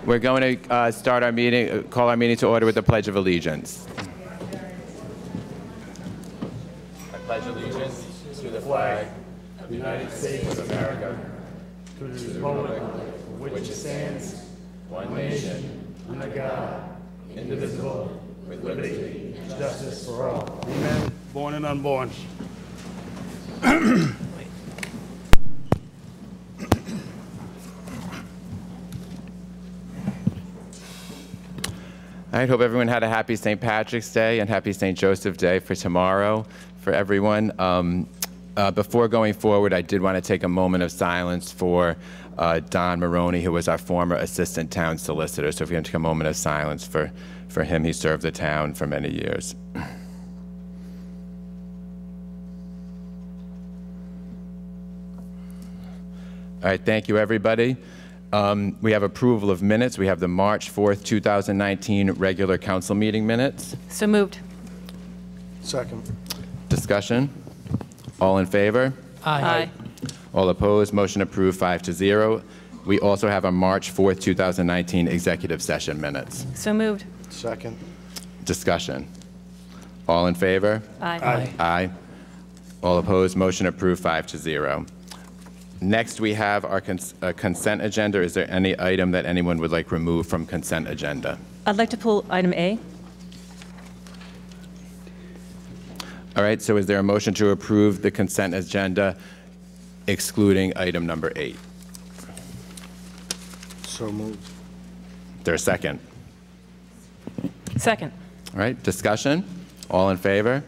We're going to start our meeting, call our meeting to order with the Pledge of Allegiance. I pledge allegiance to the flag of the United States of America, to the republic for which it stands, one nation, under God, indivisible, with liberty and justice for all. Amen. Born and unborn. I hope everyone had a happy St. Patrick's Day and happy St. Joseph Day for tomorrow for everyone. Before going forward, I did want to take a moment of silence for Don Maroney, who was our former assistant town solicitor. So if we can take a moment of silence for him. He served the town for many years. All right, thank you, everybody. We have approval of minutes. We have the March 4th, 2019 regular council meeting minutes. So moved. Second. Discussion? All in favor? Aye. All opposed? Motion approved 5-0. We also have a March 4th, 2019 executive session minutes. So moved. Second. Discussion? All in favor? Aye. Aye. All opposed? Motion approved 5-0. Next, we have our consent agenda. Is there any item that anyone would like removed from consent agenda? I'd like to pull item A. All right, so is there a motion to approve the consent agenda excluding item number 8? So moved. Is there a second? Second. All right, discussion? All in favor?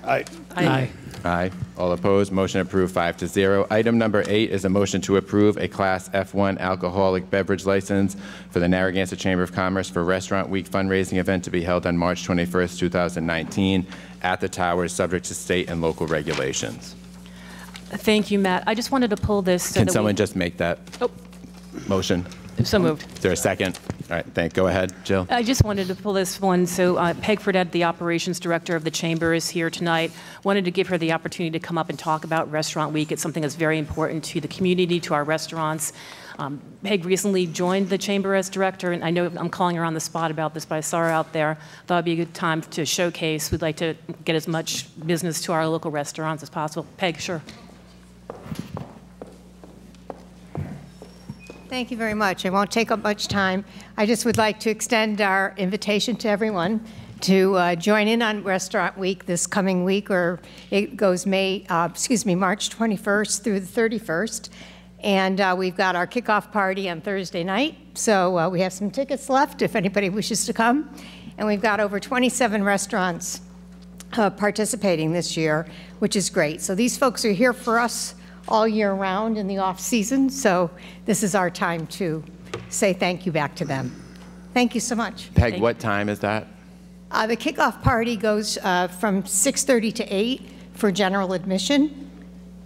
Aye. Aye. Aye. All opposed? Motion approved 5-0. Item number 8 is a motion to approve a Class F1 alcoholic beverage license for the Narragansett Chamber of Commerce for Restaurant Week fundraising event to be held on March 21st, 2019 at the Towers, subject to state and local regulations. Thank you, Matt. I just wanted to pull this so Can that someone just make that motion? So moved. Is there a second? All right, go ahead, Jill. I just wanted to pull this one. So Peg Fredette, the operations director of the Chamber, is here tonight. Wanted to give her the opportunity to come up and talk about Restaurant Week. It's something that's very important to the community, to our restaurants. Peg recently joined the Chamber as director, and I know I'm calling her on the spot about this, but I saw her out there. Thought it'd be a good time to showcase. We'd like to get as much business to our local restaurants as possible. Peg, sure. Thank you very much. I won't take up much time. I just would like to extend our invitation to everyone to join in on Restaurant Week this coming week, or it goes March 21st through the 31st. And we've got our kickoff party on Thursday night. So we have some tickets left if anybody wishes to come. And we've got over 27 restaurants participating this year, which is great. So these folks are here for us all year round in the off season, so this is our time to say thank you back to them. Thank you so much. Peg, what time is that? The kickoff party goes from 6:30 to 8 for general admission,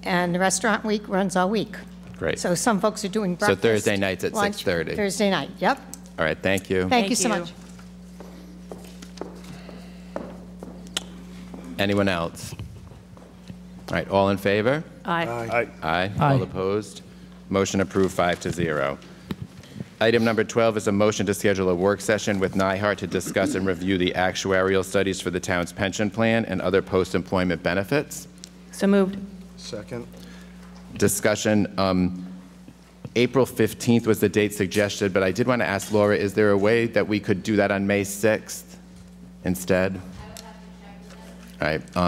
and the Restaurant Week runs all week. Great. So some folks are doing breakfast. So Thursday nights at lunch, 6:30. Thursday night, yep. All right, thank you. Thank you so much. Anyone else? All right, all in favor? Aye. Aye. Aye. All opposed? Motion approved 5-0. Item number 12 is a motion to schedule a work session with NYHART to discuss and review the actuarial studies for the town's pension plan and other post-employment benefits. So moved. Second. Discussion. April 15th was the date suggested, but I did want to ask Laura, is there a way that we could do that on May 6th instead? All right, so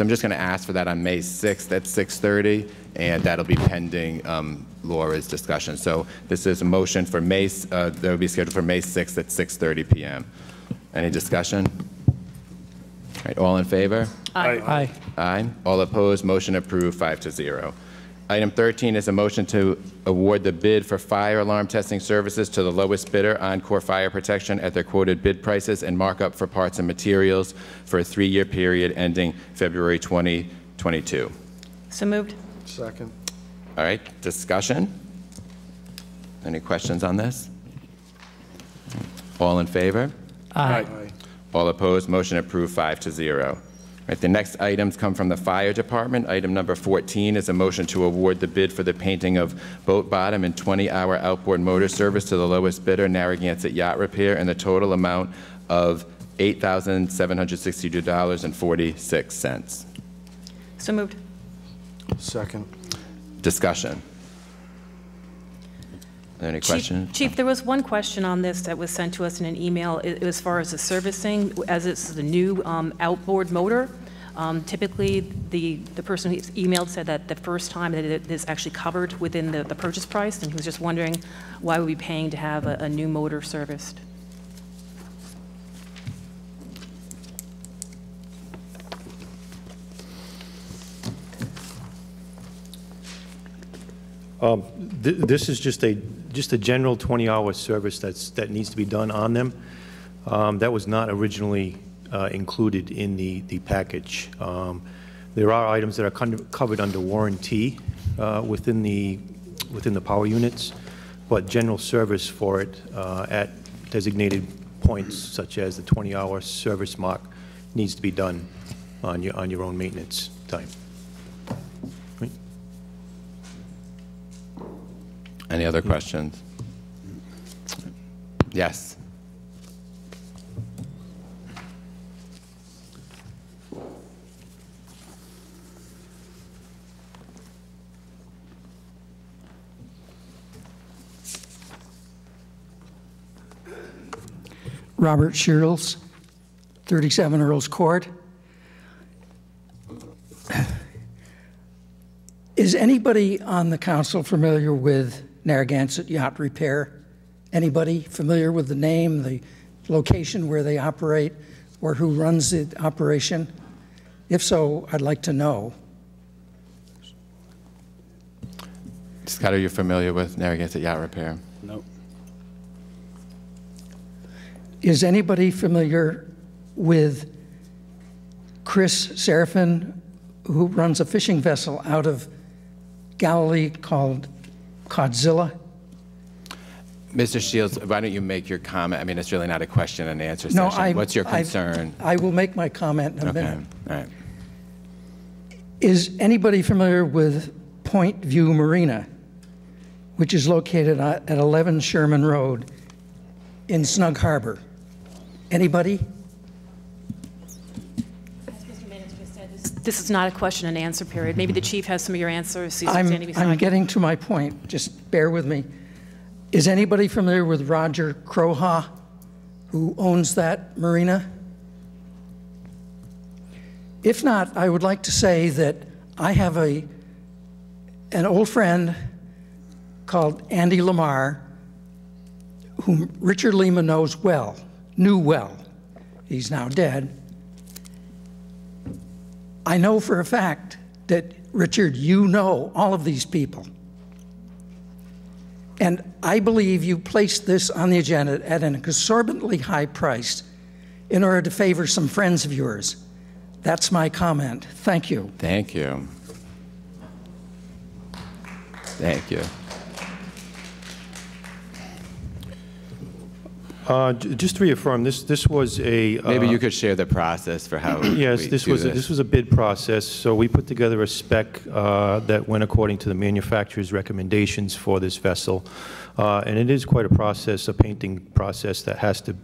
I'm just going to ask for that on May 6th at 6:30, and that'll be pending Laura's discussion. So this is a motion for May, that will be scheduled for May 6th at 6:30 p.m. Any discussion? All right, all in favor? Aye. Aye. All opposed? Motion approved 5-0. Item 13 is a motion to award the bid for fire alarm testing services to the lowest bidder, Encore Fire Protection, at their quoted bid prices and markup for parts and materials for a 3-year period ending February 2022. So moved. Second. All right, discussion? Any questions on this? All in favor? Aye. All opposed? Motion approved 5-0. All Right, the next items come from the fire department. Item number 14 is a motion to award the bid for the painting of boat bottom and 20-hour outboard motor service to the lowest bidder, Narragansett Yacht Repair, in the total amount of $8,762.46. So moved. Second. Discussion. Are there any questions? Chief, there was one question on this that was sent to us in an email as far as the servicing, as it's the new outboard motor. Typically, the person who emailed said that the first time that it is actually covered within the purchase price, and he was just wondering why we'd be paying to have a new motor serviced. This is just a general 20-hour service that needs to be done on them. That was not originally included in the package. There are items that are covered under warranty within the power units, but general service for it at designated points, such as the 20-hour service mark, needs to be done on your own maintenance time. Any other questions? Yes. Robert Shields, 37 Earls Court. Is anybody on the council familiar with Narragansett Yacht Repair? Anybody familiar with the name, the location where they operate, or who runs the operation? If so, I'd like to know. Scott, are you familiar with Narragansett Yacht Repair? No. Is anybody familiar with Chris Seraphin, who runs a fishing vessel out of Galilee called Codzilla? Mr. Shields, why don't you make your comment? I mean, it's really not a question and answer No, session. What's your concern? I will make my comment in a minute. All right. Is anybody familiar with Point View Marina, which is located at 11 Sherman Road in Snug Harbor? Anybody? This is not a question and answer period. Maybe the chief has some of your answers. He's I'm standing beside you. getting to my point. Just bear with me. Is anybody familiar with Roger Croha, who owns that marina? If not, I would like to say that I have an old friend called Andy Lamar, whom Richard Lima knew well. He's now dead. I know for a fact that, Richard, you know all of these people. And I believe you placed this on the agenda at an exorbitantly high price in order to favor some friends of yours. That's my comment. Thank you. Thank you. Thank you. Just to reaffirm, this was a... Maybe you could share the process for how Yes, this was a bid process. So we put together a spec that went according to the manufacturer's recommendations for this vessel. And it is quite a process, a painting process that has to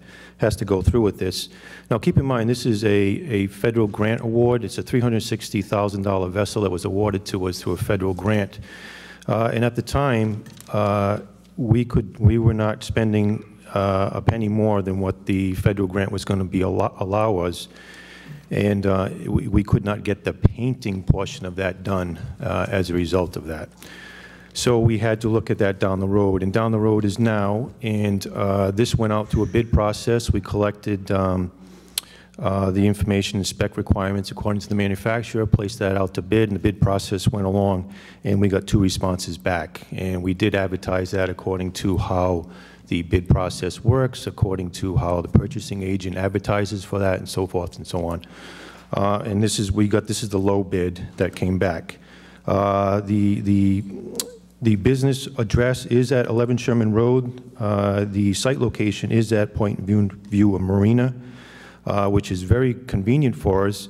go through with this. Now, keep in mind, this is a federal grant award. It's a $360,000 vessel that was awarded to us through a federal grant. And at the time, we were not spending a penny more than what the federal grant was going to allow us, and we could not get the painting portion of that done as a result of that. So we had to look at that down the road, and down the road is now, and this went out to a bid process. We collected the information and spec requirements according to the manufacturer, placed that out to bid, and the bid process went along, and we got 2 responses back. And we did advertise that according to how the bid process works, according to how the purchasing agent advertises for that, and so forth and so on. And this is the low bid that came back. The business address is at 11 Sherman Road. The site location is at Point View Marina, which is very convenient for us.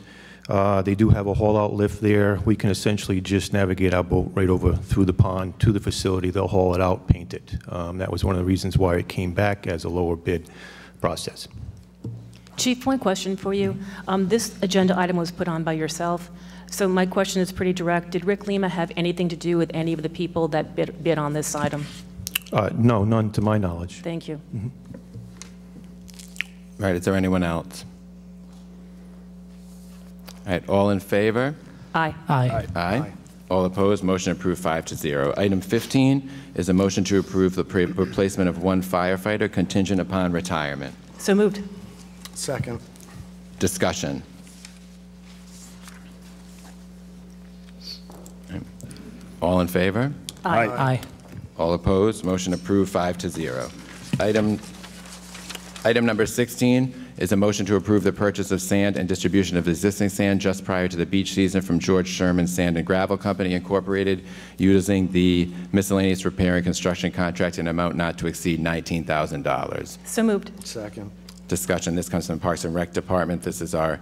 They do have a haul-out lift there. We can essentially just navigate our boat right over through the pond to the facility. They'll haul it out, paint it. That was one of the reasons why it came back as a lower bid process. Chief, one question for you. This agenda item was put on by yourself, so my question is pretty direct. Did Rick Lima have anything to do with any of the people that bid on this item? No, none to my knowledge. Thank you. All right, is there anyone else? All right, all in favor? Aye. Aye. Aye. All opposed, motion approved 5-0. Item 15 is a motion to approve the replacement of one firefighter contingent upon retirement. So moved. Second. Discussion. All in favor? Aye. Aye. All opposed, motion approved 5-0. Item number 16 is a motion to approve the purchase of sand and distribution of existing sand just prior to the beach season from George Sherman Sand and Gravel Company Incorporated, using the miscellaneous repair and construction contract in an amount not to exceed $19,000. So moved. Second. Discussion. This comes from Parks and Rec Department. This is our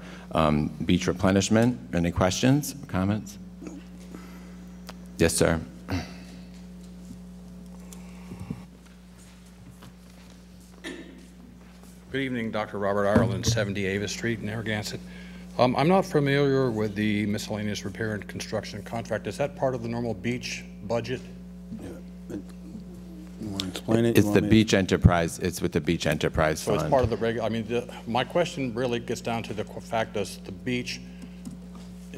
beach replenishment. Any questions or comments? Yes, sir. Good evening, Dr. Robert Ireland, 70 Avis Street, Narragansett. I'm not familiar with the miscellaneous repair and construction contract. Is that part of the normal beach budget? You want to explain it? It's the beach enterprise. It's with the beach enterprise So fund. it's part of the regular, I mean, my question really gets down to the fact, does the beach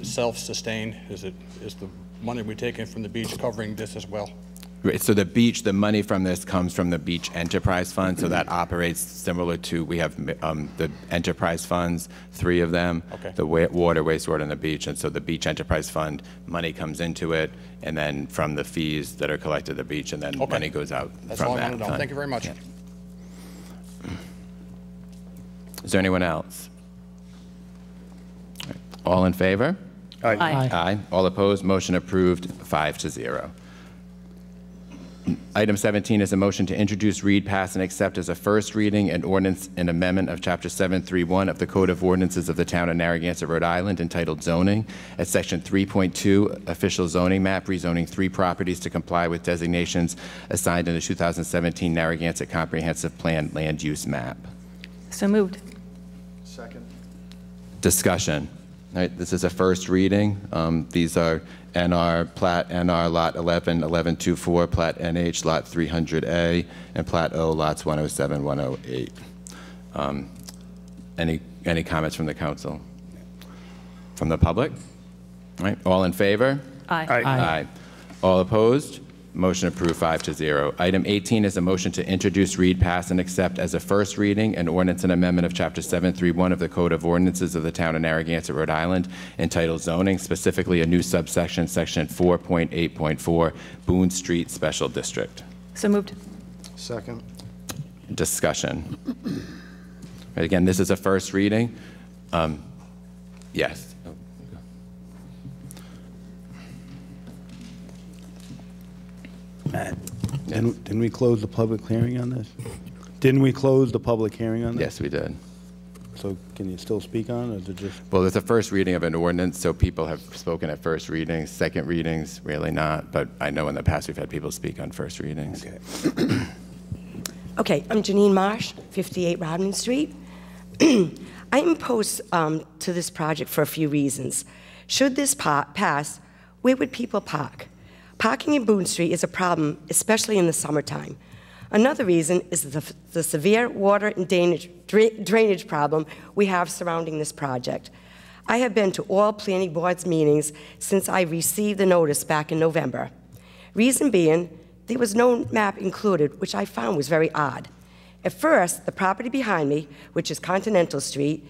self-sustain? Is the money we take in from the beach covering this as well? Right, so the money from this comes from the beach enterprise fund, so that operates similar to, we have the enterprise funds, 3 of them. Okay. The water, wastewater, and the beach, and so the beach enterprise fund, money comes into it, and then from the fees that are collected at the beach, and then Okay. money goes out That's from all I that want to know. fund. Thank you very much. Yeah. Is there anyone else? All in favor? Aye. Aye. All opposed, motion approved 5-0. Item 17 is a motion to introduce, read, pass, and accept as a first reading an ordinance and amendment of Chapter 731 of the Code of Ordinances of the Town of Narragansett, Rhode Island, entitled Zoning, at Section 3.2, Official Zoning Map, rezoning 3 properties to comply with designations assigned in the 2017 Narragansett Comprehensive Plan Land Use Map. So moved. Second. Discussion. All right, this is a first reading. These are NR, Plat NR Lot 11, 1124, Plat NH Lot 300A, and Plat O Lots 107, 108. Any comments from the council? From the public? All right, all in favor? Aye. Aye. All opposed? Motion approved 5-0. Item 18 is a motion to introduce, read, pass, and accept as a first reading an ordinance and amendment of Chapter 731 of the Code of Ordinances of the Town of Narragansett, Rhode Island, entitled Zoning, specifically a new subsection, Section 4.8.4, Boone Street Special District. So moved. Second. Discussion. Again, this is a first reading. Yes. Matt, didn't we close the public hearing on this? Didn't we close the public hearing on this? Yes, we did. So can you still speak on it, or is it just? Well, it's a first reading of an ordinance, so people have spoken at first readings. Second readings, really not, but I know in the past we've had people speak on first readings. Okay. Okay, I'm Janine Marsh, 58 Rodman Street. I am opposed to this project for a few reasons. Should this pass, where would people park? Parking in Boone Street is a problem, especially in the summertime. Another reason is the severe water and drainage problem we have surrounding this project. I have been to all planning board's meetings since I received the notice back in November. Reason being, there was no map included, which I found was very odd. At first, the property behind me, which is Continental Street,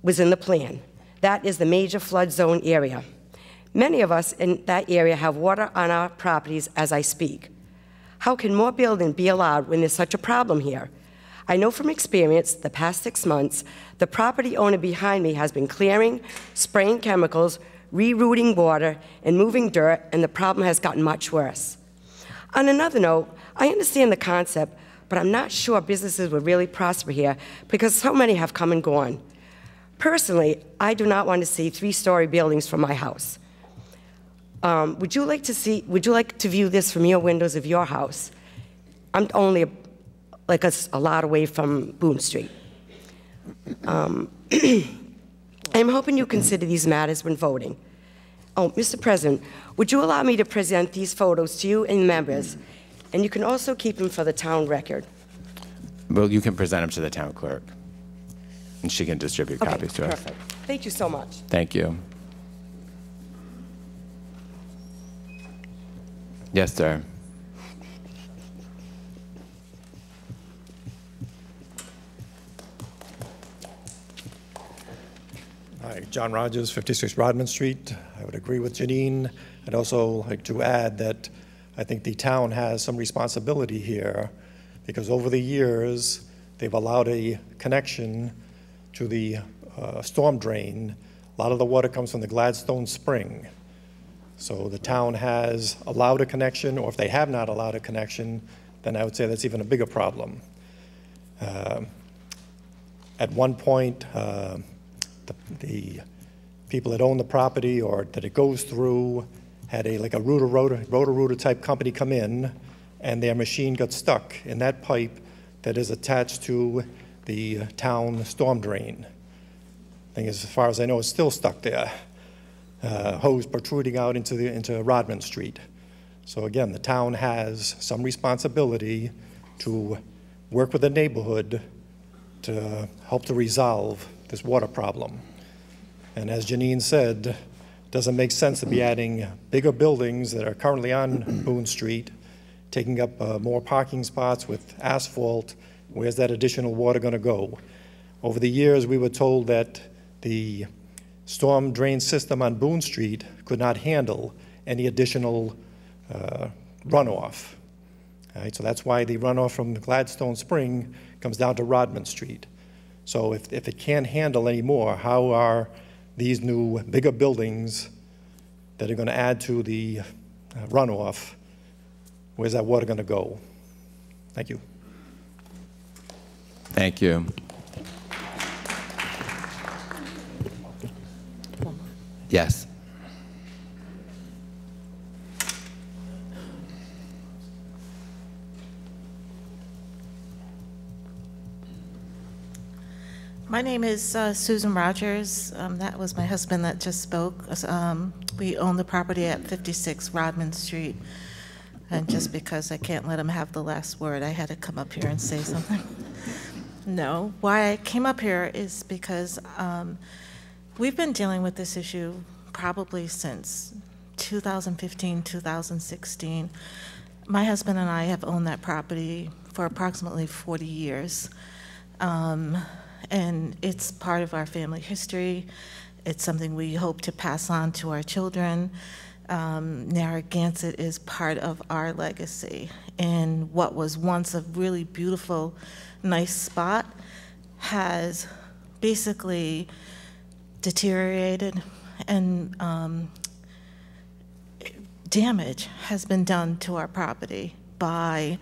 was in the plan. That is the major flood zone area. Many of us in that area have water on our properties as I speak. How can more building be allowed when there's such a problem here? I know from experience, the past 6 months, the property owner behind me has been clearing, spraying chemicals, rerouting water, and moving dirt, and the problem has gotten much worse. On another note, I understand the concept, but I'm not sure businesses would really prosper here because so many have come and gone. Personally, I do not want to see 3-story buildings from my house. Would you like to view this from your windows of your house? I'm only a lot away from Boone Street. I'm hoping you consider these matters when voting. Oh, Mr. President, would you allow me to present these photos to you and members? And you can also keep them for the town record. Well, you can present them to the town clerk, and she can distribute copies to us. Perfect. Thank you so much. Thank you. Yes, sir. Hi, John Rogers, 56 Rodman Street. I would agree with Janine. I'd also like to add that I think the town has some responsibility here because over the years, they've allowed a connection to the storm drain. A lot of the water comes from the Gladstone Spring. So the town has allowed a connection, or if they have not allowed a connection, then I would say that's even a bigger problem. At one point, the people that own the property or that it goes through had a rotor type company come in, and their machine got stuck in that pipe that is attached to the town storm drain. Thing is, as far as I know, it's still stuck there. Hose protruding out into Rodman Street. So again, the town has some responsibility to work with the neighborhood to help to resolve this water problem. And as Janine said, it doesn't make sense to be adding bigger buildings that are currently on Boone Street, taking up more parking spots with asphalt. Where's that additional water going to go? Over the years, we were told that the storm drain system on Boone Street could not handle any additional runoff. All right, so that's why the runoff from the Gladstone Spring comes down to Rodman Street. So if it can't handle any more, how are these new bigger buildings that are going to add to the runoff, where's that water going to go? Thank you. Thank you. Yes. My name is Susan Rogers. That was my husband that just spoke. We own the property at 56 Rodman Street. And just because I can't let him have the last word, I had to come up here and say something. No, why I came up here is because we've been dealing with this issue probably since 2015, 2016. My husband and I have owned that property for approximately 40 years. And it's part of our family history. It's something we hope to pass on to our children. Narragansett is part of our legacy. And what was once a really beautiful, nice spot has basically deteriorated, and damage has been done to our property by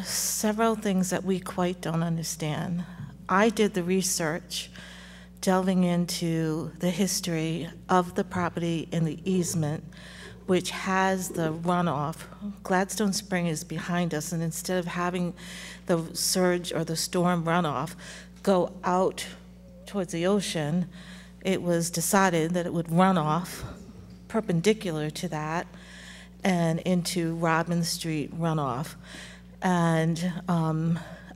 several things that we quite don't understand. I did the research delving into the history of the property and the easement, which has the runoff. Gladstone Spring is behind us, and instead of having the surge or the storm runoff go out towards the ocean, it was decided that it would run off perpendicular to that and into Rodman Street runoff. And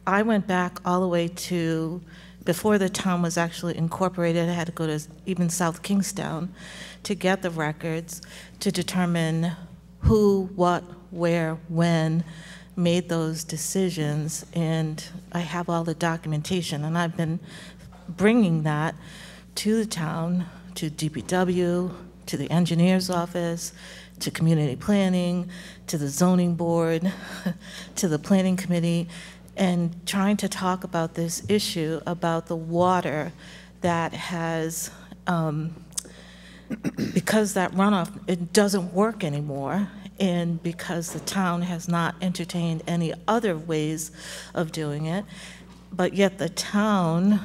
I went back all the way to before the town was actually incorporated. I had to go to even South Kingstown to get the records to determine who, what, where, when made those decisions. And I have all the documentation, and I've been bringing that to the town, to DPW, to the engineer's office, to community planning, to the zoning board, to the planning committee, and trying to talk about this issue about the water that has, because that runoff, it doesn't work anymore, and because the town has not entertained any other ways of doing it, but yet the town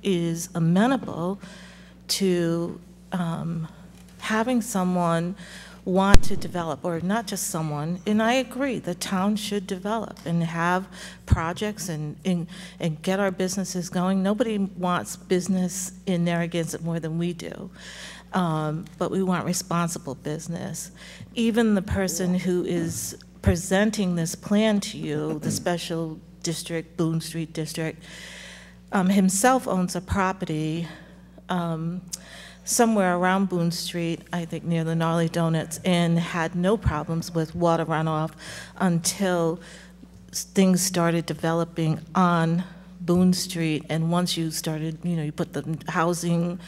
is amenable to having someone want to develop, or not just someone, and I agree, the town should develop and have projects and get our businesses going. Nobody wants business in Narragansett more than we do, but we want responsible business. Even the person who is presenting this plan to you, the special district, Boone Street district, himself owns a property somewhere around Boone Street, I think near the Gnarly Donuts, and had no problems with water runoff until things started developing on Boone Street. And once you started, you put the housing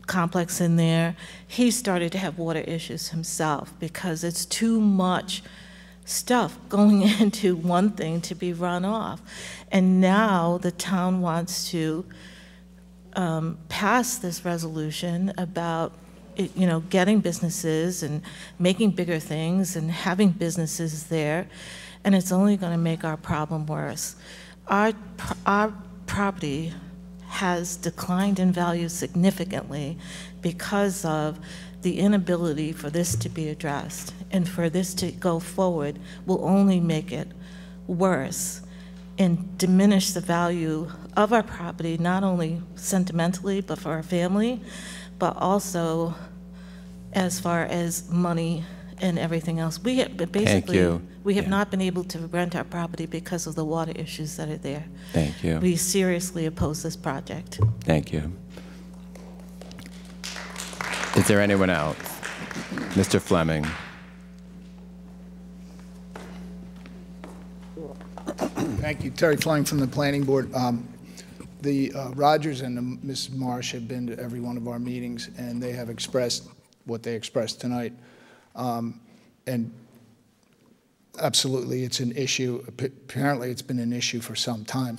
complex in there, he started to have water issues himself because it's too much stuff going into one thing to be run off. And now the town wants to pass this resolution about getting businesses and making bigger things and having businesses there, and it's only going to make our problem worse. Our property has declined in value significantly because of the inability for this to be addressed, and for this to go forward will only make it worse and diminish the value of our property, not only sentimentally, but for our family, but also as far as money and everything else. We have, basically, we have not been able to rent our property because of the water issues that are there. Thank you. We seriously oppose this project. Thank you. Is there anyone else? Mr. Fleming. Thank you. Terry Fleming from the Planning Board. The Rogers and Mrs. Marsh have been to every one of our meetings, and they have expressed what they expressed tonight. And absolutely, it's an issue. Apparently, it's been an issue for some time.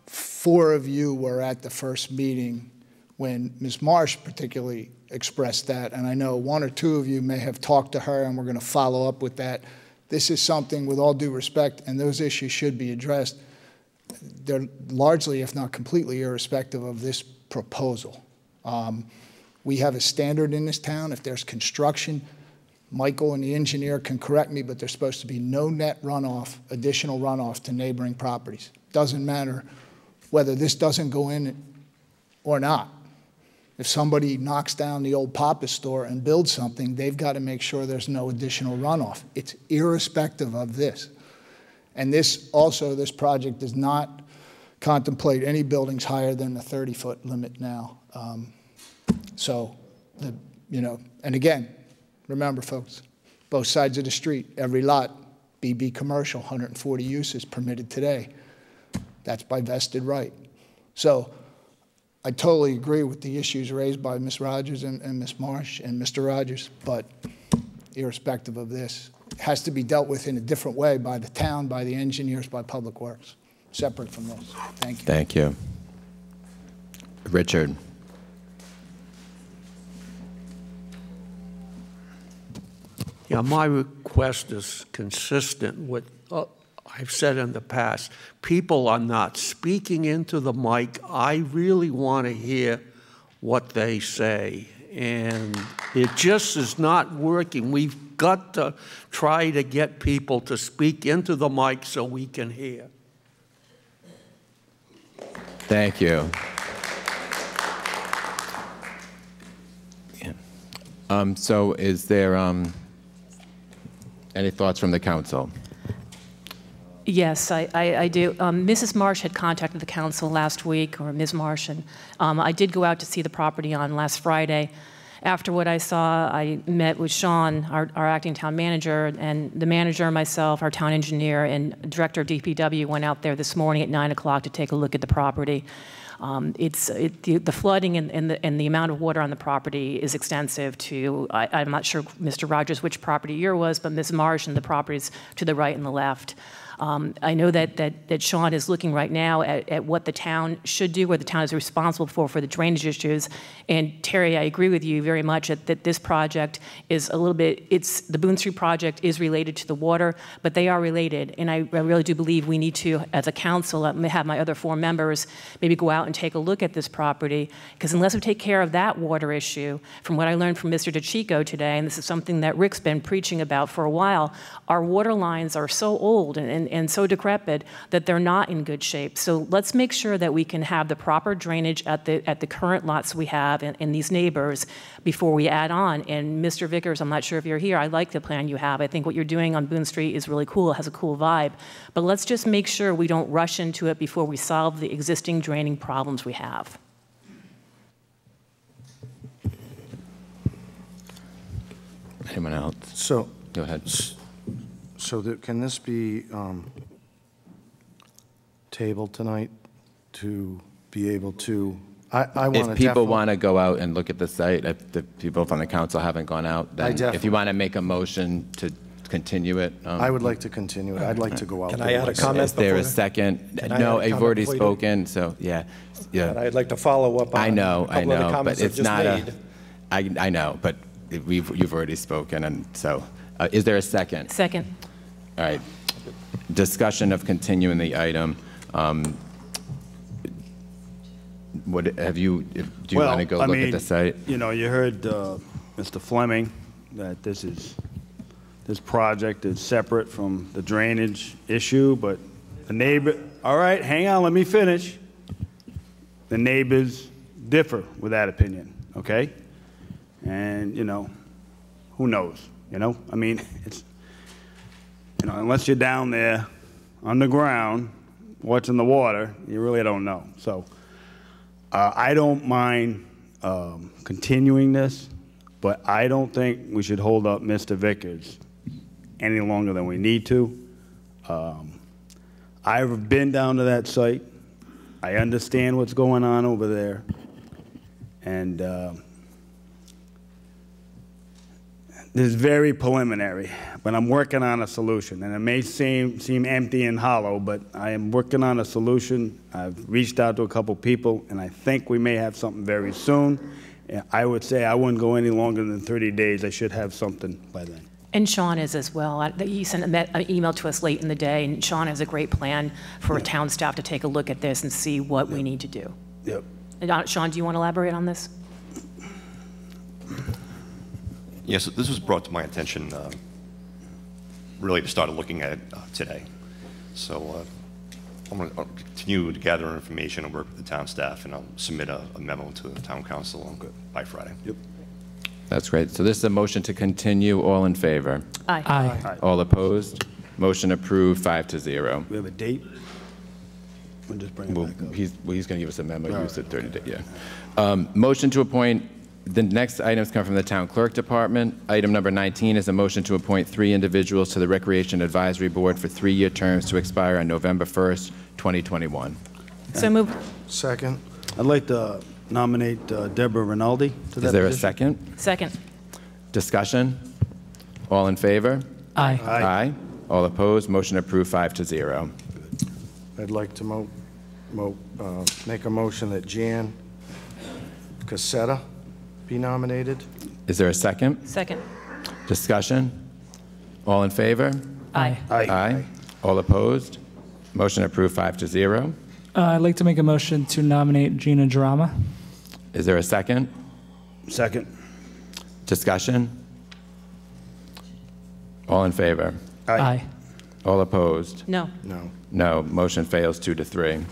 4 of you were at the first meeting when Ms. Marsh particularly expressed that, and I know 1 or 2 of you may have talked to her, and we're going to follow up with that. This is something, with all due respect, and those issues should be addressed. They're largely, if not completely, irrespective of this proposal. We have a standard in this town. If there's construction, Michael and the engineer can correct me, but there's supposed to be no net runoff, additional runoff to neighboring properties. Doesn't matter whether this doesn't go in or not. If somebody knocks down the old Papa store and builds something, they've got to make sure there's no additional runoff. It's irrespective of this. And this project does not contemplate any buildings higher than the 30-foot limit now. And again, remember, folks, both sides of the street, every lot, BB commercial, 140 uses permitted today. That's by vested right. So I totally agree with the issues raised by Ms. Rogers and Ms. Marsh and Mr. Rogers, but irrespective of this, it has to be dealt with in a different way by the town, by the engineers, by Public Works, separate from this. Thank you. Thank you. Richard. Yeah, my request is consistent with I've said in the past. People are not speaking into the mic. I really want to hear what they say, and it just is not working. We've got to try to get people to speak into the mic so we can hear. Thank you. Yeah. So is there any thoughts from the council? Yes, I do. Mrs. Marsh had contacted the council last week, or Ms. Marsh, and I did go out to see the property on last Friday. After what I saw, I met with Sean, our acting town manager, and the manager, myself, our town engineer, and director of DPW went out there this morning at 9 o'clock to take a look at the property. The flooding and the amount of water on the property is extensive to, I'm not sure, Mr. Rogers, which property yours was, but Ms. Marsh and the properties to the right and the left. I know that Sean is looking right now at what the town should do, what the town is responsible for the drainage issues. And Terry, I agree with you very much that this project is a little bit, the Boone Street project is related to the water, but they are related. And I really do believe we need to, as a council, have my other 4 members maybe go out and take a look at this property, because unless we take care of that water issue, from what I learned from Mr. DeChico today, and this is something that Rick's been preaching about for a while, our water lines are so old and so decrepit that they're not in good shape. So let's make sure that we can have the proper drainage at the current lots we have and these neighbors before we add on. And Mr. Vickers, I'm not sure if you're here, I like the plan you have. I think what you're doing on Boone Street is really cool, it has a cool vibe. But let's just make sure we don't rush into it before we solve the existing draining problems we have. Anyone else? So, go ahead. So can this be tabled tonight to be able to? I want to. If people want to go out and look at the site, if the people from the council haven't gone out, then if you want to make a motion to continue it. I would like to continue it. I'd like to go out. Can I add a comment? Is there a second? No, you've already spoken, so yeah. And I'd like to follow up on I know, a couple of the comments but it's I've just not made. I know, but you've already spoken, and so is there a second? Second. All right. Discussion of continuing the item. What have you? Do you want to go look at the site? You know, you heard Mr. Fleming that this project is separate from the drainage issue, but the neighbor. All right, hang on, let me finish. The neighbors differ with that opinion. Okay, and you know, who knows? You know, I mean, it's. You know, unless you're down there underground watching the water, you really don't know. So I don't mind continuing this, but I don't think we should hold up Mr. Vickers any longer than we need to. I've been down to that site. I understand what's going on over there. And this is very preliminary, but I'm working on a solution. And it may seem empty and hollow, but I am working on a solution. I've reached out to a couple people, and I think we may have something very soon. I would say I wouldn't go any longer than 30 days. I should have something by then. And Sean is as well. He sent an email to us late in the day, and Sean has a great plan for town staff to take a look at this and see what we need to do. Yep. And Sean, do you want to elaborate on this? Yes, this was brought to my attention really to start looking at it today. So I'm going to continue to gather information and work with the town staff, and I'll submit a memo to the town council by Friday. Yep. That's great. So this is a motion to continue. All in favor? Aye. Aye. All opposed? Motion approved, 5-0. We have a date? We'll just bring it back up. He's going to give us a memo. You said 30 days, yeah. Motion to appoint. The next items come from the Town Clerk Department. Item number 19 is a motion to appoint 3 individuals to the Recreation Advisory Board for 3-year terms to expire on November 1st, 2021. So moved. Second. I'd like to nominate Deborah Rinaldi to that position. Is there a second? Second. Discussion? All in favor? Aye. Aye. All opposed? Motion approved, 5-0. I'd like to make a motion that Jan Cassetta be nominated. Is there a second? Second. Discussion? All in favor? Aye. Aye. All opposed? Motion approved, 5-0. I'd like to make a motion to nominate Gina Drama. Is there a second? Second. Discussion? All in favor? Aye. All opposed? No. No. No. Motion fails 2-3.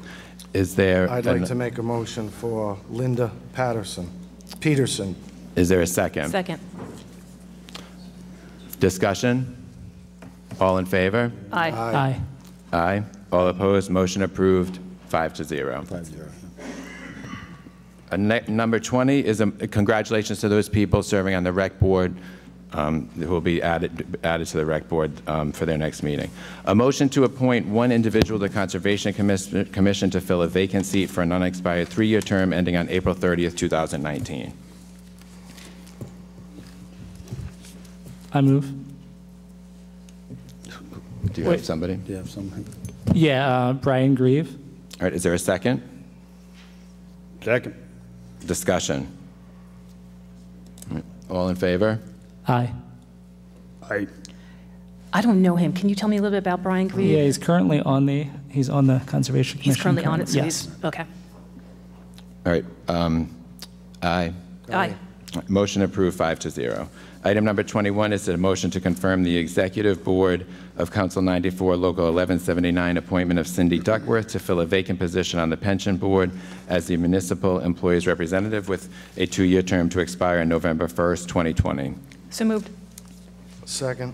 Is there? I'd like to make a motion for Linda Peterson. Is there a second? Second. Discussion? All in favor? Aye. Aye. Aye. All opposed? Motion approved, 5-0. 5-0. Number 20 is congratulations to those people serving on the rec board who will be added to the rec board for their next meeting. A motion to appoint 1 individual to the Conservation Commission to fill a vacant seat for an unexpired 3-year term ending on April 30th, 2019. I move. Do you have somebody? Do you have somebody? Yeah, Brian Grieve. All right, is there a second? Second. Discussion. All in favor? Aye. Aye. I don't know him. Can you tell me a little bit about Brian Grieve? Yeah, he's on the Conservation Commission. He's currently on it, so yes. he's, okay. All right, aye. Aye. Motion approved 5-0. Item number 21 is a motion to confirm the Executive Board of Council 94 Local 1179 appointment of Cindy Duckworth to fill a vacant position on the Pension Board as the Municipal Employees Representative with a 2-year term to expire on November 1st, 2020. So moved. Second.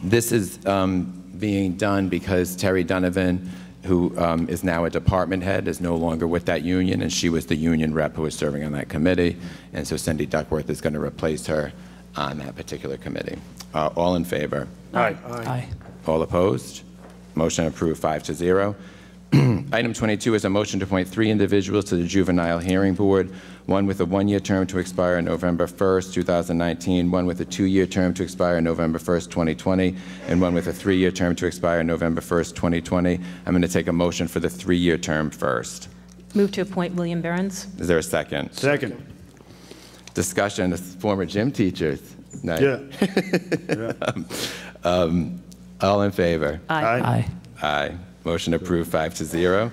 This is being done because Terry Donovan, who is now a department head, is no longer with that union, and she was the union rep who was serving on that committee. And so Cindy Duckworth is going to replace her on that particular committee. All in favor? Aye. Aye. All opposed? Motion approved 5-0. Item 22 is a motion to appoint 3 individuals to the Juvenile Hearing Board, one with a 1-year term to expire on November 1st, 2019, one with a 2-year term to expire on November 1st, 2020, and one with a 3-year term to expire on November 1st, 2020. I'm going to take a motion for the 3-year term first. Move to appoint William Behrens. Is there a second? Second. Discussion, the former gym teachers. Nice. Yeah. All in favor? Aye. Aye. Aye. Motion approved 5-0.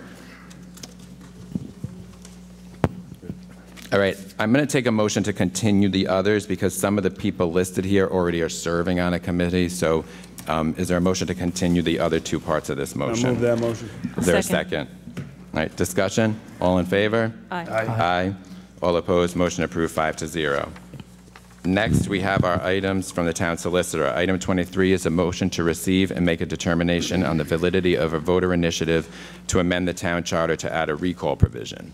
All right, I'm going to take a motion to continue the others because some of the people listed here already are serving on a committee. So is there a motion to continue the other 2 parts of this motion? I move that motion. Is there a second? All right, discussion? All in favor? Aye. Aye. All opposed? Motion approved 5-0. Next, we have our items from the town solicitor. Item 23 is a motion to receive and make a determination on the validity of a voter initiative to amend the town charter to add a recall provision.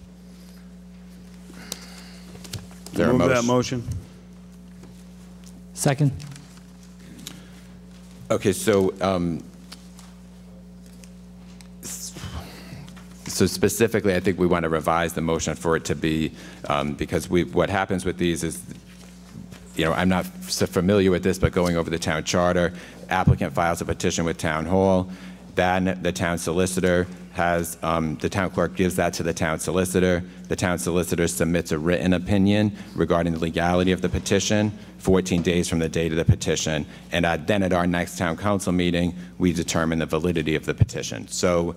Is there a Move that motion. Second. Okay, so specifically, I think we want to revise the motion for it to be, because what happens with these is, I'm not so familiar with this, but going over the town charter, applicant files a petition with town hall, then the town solicitor has, the town clerk gives that to the town solicitor submits a written opinion regarding the legality of the petition 14 days from the date of the petition, and then at our next town council meeting, we determine the validity of the petition. So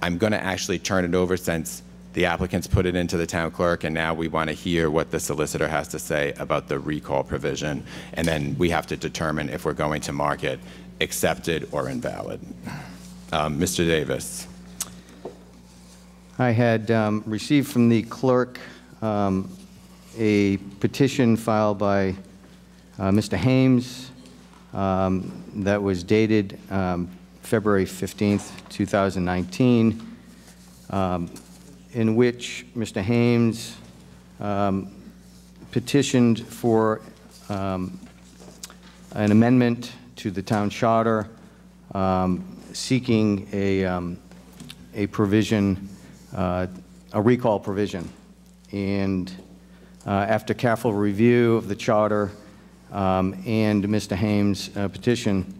I'm going to actually turn it over since the applicants put it into the town clerk, and now we want to hear what the solicitor has to say about the recall provision, and then we have to determine if we're going to mark it accepted or invalid. Mr. Davis. I had received from the clerk a petition filed by Mr. Hames that was dated February 15th, 2019, in which Mr. Hames petitioned for an amendment to the town charter seeking a provision, a recall provision. And after careful review of the charter and Mr. Hames' petition,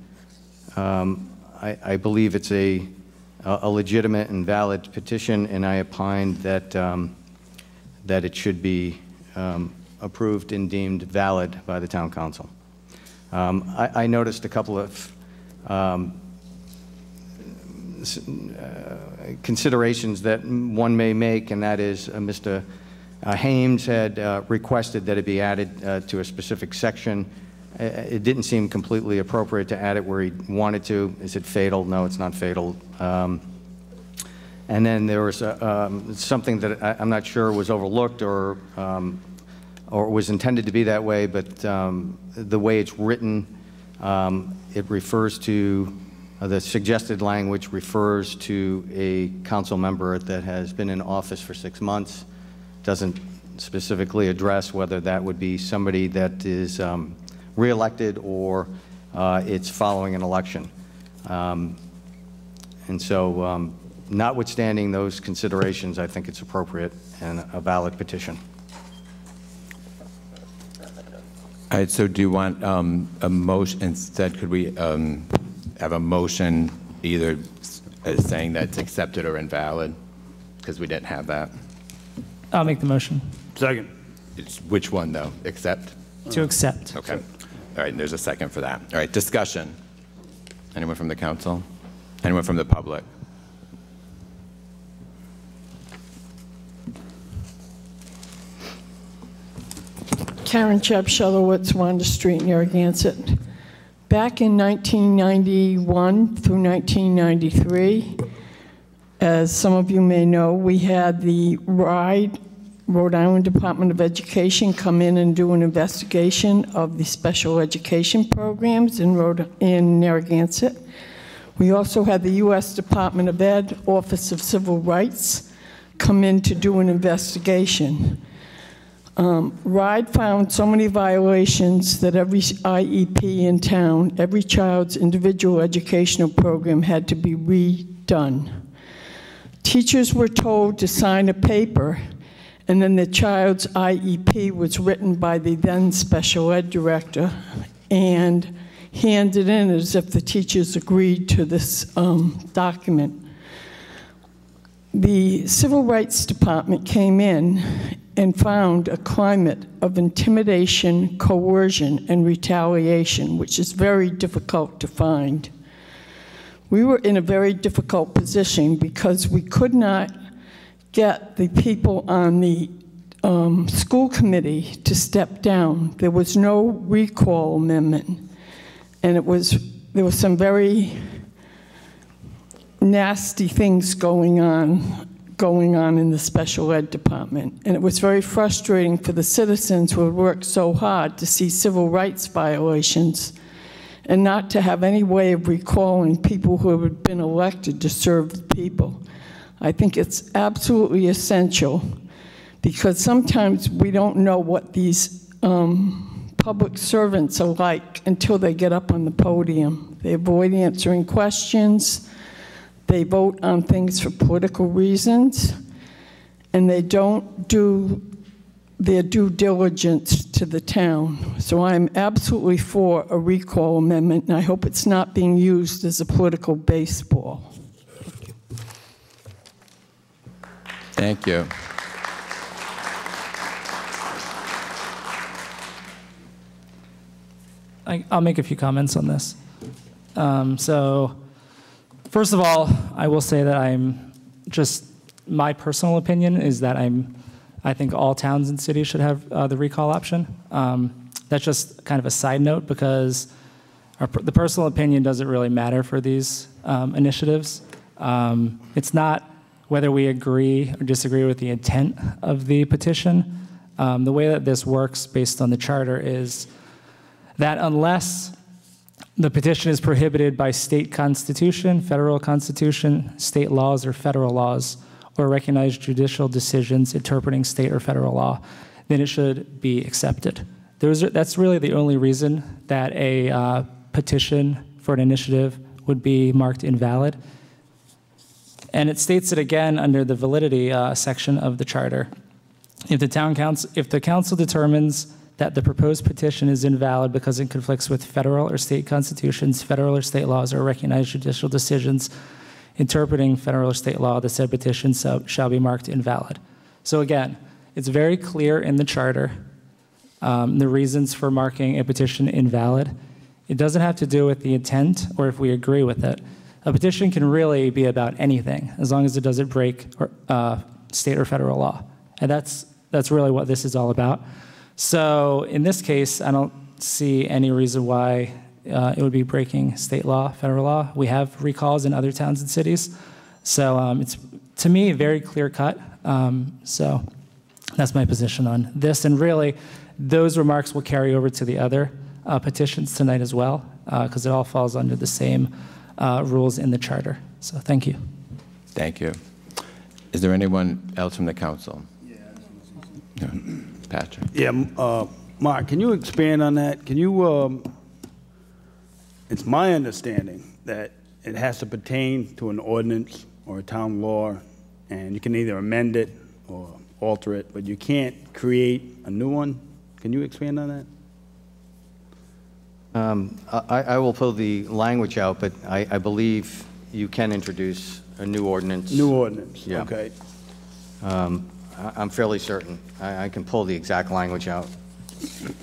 I believe it's a legitimate and valid petition, and I opined that that it should be approved and deemed valid by the town council. I noticed a couple of considerations that one may make, and that is Mr. Hames had requested that it be added to a specific section. It didn't seem completely appropriate to add it where he wanted to. Is it fatal? No, it's not fatal. And then there was something that I'm not sure was overlooked or was intended to be that way, but the way it's written, it refers to, the suggested language refers to a council member that has been in office for 6 months. Doesn't specifically address whether that would be somebody that is re-elected or it's following an election. And so notwithstanding those considerations, I think it's appropriate and a valid petition. All right, so do you want a motion instead? Could we have a motion either saying that it's accepted or invalid, because we didn't have that. I'll make the motion. Second. It's which one, though? Accept? To accept. Okay. All right, and there's a second for that. All right, discussion. Anyone from the council? Anyone from the public? Karen Chubb-Shulowitz, Wanda Street, Narragansett. Back in 1991 through 1993, as some of you may know, we had the Rhode Island Department of Education come in and do an investigation of the special education programs in Narragansett. We also had the U.S. Department of Ed, Office of Civil Rights, come in to do an investigation. RIDE found so many violations that every IEP in town, every child's individual educational program had to be redone. Teachers were told to sign a paper, and then the child's IEP was written by the then special ed director and handed in as if the teachers agreed to this document. The Civil Rights Department came in and found a climate of intimidation, coercion, and retaliation, which is very difficult to find. We were in a very difficult position because we could not get the people on the school committee to step down. There was no recall amendment, and there was some very nasty things going on in the special ed department. And it was very frustrating for the citizens who had worked so hard to see civil rights violations and not to have any way of recalling people who had been elected to serve the people. I think it's absolutely essential, because sometimes we don't know what these public servants are like until they get up on the podium. They avoid answering questions. They vote on things for political reasons, and they don't do their due diligence to the town. So I'm absolutely for a recall amendment, and I hope it's not being used as a political baseball. Thank you. I'll make a few comments on this. So, first of all, I will say that my personal opinion is that I think all towns and cities should have the recall option. That's just kind of a side note, because the personal opinion doesn't really matter for these initiatives. It's not whether we agree or disagree with the intent of the petition. The way that this works based on the charter is that unless the petition is prohibited by state constitution, federal constitution, state laws, or federal laws, or recognized judicial decisions interpreting state or federal law, then it should be accepted. That's really the only reason that a petition for an initiative would be marked invalid. And it states it again under the validity section of the charter. If the council determines that the proposed petition is invalid because it conflicts with federal or state constitutions, federal or state laws, or recognized judicial decisions interpreting federal or state law, the said petition shall be marked invalid. So again, it's very clear in the charter the reasons for marking a petition invalid. It doesn't have to do with the intent or if we agree with it. A petition can really be about anything as long as it doesn't break state or federal law. And that's really what this is all about. So in this case, I don't see any reason why it would be breaking state law, federal law. We have recalls in other towns and cities. So it's, to me, very clear cut. So that's my position on this. And really, those remarks will carry over to the other petitions tonight as well, because it all falls under the same rules in the charter. So thank you. Thank you. Is there anyone else from the council? Yeah. Patrick. Yeah, Mark, can you expand on that? Can you, it's my understanding that it has to pertain to an ordinance or a town law, and you can either amend it or alter it, but you can't create a new one. Can you expand on that? I will pull the language out, but I believe you can introduce a new ordinance. New ordinance, Yeah. okay. I'm fairly certain. I can pull the exact language out.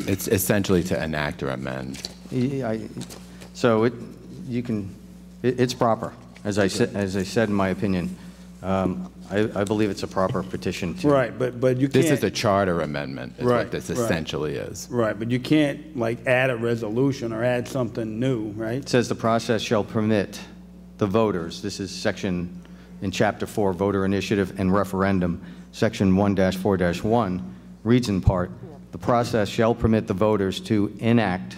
It's essentially to enact or amend. So it's proper, as I said in my opinion. I believe it's a proper petition to. Right, but you can't. This is a charter amendment, is Right, what this right. essentially is. Right, but you can't like add a resolution or add something new, right? It says the process shall permit the voters, this is section in Chapter 4, Voter Initiative and Referendum, Section 1-4-1, reads in part, the process shall permit the voters to enact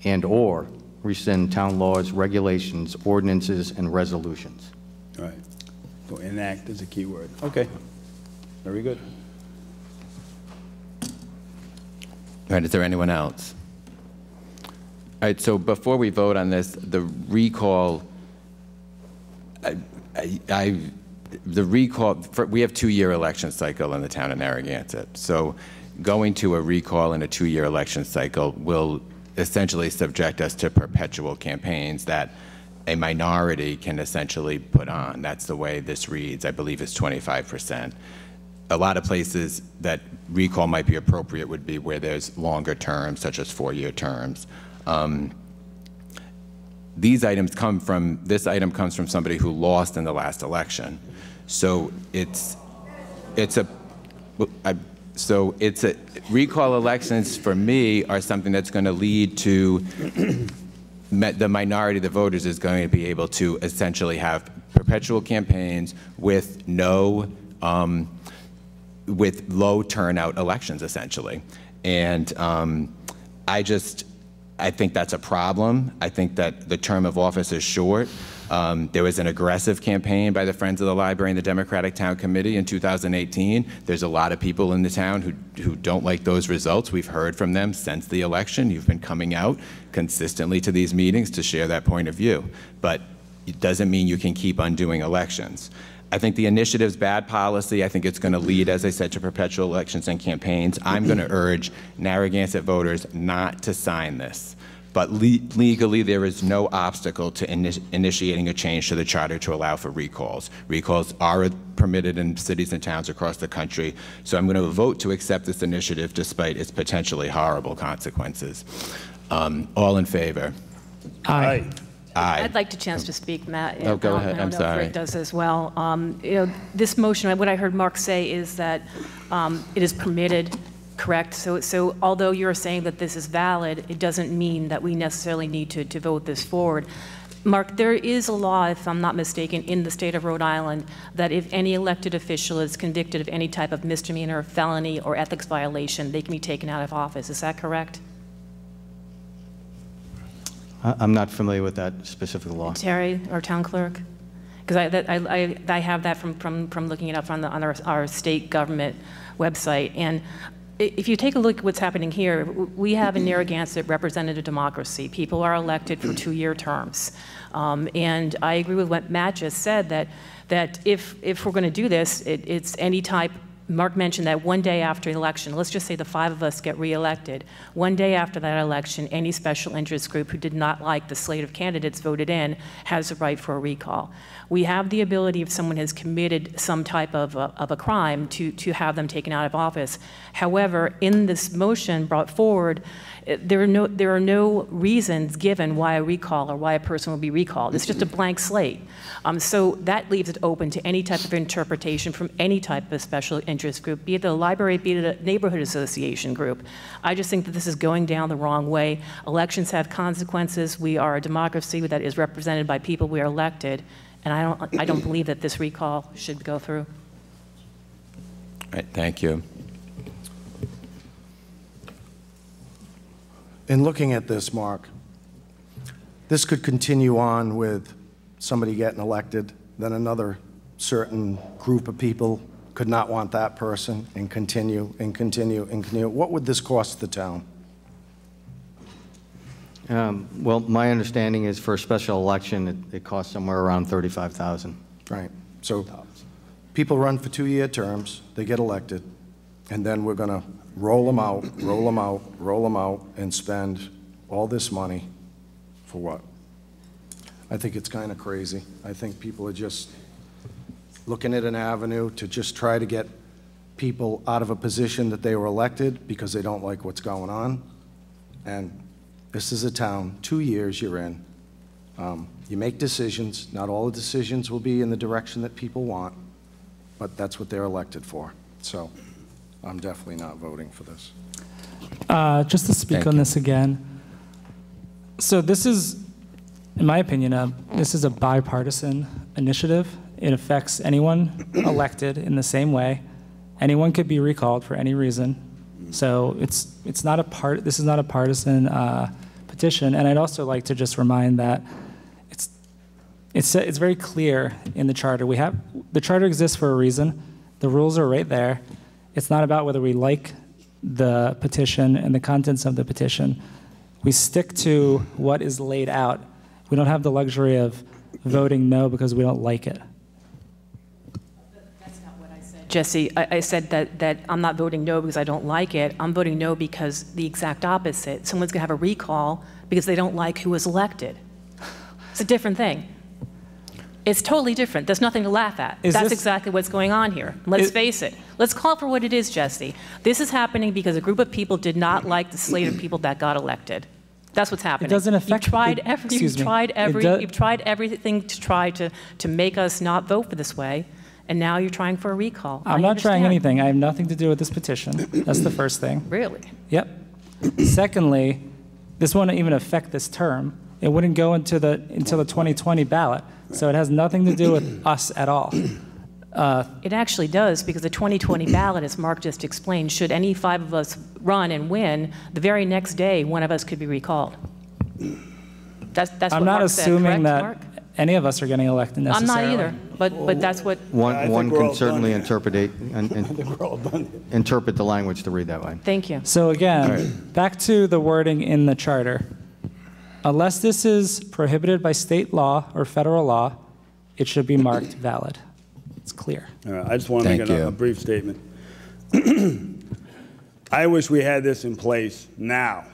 and/or rescind town laws, regulations, ordinances, and resolutions. Right. So enact is a key word. Okay. Very good. All right, is there anyone else? All right, so before we vote on this, the recall, we have 2-year election cycle in the town of Narragansett. So going to a recall in a 2-year election cycle will essentially subject us to perpetual campaigns that a minority can essentially put on. That's the way this reads. I believe it's 25%. A lot of places that recall might be appropriate would be where there's longer terms, such as 4-year terms. This item comes from somebody who lost in the last election. So recall elections for me are something that's going to lead to the minority of the voters is going to be able to essentially have perpetual campaigns with with low turnout elections, essentially. And I think that's a problem. I think that the term of office is short. There was an aggressive campaign by the Friends of the Library and the Democratic Town Committee in 2018. There's a lot of people in the town who don't like those results. We've heard from them since the election. You've been coming out consistently to these meetings to share that point of view. But it doesn't mean you can keep undoing elections. I think the initiative's bad policy. I think it's going to lead, as I said, to perpetual elections and campaigns. I'm going to urge Narragansett voters not to sign this. But legally, there is no obstacle to initiating a change to the charter to allow for recalls. Recalls are permitted in cities and towns across the country. So I'm going to vote to accept this initiative despite its potentially horrible consequences. All in favor? Aye. Aye. I'd like a chance to speak, Matt. Oh, go ahead. I'm sorry. I don't know if Rick does as well. This motion, what I heard Mark say is that it is permitted, correct? So although you're saying that this is valid, it doesn't mean that we necessarily need to vote this forward. Mark, there is a law, if I'm not mistaken, in the state of Rhode Island that if any elected official is convicted of any type of misdemeanor, felony, or ethics violation, they can be taken out of office. Is that correct? I'm not familiar with that specific law. Terry, our town clerk? Because I have that from looking it up on our state government website. And if you take a look at what's happening here, we have in Narragansett representative democracy. People are elected for 2-year terms. And I agree with what Matt just said, that if we're going to do this, it's any type. Mark mentioned that one day after the election, let's just say the 5 of us get reelected. One day after that election, any special interest group who did not like the slate of candidates voted in has a right for a recall. We have the ability, if someone has committed some type of a crime, to have them taken out of office. However, in this motion brought forward, there are no reasons given why a recall or why a person will be recalled. It's just a blank slate. So that leaves it open to any type of interpretation from any type of special interest group, be it the library, be it a neighborhood association group. I just think that this is going down the wrong way. Elections have consequences. We are a democracy that is represented by people we are elected, and I don't believe that this recall should go through. All right, thank you. In looking at this, Mark, this could continue on with somebody getting elected, then another certain group of people could not want that person, and continue and continue and continue. What would this cost the town? Well, my understanding is for a special election, it costs somewhere around $35,000. Right. So people run for 2-year terms, they get elected, and then we're going to roll them out, roll them out, roll them out, and spend all this money for what? I think it's kind of crazy. I think people are just looking at an avenue to just try to get people out of a position that they were elected because they don't like what's going on. And this is a town, 2 years you're in. You make decisions. Not all the decisions will be in the direction that people want, but that's what they're elected for. So I'm definitely not voting for this. Just to speak on this again. So this is, in my opinion, this is a bipartisan initiative. It affects anyone elected in the same way. Anyone could be recalled for any reason. So it's not a this is not a partisan petition. And I'd also like to just remind that it's very clear in the charter. The charter exists for a reason. The rules are right there. It's not about whether we like the petition and the contents of the petition. We stick to what is laid out. We don't have the luxury of voting no because we don't like it. That's not what I said. Jesse, I said that I'm not voting no because I don't like it. I'm voting no because the exact opposite. Someone's going to have a recall because they don't like who was elected. It's a different thing. It's totally different. There's nothing to laugh at. That's exactly what's going on here. Let's face it. Let's call it for what it is, Jesse. This is happening because a group of people did not like the slate of people that got elected. That's what's happening. It doesn't affect. You've tried everything to try to make us not vote for this way, and now you're trying for a recall. I'm not trying anything. I have nothing to do with this petition. That's the first thing. Really? Yep. Secondly, this won't even affect this term. It wouldn't go until the 2020 ballot. So it has nothing to do with us at all. It actually does, because the 2020 ballot, as Mark just explained, should any 5 of us run and win, the very next day, one of us could be recalled. That's what I'm not Mark said, assuming correct, that Mark? any of us are getting elected necessarily. I'm not either, but that's what. One can certainly interpret the language to read that way. Thank you. So again, back to the wording in the charter. Unless this is prohibited by state law or federal law, it should be marked valid. It's clear. All right, I just want to make a brief statement. I wish we had this in place now,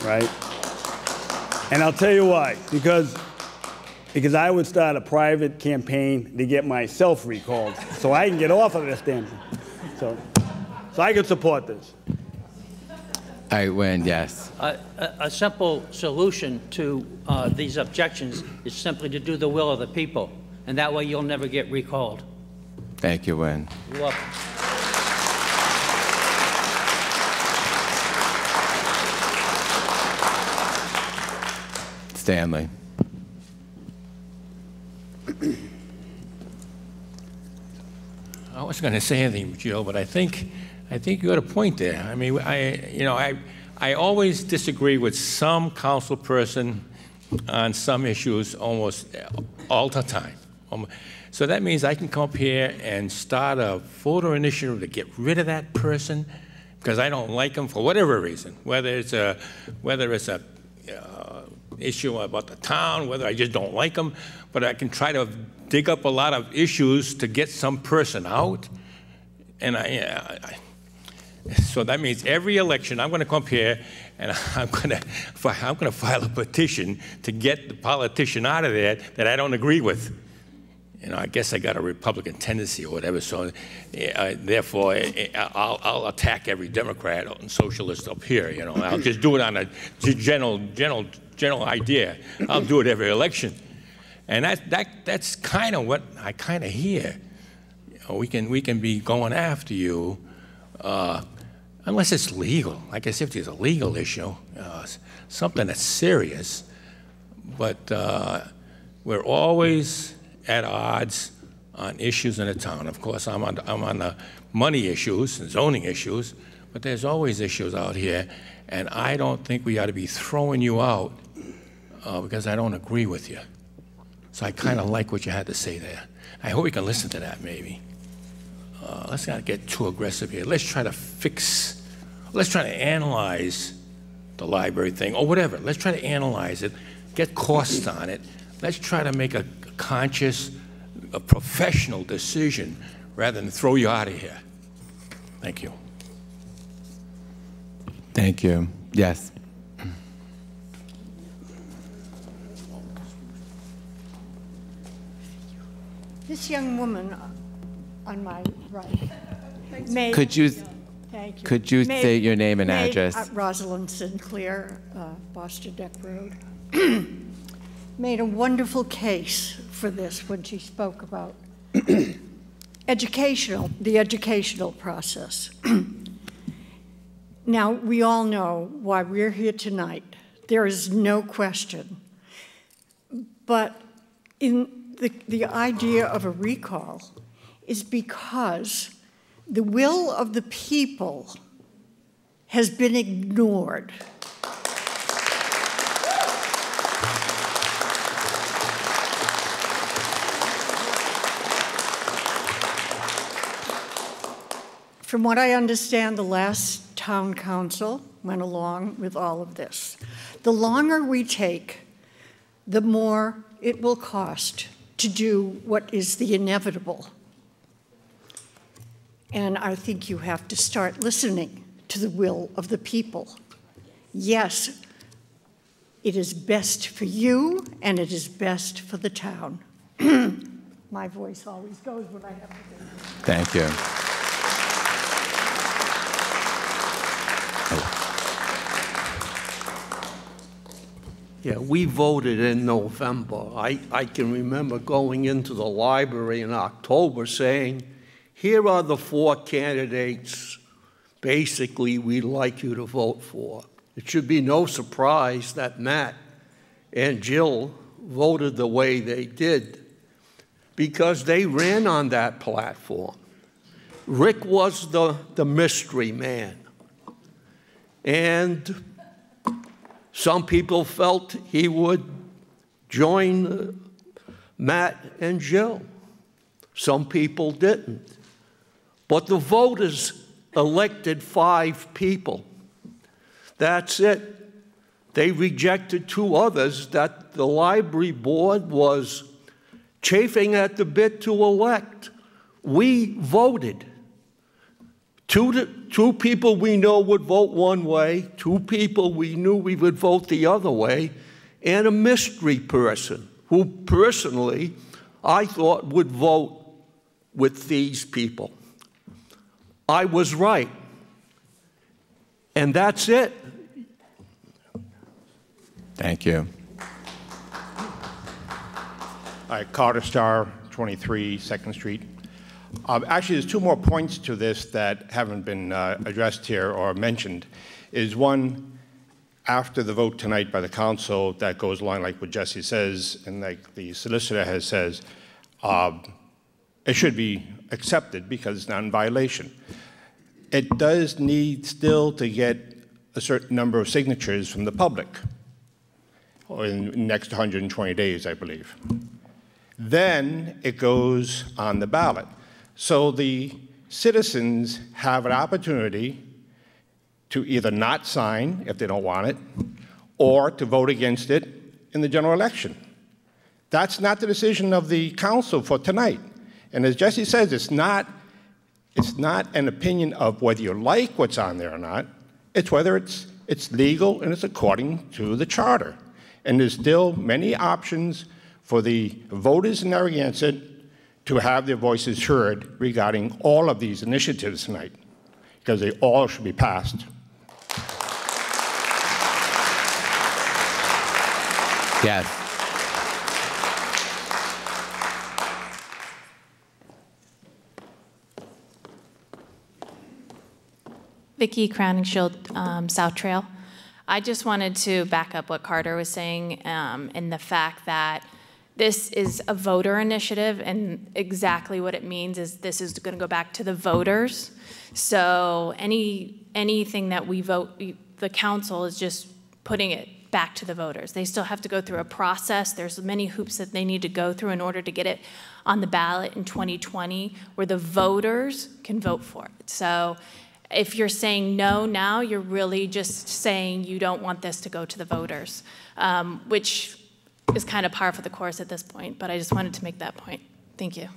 right? And I'll tell you why. Because I would start a private campaign to get myself recalled so I can get off of this damn thing. So I can support this. I win, yes. A simple solution to these objections is simply to do the will of the people, and that way you'll never get recalled. Thank you, Wynn. You're welcome. Stanley. I wasn't going to say anything, Jill, but I think you got a point there. I mean, I always disagree with some council person on some issues almost all the time. So that means I can come up here and start a voter initiative to get rid of that person because I don't like them for whatever reason, whether it's a issue about the town, whether I just don't like them, but I can try to dig up a lot of issues to get some person out. And so that means every election I'm going to come up here and I'm going to file a petition to get the politician out of there that I don't agree with. You know, I guess I got a Republican tendency or whatever, so therefore I'll attack every Democrat and socialist up here. You know, I'll just do it on a general idea. I'll do it every election, and that's kind of what I kind of hear. You know, we can be going after you unless it's legal. Like I said, if there's a legal issue, something that's serious, but we're always at odds on issues in the town. Of course, I'm on the money issues and zoning issues, but there's always issues out here, and I don't think we ought to be throwing you out because I don't agree with you. So I kind of like what you had to say there. I hope we can listen to that, maybe. Let's not get too aggressive here. Let's try to analyze the library thing, or whatever. Let's try to analyze it, get costs on it. Let's try to make a conscious, a professional decision rather than throw you out of here. Thank you. Thank you. Yes. This young woman on my right made... Could you Made- state your name and made- address? Rosalind Sinclair, Boston Deck Road. Made a wonderful case for this when she spoke about the educational process. Now, we all know why we're here tonight. There is no question. But in the idea of a recall is because the will of the people has been ignored. From what I understand, the last town council went along with all of this. The longer we take, the more it will cost to do what is the inevitable. And I think you have to start listening to the will of the people. Yes, it is best for you, and it is best for the town. My voice always goes when I have to do this. Thank you. Yeah, we voted in November. I can remember going into the library in October saying, here are the 4 candidates basically we'd like you to vote for. It should be no surprise that Matt and Jill voted the way they did because they ran on that platform. Rick was the mystery man. And some people felt he would join Matt and Jill. Some people didn't. But the voters elected 5 people. That's it. They rejected 2 others that the library board was chafing at the bit to elect. We voted. Two people we know would vote one way, 2 people we knew we would vote the other way, and a mystery person who personally I thought would vote with these people. I was right. And that's it. Thank you. All right, Carter Star, 23 2nd Street. Actually, there's 2 more points to this that haven't been addressed here or mentioned. Is one, after the vote tonight by the council, that goes along like what Jesse says and like the solicitor has says, it should be accepted because it's not in violation. It does need still to get a certain number of signatures from the public, or in the next 120 days, I believe. Then it goes on the ballot. So the citizens have an opportunity to either not sign if they don't want it, or to vote against it in the general election. That's not the decision of the council for tonight. And as Jesse says, it's not an opinion of whether you like what's on there or not. It's whether it's legal and it's according to the charter. And there's still many options for the voters in Narragansett to have their voices heard regarding all of these initiatives tonight, because they all should be passed. Yes. Vicki Crowningshield, South Trail. I just wanted to back up what Carter was saying in the fact that this is a voter initiative, and exactly what it means is this is going to go back to the voters. So anything that we vote, the council is just putting it back to the voters. They still have to go through a process. There's many hoops that they need to go through in order to get it on the ballot in 2020 where the voters can vote for it. So if you're saying no now, you're really just saying you don't want this to go to the voters, which is kind of par for the course at this point, but I just wanted to make that point. Thank you.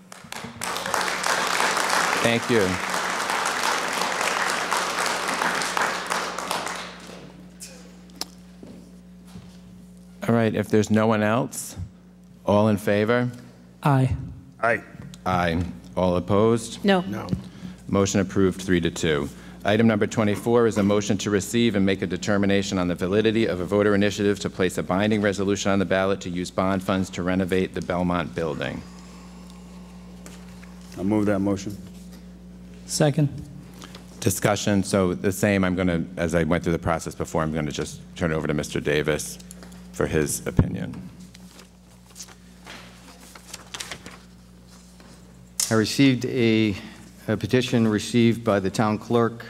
Thank you. All right, if there's no one else, all in favor? Aye. Aye. Aye. All opposed? No. No. Motion approved 3-2. Item number 24 is a motion to receive and make a determination on the validity of a voter initiative to place a binding resolution on the ballot to use bond funds to renovate the Belmont building. I'll move that motion. Second. Discussion, so the same, I'm going to, as I went through the process before, I'm going to just turn it over to Mr. Davis for his opinion. I received a petition received by the town clerk,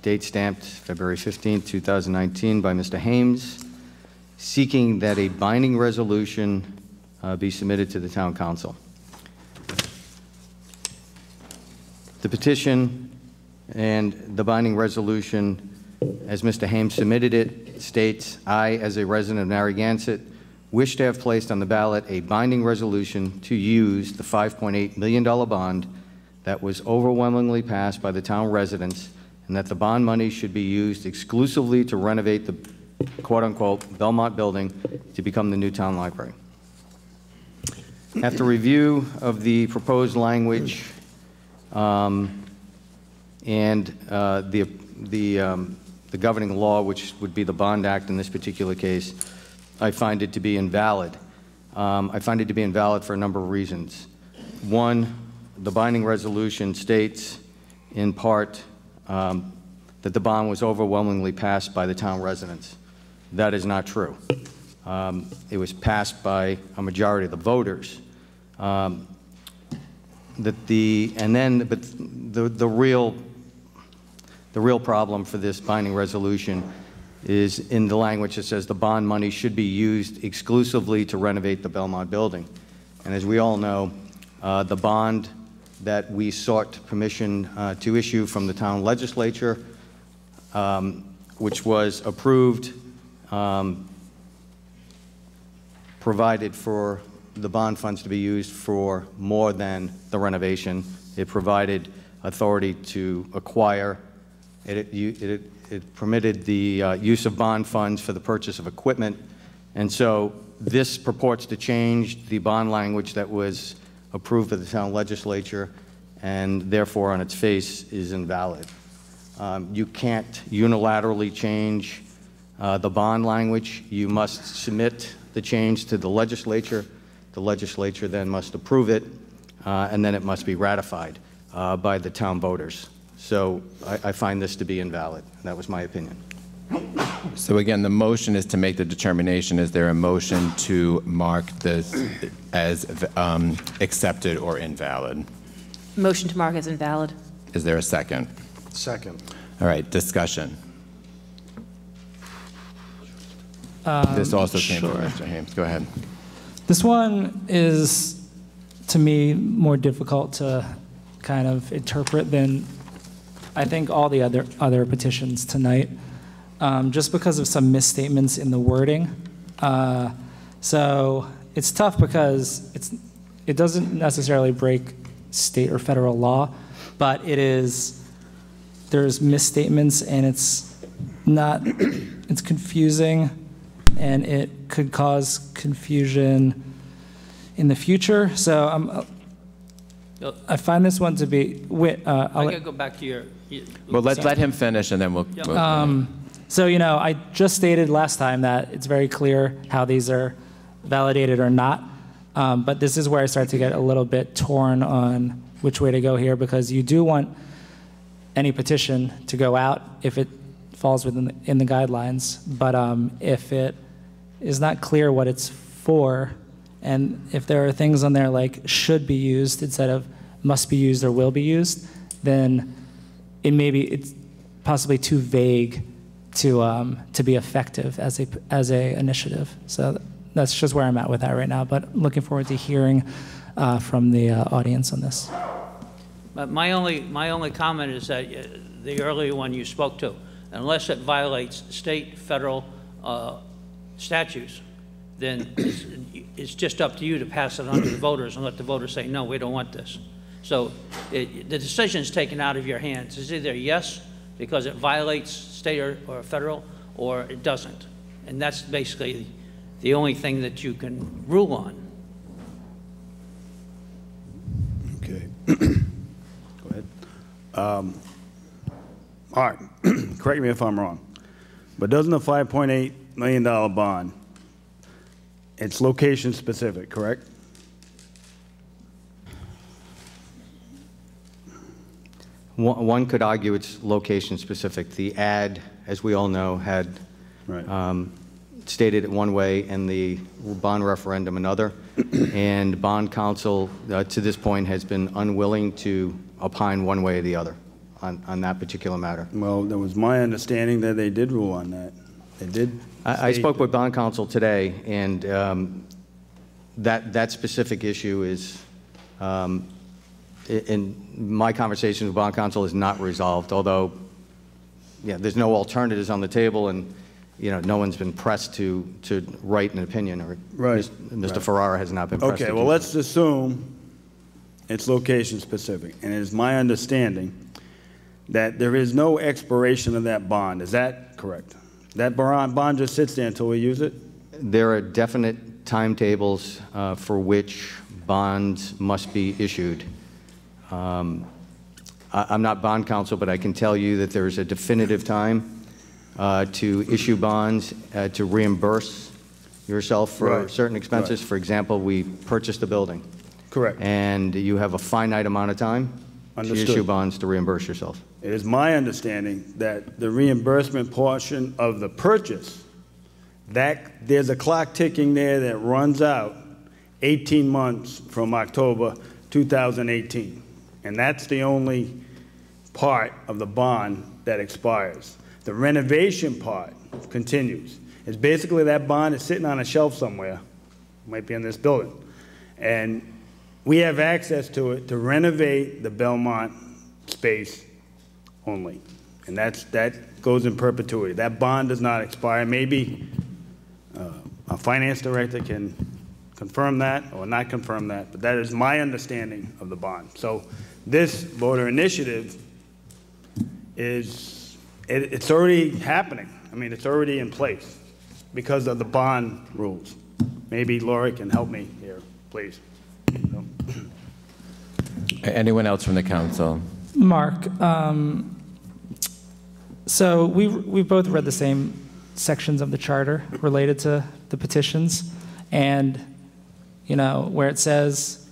date stamped February 15, 2019, by Mr. Hames, seeking that a binding resolution be submitted to the town council. The petition and the binding resolution, as Mr. Hames submitted it, states, I, as a resident of Narragansett, wish to have placed on the ballot a binding resolution to use the $5.8 million bond that was overwhelmingly passed by the town residents, and that the bond money should be used exclusively to renovate the quote-unquote Belmont building to become the new town library. After review of the proposed language and the governing law, which would be the Bond Act in this particular case, I find it to be invalid. I find it to be invalid for a number of reasons. One, the binding resolution states in part that the bond was overwhelmingly passed by the town residents. That is not true. It was passed by a majority of the voters. The real problem for this binding resolution is in the language that says the bond money should be used exclusively to renovate the Belmont building. And as we all know, the bond that we sought permission to issue from the town legislature, which was approved, provided for the bond funds to be used for more than the renovation. It provided authority to acquire. It permitted the use of bond funds for the purchase of equipment. And so this purports to change the bond language that was approved by the town legislature, and therefore on its face is invalid. You can't unilaterally change the bond language. You must submit the change to the legislature. The legislature then must approve it, and then it must be ratified by the town voters. So I find this to be invalid. That was my opinion. So again, the motion is to make the determination. Is there a motion to mark this as accepted or invalid? Motion to mark as invalid. Is there a second? Second. All right, discussion. This also came from Mr. Hames. Go ahead. This one is, to me, more difficult to kind of interpret than I think all the other petitions tonight, just because of some misstatements in the wording. So it's tough because it doesn't necessarily break state or federal law, but there's misstatements, and it's confusing, and it could cause confusion in the future. So I find this one to be. I gotta go back to your. Well, let him finish, and then we'll. So I just stated last time that it's very clear how these are validated or not, but this is where I start to get a little bit torn on which way to go here, because you do want any petition to go out if it falls in the guidelines, but if it is not clear what it's for, and if there are things on there like should be used instead of must be used or will be used, then it's possibly too vague to be effective as a initiative. So that's just where I'm at with that right now. But I'm looking forward to hearing from the audience on this. But my only comment is that the earlier one you spoke to, unless it violates state, federal statutes, then it's just up to you to pass it on to the voters and let the voters say, no, we don't want this. So the decision is taken out of your hands. It's either yes, because it violates state or federal, or it doesn't. And that's basically the only thing that you can rule on. All right, correct me if I'm wrong, but doesn't a $5.8 million bond, it's location specific, correct? One could argue it's location specific. The ad, as we all know, had stated it one way and the bond referendum another. And bond counsel, to this point, has been unwilling to opine one way or the other on that particular matter. Well, that was my understanding that they did rule on that. They did. I spoke with bond counsel today, and that specific issue is, in my conversation with bond counsel, is not resolved, although there's no alternatives on the table, and no one's been pressed to write an opinion, or Mr. Ferrara has not been pressed. Okay, well, let's assume it's location specific, and it is my understanding that there is no expiration of that bond. Is that correct? That bond just sits there until we use it? There are definite timetables for which bonds must be issued. I'm not bond counsel, but I can tell you that there's a definitive time to issue bonds, to reimburse yourself for certain expenses. For example, we purchased a building. Correct. And you have a finite amount of time to issue bonds to reimburse yourself. It is my understanding that the reimbursement portion of the purchase, that there's a clock ticking there that runs out 18 months from October 2018. And that's the only part of the bond that expires. The renovation part continues. It's basically that bond is sitting on a shelf somewhere, might be in this building, and we have access to it to renovate the Belmont space only. And that goes in perpetuity. That bond does not expire. Maybe a finance director can confirm that or not confirm that, but that is my understanding of the bond. So this voter initiative is, it's already happening. I mean, it's already in place because of the bond rules. Maybe Laura can help me here, please. Anyone else from the council? Mark, so we've both read the same sections of the charter related to the petitions, and where it says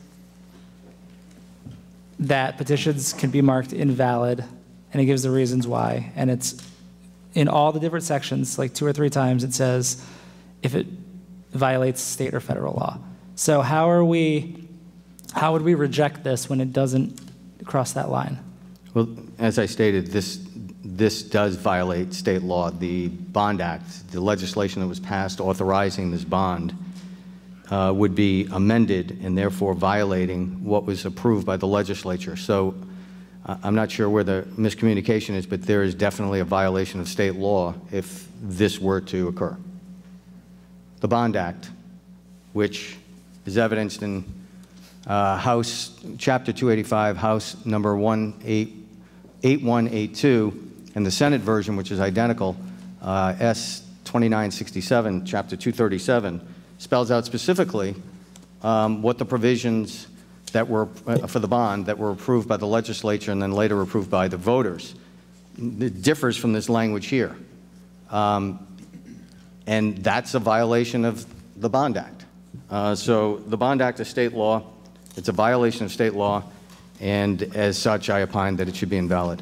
that petitions can be marked invalid, and it gives the reasons why, and it's in all the different sections, like 2 or 3 times it says if it violates state or federal law. So how would we reject this when it doesn't cross that line? Well, as I stated, this does violate state law. The Bond Act, the legislation that was passed authorizing this bond, would be amended and therefore violating what was approved by the legislature. So I'm not sure where the miscommunication is, but there is definitely a violation of state law if this were to occur. The Bond Act, which is evidenced in House Chapter 285, House number 8182, and the Senate version, which is identical, S 2967, Chapter 237, spells out specifically what the provisions that were for the bond that were approved by the legislature and then later approved by the voters. It differs from this language here. And that's a violation of the Bond Act. So the Bond Act is state law. It's a violation of state law, and as such, I opine that it should be invalid.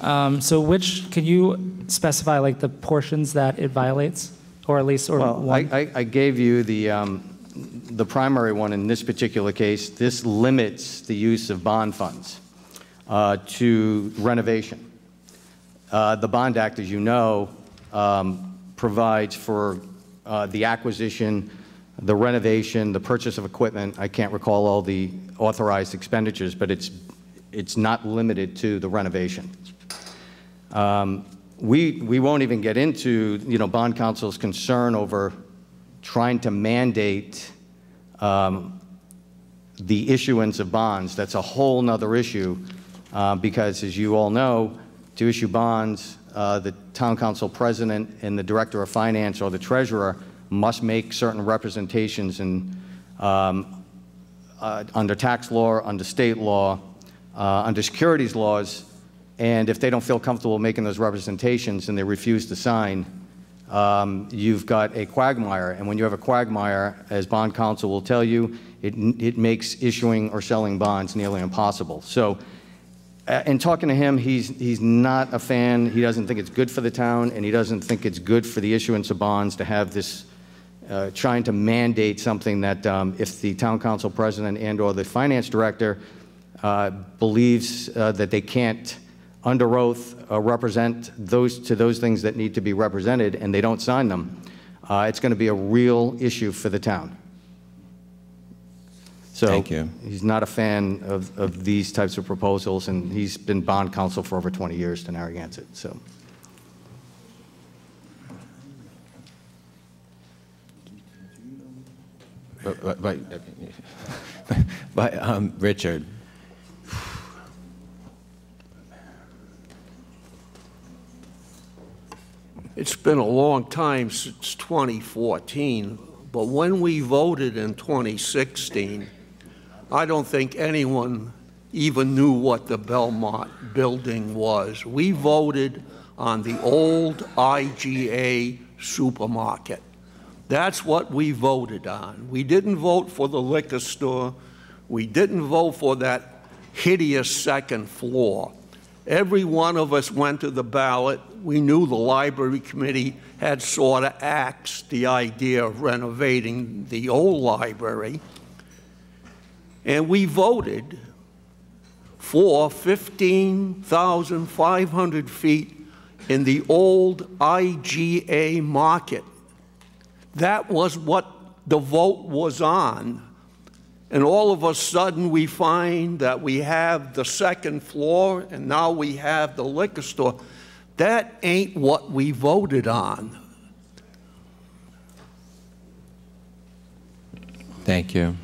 So can you specify like the portions that it violates, or at least, or well, one? I gave you the primary one in this particular case. This limits the use of bond funds to renovation. The Bond Act, as you know, provides for the acquisition, the renovation, the purchase of equipment. I can't recall all the authorized expenditures, but it's not limited to the renovation. We won't even get into bond counsel's concern over trying to mandate the issuance of bonds. That's a whole nother issue because, as you all know, to issue bonds, the town council president and the director of finance or the treasurer must make certain representations under tax law, under state law, under securities laws, and if they don't feel comfortable making those representations and they refuse to sign, you've got a quagmire. And when you have a quagmire, as bond counsel will tell you, it makes issuing or selling bonds nearly impossible. So in talking to him, he's not a fan. He doesn't think it's good for the town, and he doesn't think it's good for the issuance of bonds to have this trying to mandate something that if the town council president and or the finance director believes that they can't under oath represent those things that need to be represented and they don't sign them, it's going to be a real issue for the town. So Thank you. He's not a fan of these types of proposals, and he's been bond counsel for over 20 years to Narragansett. So. But Richard. It's been a long time since 2014, but when we voted in 2016, I don't think anyone even knew what the Belmont building was. We voted on the old IGA supermarket. That's what we voted on. We didn't vote for the liquor store. We didn't vote for that hideous second floor. Every one of us went to the ballot. We knew the library committee had sort of axed the idea of renovating the old library. And we voted for 15,500 feet in the old IGA market. That was what the vote was on. And all of a sudden we find that we have the second floor and now we have the liquor store. That ain't what we voted on. Thank you.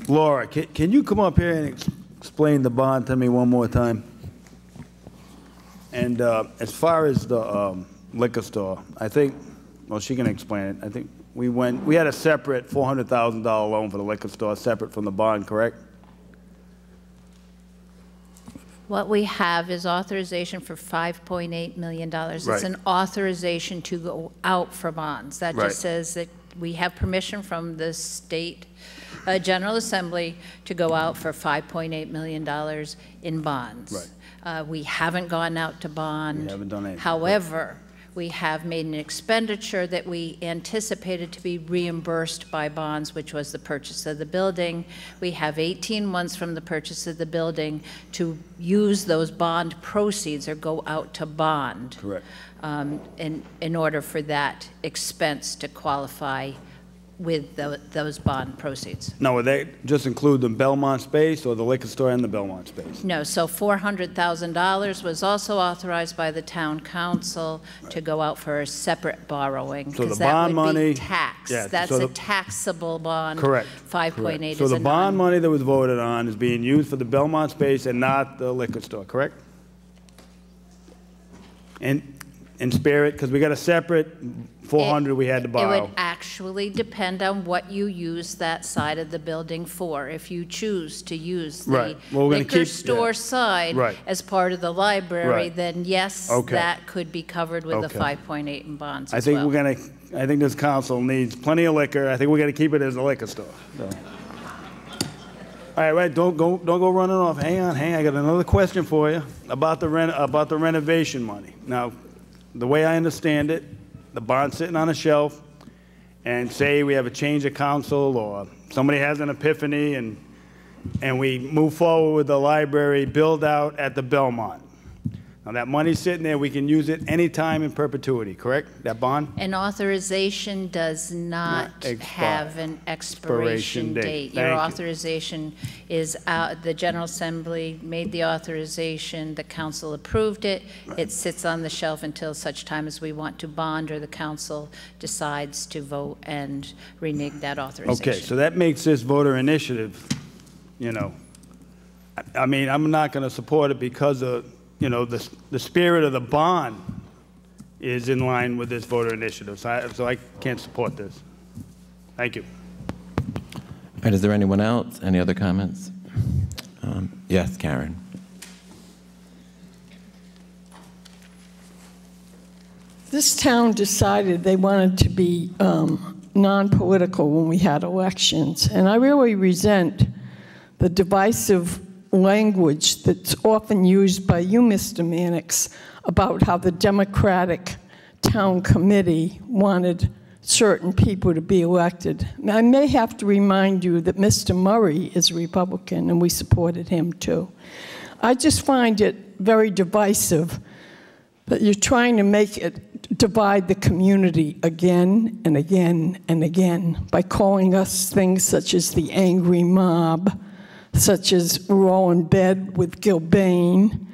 Laura, can you come up here and explain the bond to me one more time? And as far as the liquor store, I think, well, she can explain it. I think we had a separate $400,000 loan for the liquor store, separate from the bond, correct? What we have is authorization for $5.8 million. It's an authorization to go out for bonds. That just says that we have permission from the state General Assembly to go out for $5.8 million in bonds. We haven't gone out to bond. We haven't done anything. However, we have made an expenditure that we anticipated to be reimbursed by bonds, which was the purchase of the building. We have 18 months from the purchase of the building to use those bond proceeds or go out to bond. Correct. In order for that expense to qualify with those bond proceeds. Now, would they just include the Belmont space or the liquor store and the Belmont space? No, so $400,000 was also authorized by the town council to go out for a separate borrowing. So the that bond would money, be taxed. yeah, That's so a taxable bond. Correct. 5.8 So is the a bond money that was voted on is being used for the Belmont space and not the liquor store, correct? In spirit, because we got a separate 400 we had to It borrow. would actually depend on what you use that side of the building for. If you choose to use the Right. Well, we're gonna liquor keep- store yeah. side Right. as part of the library, Right. then yes, Okay. that could be covered with the Okay. 5.8 in bonds I as think well. I think this council needs plenty of liquor. I think we're gonna keep it as a liquor store. So. All right, don't go running off. Hang on. I got another question for you about the renovation money. Now, the way I understand it, the bond's sitting on a shelf, and say we have a change of council or somebody has an epiphany and we move forward with the library build out at the Belmont. Now that money's sitting there, we can use it anytime in perpetuity, correct? That bond? An authorization does not have an expiration date. Your Thank you. authorization is out, the General Assembly made the authorization, the council approved it. It sits on the shelf until such time as we want to bond or the council decides to vote and renege that authorization. Okay, so that makes this voter initiative, you know, I mean, I'm not going to support it because of, you know, the spirit of the bond is in line with this voter initiative, so I can't support this. Thank you. All right, is there anyone else? Any other comments? Yes, Karen. This town decided they wanted to be non-political when we had elections, and I really resent the divisive language that's often used by you, Mr. Mannix, about how the Democratic Town Committee wanted certain people to be elected. I may have to remind you that Mr. Murray is a Republican, and we supported him too. I just find it very divisive that you're trying to make it divide the community again and again and again by calling us things such as the angry mob, such as we're all in bed with Gilbane.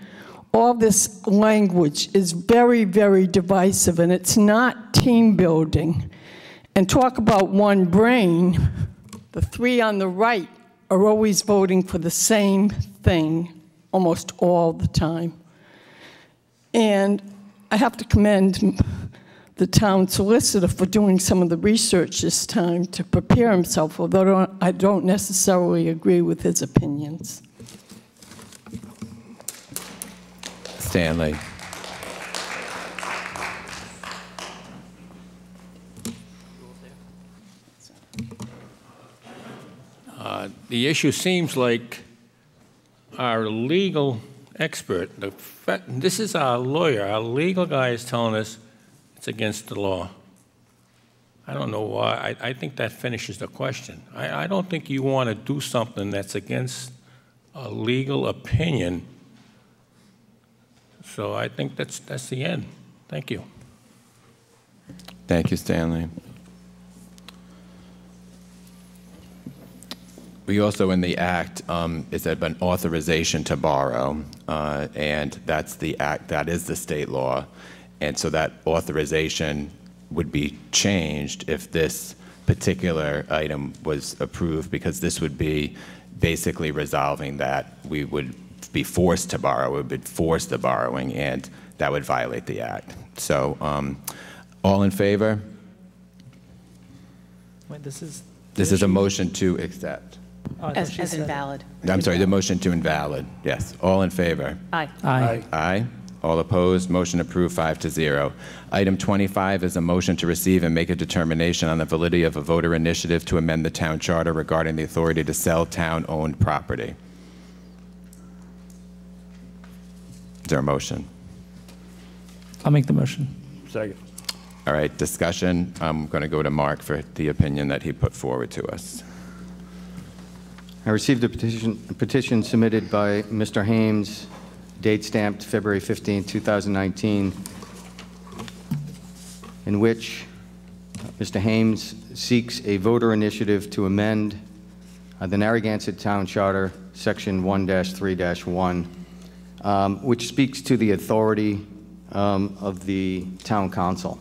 All this language is very, very divisive, and it's not team building. And talk about one brain, the three on the right are always voting for the same thing almost all the time. And I have to commend the town solicitor for doing some of the research this time to prepare himself, although I don't necessarily agree with his opinions. Stanley. The issue seems like our legal expert, this is our lawyer, our legal guy is telling us it's against the law. I don't know why. I think that finishes the question. I don't think you want to do something that's against a legal opinion. So I think that's the end. Thank you. Thank you, Stanley. We also, in the act, is an authorization to borrow, and that's the act, that is the state law. And so that authorization would be changed if this particular item was approved, because this would be basically resolving that we would be forced to borrow, we would be forced to borrowing, and that would violate the act. So all in favor? Wait, this is a motion to accept. Oh, as invalid. I'm sorry, the motion to invalid, yes. All in favor? Aye. Aye. Aye. All opposed, motion approved 5-0. Item 25 is a motion to receive and make a determination on the validity of a voter initiative to amend the town charter regarding the authority to sell town-owned property. Is there a motion? I'll make the motion. Second. All right, discussion. I'm going to go to Mark for the opinion that he put forward to us. I received a petition submitted by Mr. Hames, date stamped February 15, 2019, in which Mr. Hames seeks a voter initiative to amend the Narragansett Town Charter, Section 1-3-1, which speaks to the authority of the town council.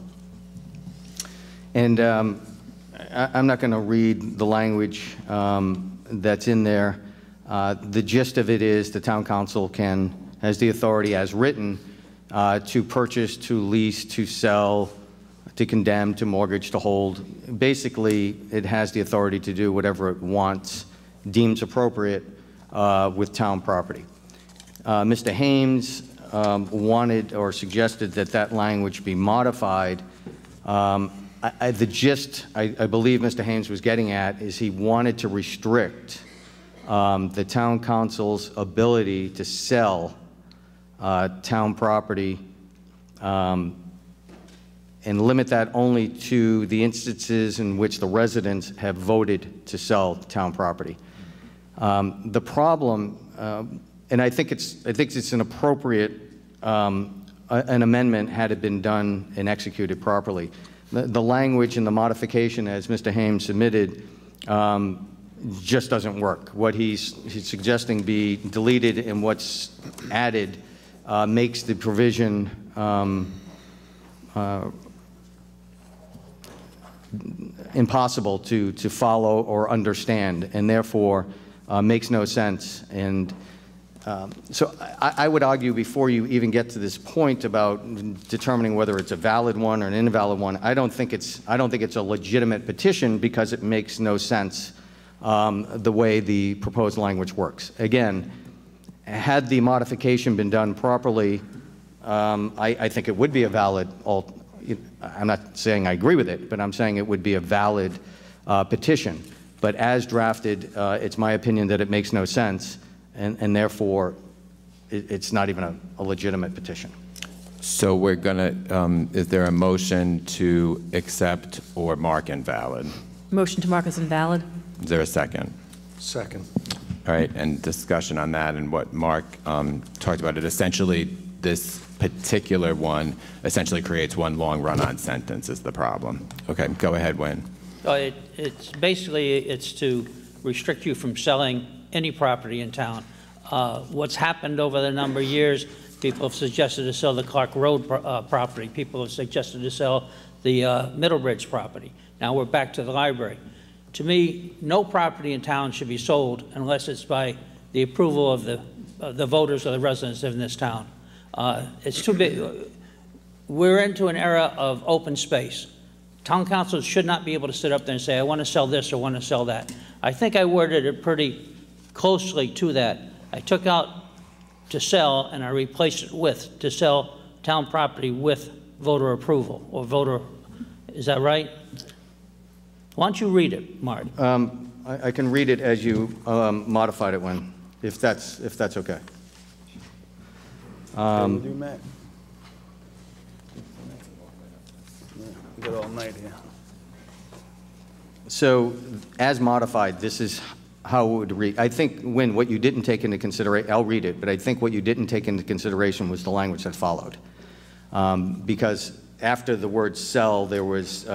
And I'm not going to read the language that's in there. The gist of it is the town council has the authority as written to purchase, to lease, to sell, to condemn, to mortgage, to hold. Basically, it has the authority to do whatever it wants, deems appropriate with town property. Mr. Hames wanted or suggested that language be modified. The gist I believe Mr. Hames was getting at is he wanted to restrict the town council's ability to sell town property and limit that only to the instances in which the residents have voted to sell town property. The problem, and I think it's an appropriate an amendment had it been done and executed properly. The language and the modification as Mr. Hames submitted just doesn't work. What he's suggesting be deleted and what's added makes the provision impossible to follow or understand, and therefore makes no sense. And so I would argue before you even get to this point about determining whether it's a valid one or an invalid one, I don't think it's a legitimate petition because it makes no sense the way the proposed language works. Again, had the modification been done properly, I think it would be a valid, I'm not saying I agree with it, but I'm saying it would be a valid petition. But as drafted, it's my opinion that it makes no sense, and therefore, it's not even a legitimate petition. So we're gonna, is there a motion to accept or mark invalid? Motion to mark as invalid. Is there a second? Second. All right, and discussion on that and what Mark talked about. It essentially, this particular one essentially creates one long run-on sentence is the problem. Okay, go ahead, Wayne. It's basically, it's to restrict you from selling any property in town. What's happened over the number of years, people have suggested to sell the Clark Road property. People have suggested to sell the Middlebridge property. Now we're back to the library. To me, no property in town should be sold unless it's by the approval of the voters or the residents in this town. It's too big. We're into an era of open space. Town councils should not be able to sit up there and say, I want to sell this or want to sell that. I think I worded it pretty closely to that. I took out to sell and I replaced it with to sell town property with voter approval or voter, is that right? Why don't you read it, Marty? I can read it as you modified it, Wayne, if that's okay. We'll do Matt. We got all night here. So, as modified, this is how it would read. I think, Wynn, what you didn't take into consideration, I'll read it, but I think what you didn't take into consideration was the language that followed. Because after the word sell, there was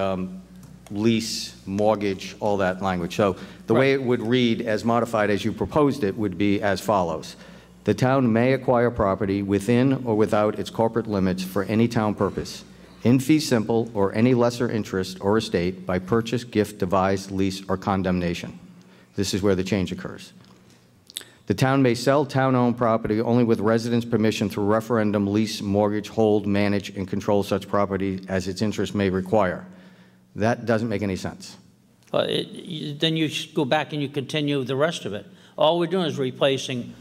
lease, mortgage, all that language. So the way it would read as modified as you proposed it would be as follows. The town may acquire property within or without its corporate limits for any town purpose, in fee simple or any lesser interest or estate by purchase, gift, devise, lease, or condemnation. This is where the change occurs. The town may sell town-owned property only with residents' permission through referendum, lease, mortgage, hold, manage, and control such property as its interest may require. That doesn't make any sense. Then you go back and you continue the rest of it. All we're doing is replacing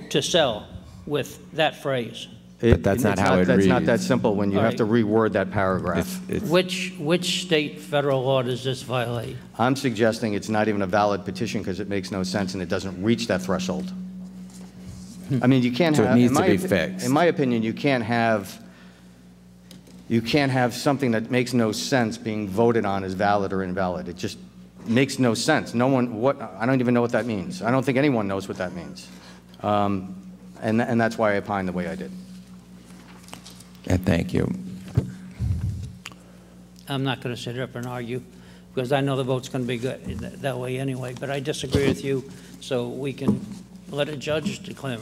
to sell with that phrase. But that's not how it reads. That's not that simple when you have to reword that paragraph. Which state federal law does this violate? I'm suggesting it's not even a valid petition because it makes no sense and it doesn't reach that threshold. I mean, you can't have. So it needs to be fixed. In my opinion, you can't have something that makes no sense being voted on as valid or invalid. It just makes no sense. No one. I don't even know what that means. I don't think anyone knows what that means. And that's why I opined the way I did. And thank you. I'm not going to sit up and argue because I know the vote's going to be good that way anyway, but I disagree with you, so we can let a judge declare.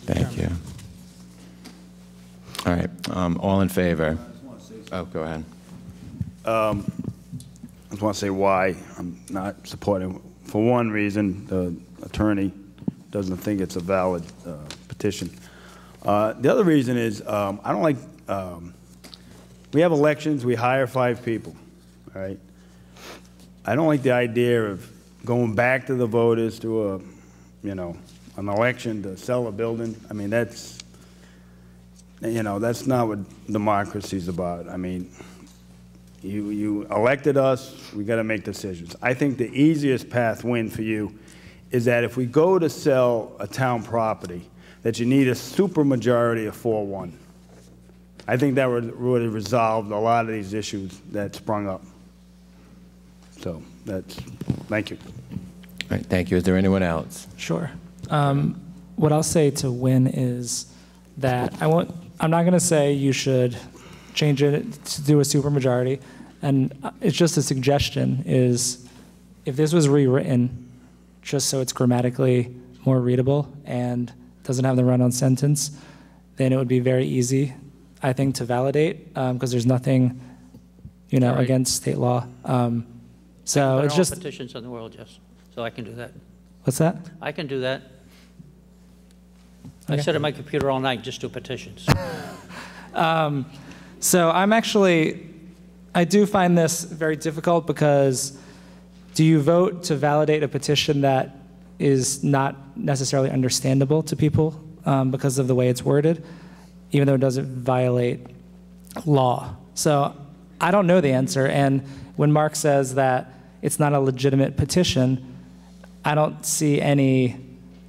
Thank you. All right, all in favor? Oh, go ahead. I just want to say why I'm not supporting. For one reason, the attorney doesn't think it's a valid petition. The other reason is I don't like, we have elections, we hire 5 people, all right? I don't like the idea of going back to the voters to an election to sell a building. I mean, that's not what democracy's about. I mean, you elected us, we got to make decisions. I think the easiest path win for you is that if we go to sell a town property, that you need a supermajority of 4-1. I think that would have resolved a lot of these issues that sprung up. So thank you. All right, thank you. Is there anyone else? Sure. What I'll say to Win is that I'm not going to say you should change it to do a supermajority, and it's just a suggestion is if this was rewritten just so it's grammatically more readable and doesn't have the run-on sentence, then it would be very easy, I think, to validate because there's nothing, right, against state law. So it's just petitions in the world, yes. So I can do that. What's that? I can do that. Okay. I sit at my computer all night, just do petitions. So I do find this very difficult because do you vote to validate a petition that is not necessarily understandable to people because of the way it's worded, even though it doesn't violate law? So I don't know the answer, and when Mark says that it's not a legitimate petition, I don't see any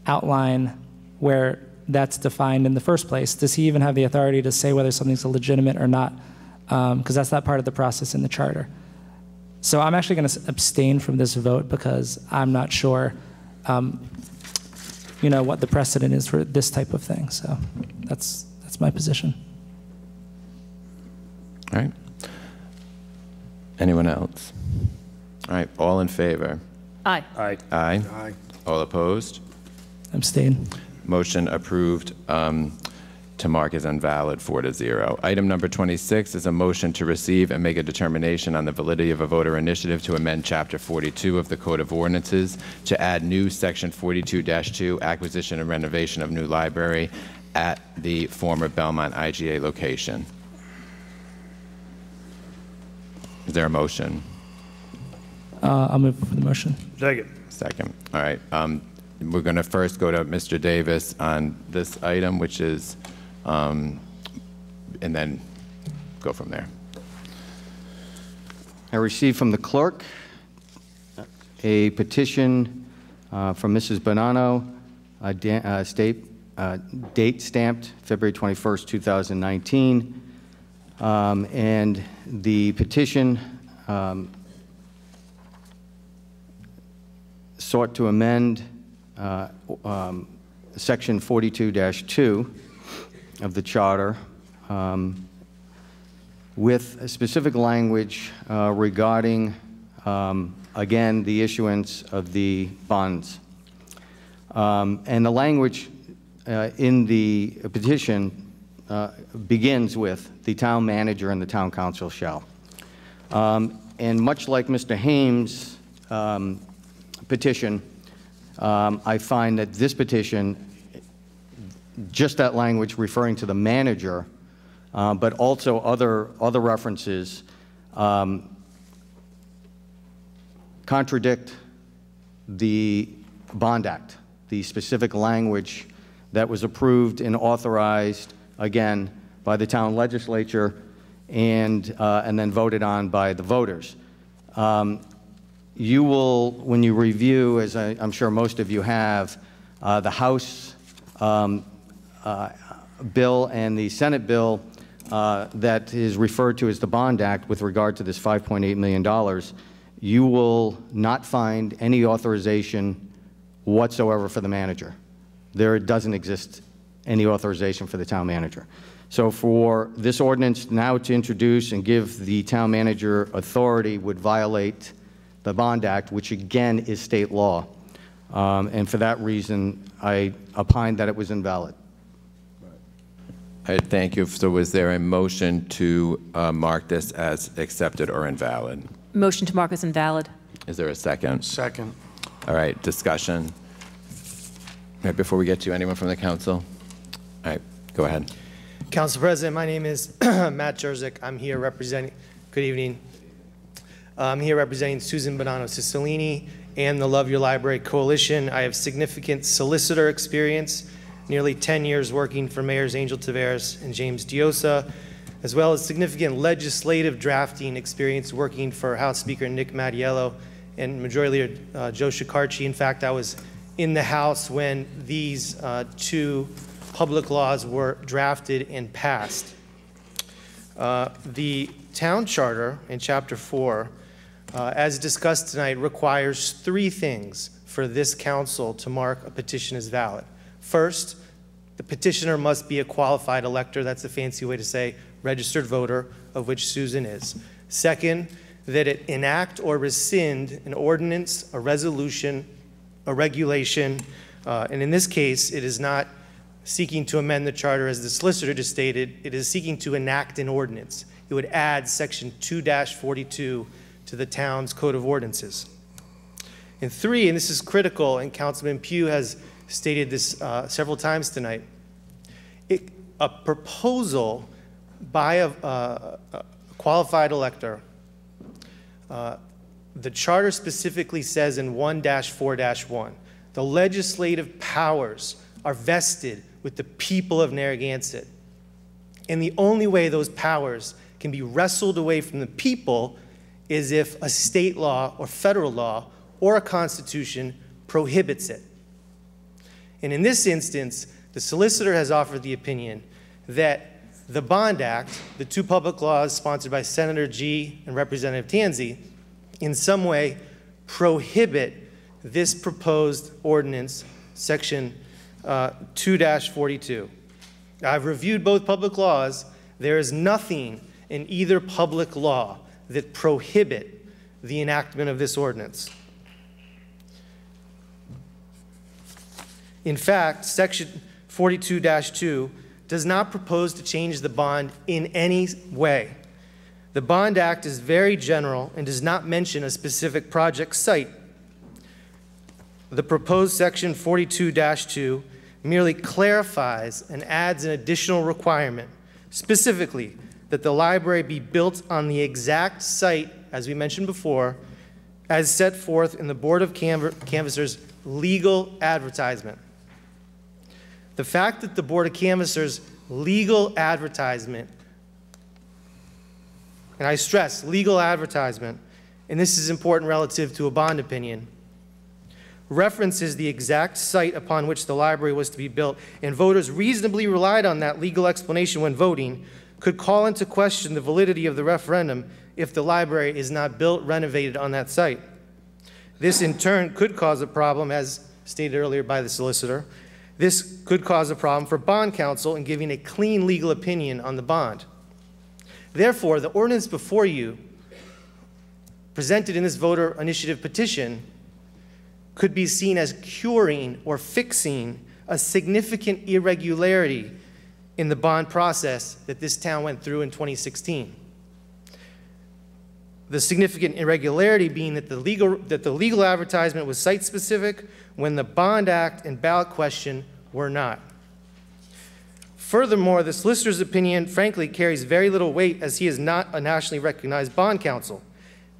outline where that's defined in the first place. Does he even have the authority to say whether something's legitimate or not? Because that's not part of the process in the charter. So I'm actually going to abstain from this vote because I'm not sure, what the precedent is for this type of thing. So that's my position. All right. Anyone else? All right, all in favor? Aye. Aye. Aye. Aye. All opposed? Abstain. Motion approved to mark as invalid, 4-0. Item number 26 is a motion to receive and make a determination on the validity of a voter initiative to amend Chapter 42 of the Code of Ordinances to add new Section 42-2, acquisition and renovation of new library at the former Belmont IGA location. Is there a motion? I'll move for the motion. Second. Second. All right. We're going to first go to Mr. Davis on this item, which is, and then go from there. I received from the clerk a petition from Mrs. Bonanno, date stamped February 21st, 2019. And the petition sought to amend Section 42-2 of the Charter with a specific language regarding, again, the issuance of the bonds. And the language in the petition begins with the town manager and the town council shall. And much like Mr. Hames' petition, I find that this petition, just that language referring to the manager, but also other references, contradict the Bond Act, the specific language that was approved and authorized, again, by the town legislature and then voted on by the voters. You will, when you review, as I'm sure most of you have, the House bill and the Senate bill that is referred to as the Bond Act with regard to this $5.8 million, you will not find any authorization whatsoever for the manager. There doesn't exist any authorization for the town manager. So for this ordinance now to introduce and give the town manager authority would violate the Bond Act, which again is state law. And for that reason, I opined that it was invalid. All right, thank you. So was there a motion to mark this as accepted or invalid? Motion to mark as invalid. Is there a second? Second. All right, discussion. All right, before we get to anyone from the council? All right, go ahead. Council President, my name is Matt Jerzyk. I'm here representing, good evening. I'm here representing Susan Bonanno Cicilline and the Love Your Library Coalition. I have significant solicitor experience, nearly 10 years working for Mayors Angel Taveras and James Diosa, as well as significant legislative drafting experience working for House Speaker Nick Mattiello and Majority Leader Joe Shikarchi. In fact, I was in the House when these two public laws were drafted and passed. The town charter in Chapter 4, as discussed tonight, requires three things for this council to mark a petition as valid. First, the petitioner must be a qualified elector. That's a fancy way to say registered voter, of which Susan is. Second, that it enact or rescind an ordinance, a resolution, a regulation, and in this case, it is not seeking to amend the charter as the solicitor just stated, it is seeking to enact an ordinance. It would add Section 2-42 to the town's Code of Ordinances. And three, and this is critical, and Councilman Pugh has stated this several times tonight, a proposal by a qualified elector the charter specifically says in 1-4-1, the legislative powers are vested with the people of Narragansett. And the only way those powers can be wrestled away from the people is if a state law or federal law or a constitution prohibits it. And in this instance, the solicitor has offered the opinion that the Bond Act, the two public laws sponsored by Senator G and Representative Tanzi, in some way prohibit this proposed ordinance, section 2-42. I've reviewed both public laws. There is nothing in either public law that prohibit the enactment of this ordinance. In fact, section 42-2 does not propose to change the bond in any way. The Bond Act is very general and does not mention a specific project site. The proposed section 42-2 merely clarifies and adds an additional requirement, specifically that the library be built on the exact site, as we mentioned before, as set forth in the Board of Canvassers' legal advertisement. The fact that the Board of Canvassers' legal advertisement, and I stress legal advertisement, and this is important relative to a bond opinion, references the exact site upon which the library was to be built, and voters reasonably relied on that legal explanation when voting, could call into question the validity of the referendum if the library is not built, renovated on that site. This in turn could cause a problem, as stated earlier by the solicitor. This could cause a problem for bond counsel in giving a clean legal opinion on the bond. Therefore, the ordinance before you, presented in this voter initiative petition, could be seen as curing or fixing a significant irregularity in the bond process that this town went through in 2016. The significant irregularity being that the legal advertisement was site-specific when the Bond Act and ballot question were not. Furthermore, the solicitor's opinion, frankly, carries very little weight as he is not a nationally recognized bond counsel.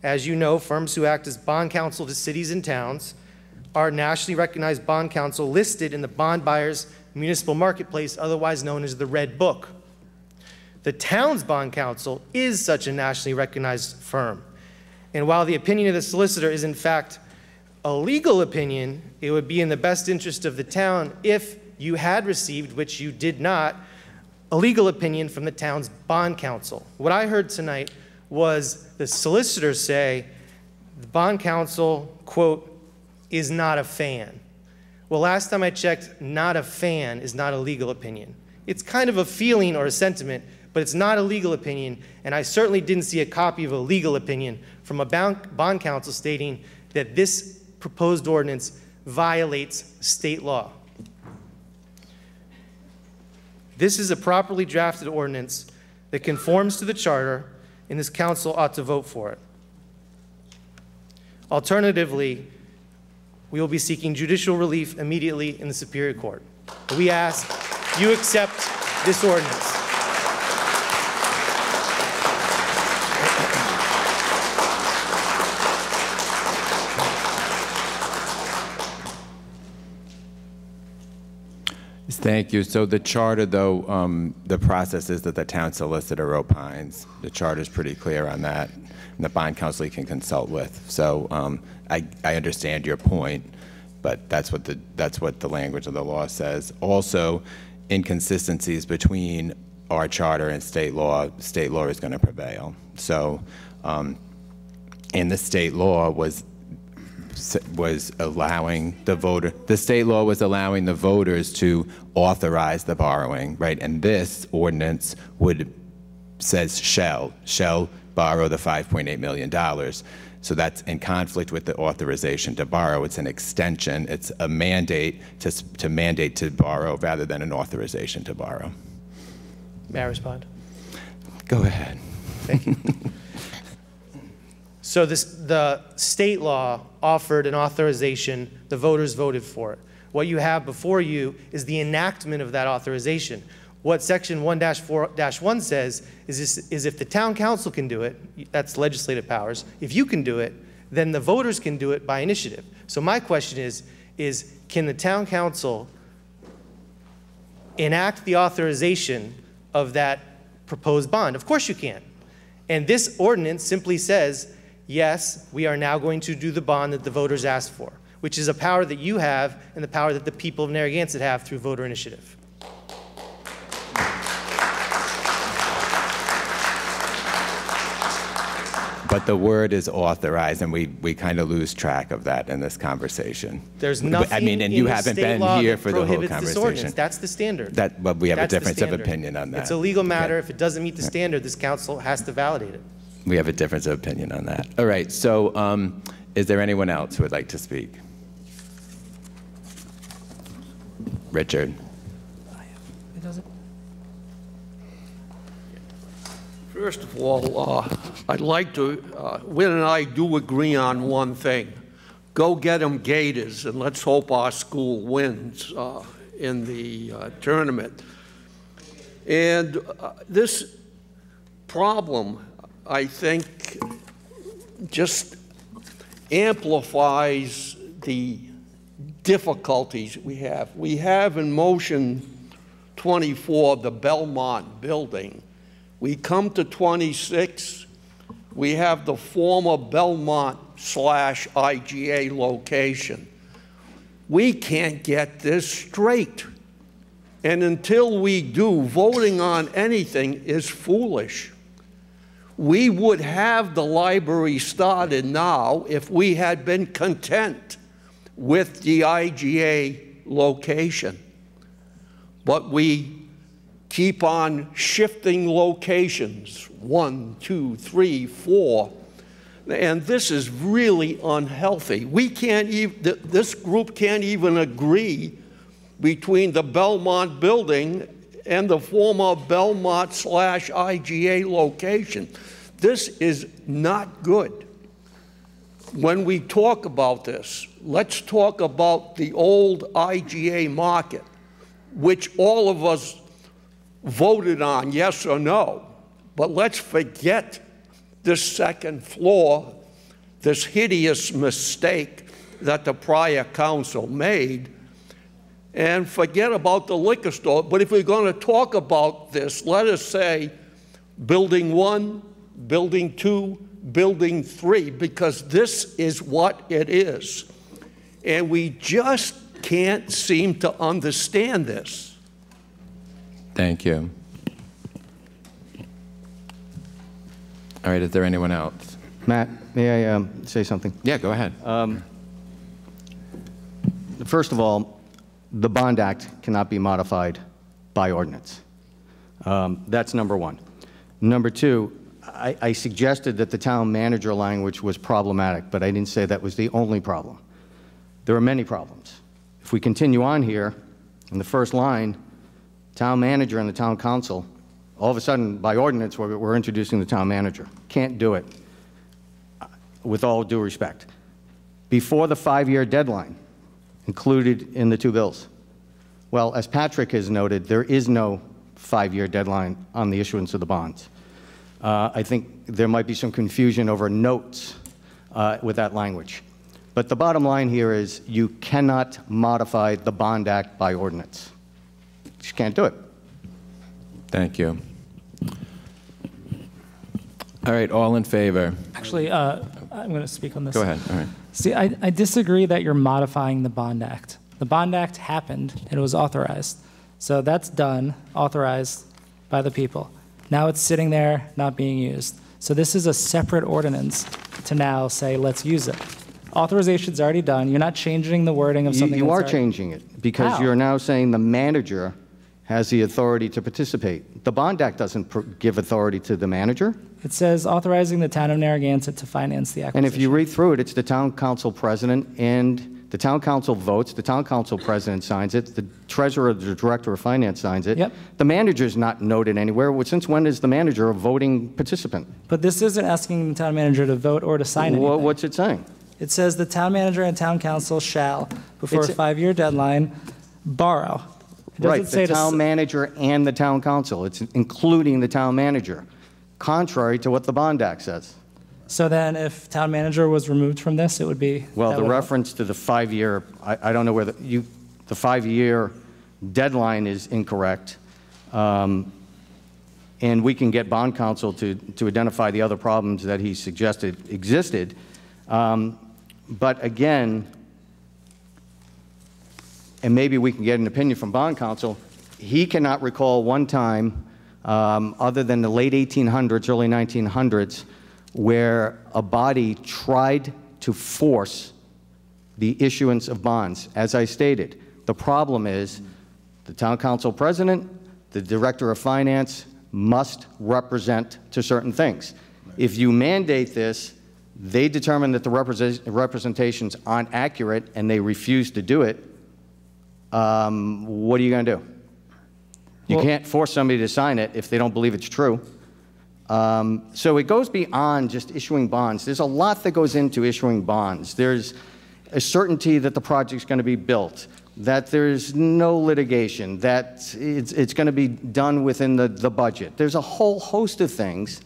As you know, firms who act as bond counsel to cities and towns are nationally recognized bond counsel listed in the Bond Buyers Municipal Marketplace, otherwise known as the Red Book. The town's bond counsel is such a nationally recognized firm. And while the opinion of the solicitor is in fact a legal opinion, it would be in the best interest of the town if you had received, which you did not, a legal opinion from the town's bond counsel. What I heard tonight was the solicitor say the bond counsel, quote, is not a fan. Well, last time I checked, not a fan is not a legal opinion. It's kind of a feeling or a sentiment, but it's not a legal opinion, and I certainly didn't see a copy of a legal opinion from a bond counsel stating that this proposed ordinance violates state law. This is a properly drafted ordinance that conforms to the charter, and this council ought to vote for it. Alternatively, we will be seeking judicial relief immediately in the Superior Court. We ask you accept this ordinance. Thank you. So the charter, though, the process is that the town solicitor opines. The charter is pretty clear on that, and the bond counsel you can consult with. So I understand your point, but that's what the language of the law says. Also, inconsistencies between our charter and state law is going to prevail. So, and the state law was allowing the state law was allowing the voters to authorize the borrowing, right? And this ordinance says shall borrow the $5.8 million. So that's in conflict with the authorization to borrow. It's an extension. It's a mandate to mandate to borrow rather than an authorization to borrow. May I respond? Go ahead. Thank you. So the state law offered an authorization, the voters voted for it. What you have before you is the enactment of that authorization. What section 1-4-1 says is if the town council can do it, that's legislative powers, if you can do it, then the voters can do it by initiative. So my question is can the town council enact the authorization of that proposed bond? Of course you can. And this ordinance simply says, yes, we are now going to do the bond that the voters asked for, which is a power that you have and the power that the people of Narragansett have through voter initiative. But the word is authorized, and we kind of lose track of that in this conversation. There's nothing I mean, and in you the haven't state been law here that for the whole prohibits this conversation. ordinance. That's the standard. But we have That's a the difference of standard. opinion on that. It's a legal matter. If it doesn't meet the standard, this council has to validate it. We have a difference of opinion on that. All right, so is there anyone else who would like to speak? Richard. First of all, I'd like to, Win and I do agree on one thing. Go get them Gators, and let's hope our school wins in the tournament. And this problem, I think, just amplifies the difficulties we have. We have in motion 24, the Belmont building. We come to 26, we have the former Belmont/IGA location. We can't get this straight. And until we do, voting on anything is foolish. We would have the library started now if we had been content with the IGA location. But we keep on shifting locations, 1, 2, 3, 4, and this is really unhealthy. We can't even, this group can't even agree between the Belmont building and the former Belmont/IGA location. This is not good. When we talk about this, let's talk about the old IGA market, which all of us voted on, yes or no. But let's forget this second floor, this hideous mistake that the prior council made, and forget about the liquor store. But if we're going to talk about this, let us say building 1, building 2, building 3, because this is what it is. And we just can't seem to understand this. Thank you. All right, is there anyone else? Matt, may I say something? Yeah, go ahead. First of all, the Bond Act cannot be modified by ordinance. That's number one. Number two, I suggested that the town manager language was problematic, but I didn't say that was the only problem. There are many problems. If we continue on here, in the first line, town manager and the town council, all of a sudden, by ordinance, we're introducing the town manager. Can't do it, with all due respect. Before the 5-year deadline included in the two bills. Well, as Patrick has noted, there is no 5-year deadline on the issuance of the bonds. I think there might be some confusion over notes with that language. But the bottom line here is you cannot modify the Bond Act by ordinance. You just can't do it. Thank you. All right, all in favor? Actually, I'm going to speak on this. Go ahead. All right. See, I disagree that you're modifying the Bond Act. The Bond Act happened, and it was authorized. So that's done, authorized by the people. Now it's sitting there, not being used. So this is a separate ordinance to now say, let's use it. Authorization's already done. You're not changing the wording of something. You are changing it, because How? you're now saying the manager has the authority to participate. The Bond Act doesn't give authority to the manager. It says authorizing the town of Narragansett to finance the acquisition. And if you read through it, it's the town council president, and the town council votes, the town council president signs it, the treasurer or the director of finance signs it. Yep. The manager's not noted anywhere. Well, since when is the manager a voting participant? But this isn't asking the town manager to vote or to sign anything. What's it saying? It says the town manager and town council shall, before It's a 5-year deadline, borrow. It doesn't Right, say the town manager and the town council. It's including the town manager, contrary to what the Bond Act says. So then if town manager was removed from this, it would be? Well, that the would- reference to the 5-year, I don't know where the 5-year deadline is incorrect. And we can get bond counsel to identify the other problems that he suggested existed. But again, and maybe we can get an opinion from bond counsel, he cannot recall one time, other than the late 1800s, early 1900s, where a body tried to force the issuance of bonds. As I stated, the problem is the town council president, the director of finance must represent to certain things. If you mandate this, they determine that the representations aren't accurate and they refuse to do it, what are you going to do? You can't force somebody to sign it if they don't believe it's true. So it goes beyond just issuing bonds. There's a lot that goes into issuing bonds. There's a certainty that the project's going to be built, that there's no litigation, that it's going to be done within the budget. There's a whole host of things.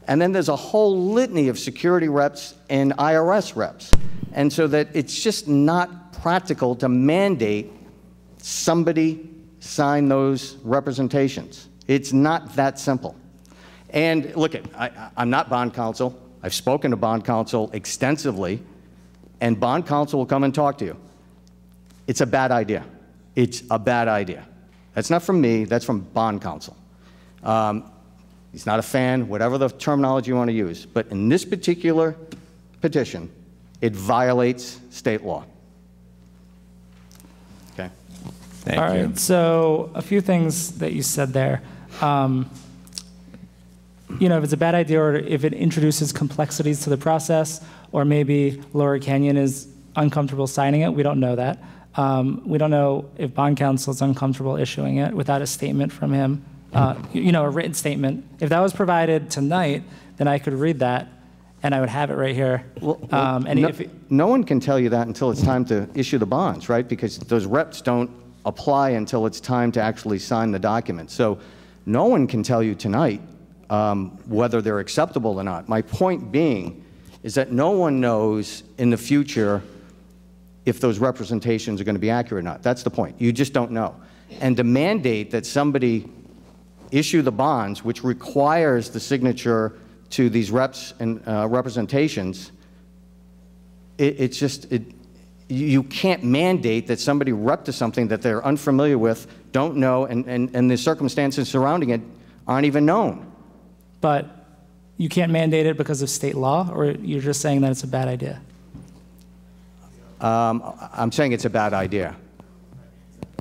And then there's a whole litany of security reps and IRS reps. And so that it's just not practical to mandate somebody sign those representations. It's not that simple. And look, I'm not bond counsel. I've spoken to bond counsel extensively, and bond counsel will come and talk to you. It's a bad idea. It's a bad idea. That's not from me. That's from bond counsel. He's not a fan, whatever the terminology you want to use. But in this particular petition, it violates state law. Okay. All right, so a few things that you said there. You know, if it's a bad idea or if it introduces complexities to the process, or maybe Lower Canyon is uncomfortable signing it, we don't know that. We don't know if bond counsel is uncomfortable issuing it without a statement from him, you know, a written statement. If that was provided tonight, then I could read that and I would have it right here. No one can tell you that until it's time to issue the bonds, right? Because those reps don't apply until it's time to actually sign the document. So no one can tell you tonight whether they're acceptable or not. My point being is that no one knows in the future if those representations are going to be accurate or not. That's the point. You just don't know. And to mandate that somebody issue the bonds, which requires the signature to these reps and representations, you can't mandate that somebody rep to something that they're unfamiliar with, don't know, and the circumstances surrounding it aren't even known. But you can't mandate it because of state law, or you're just saying that it's a bad idea? I'm saying it's a bad idea.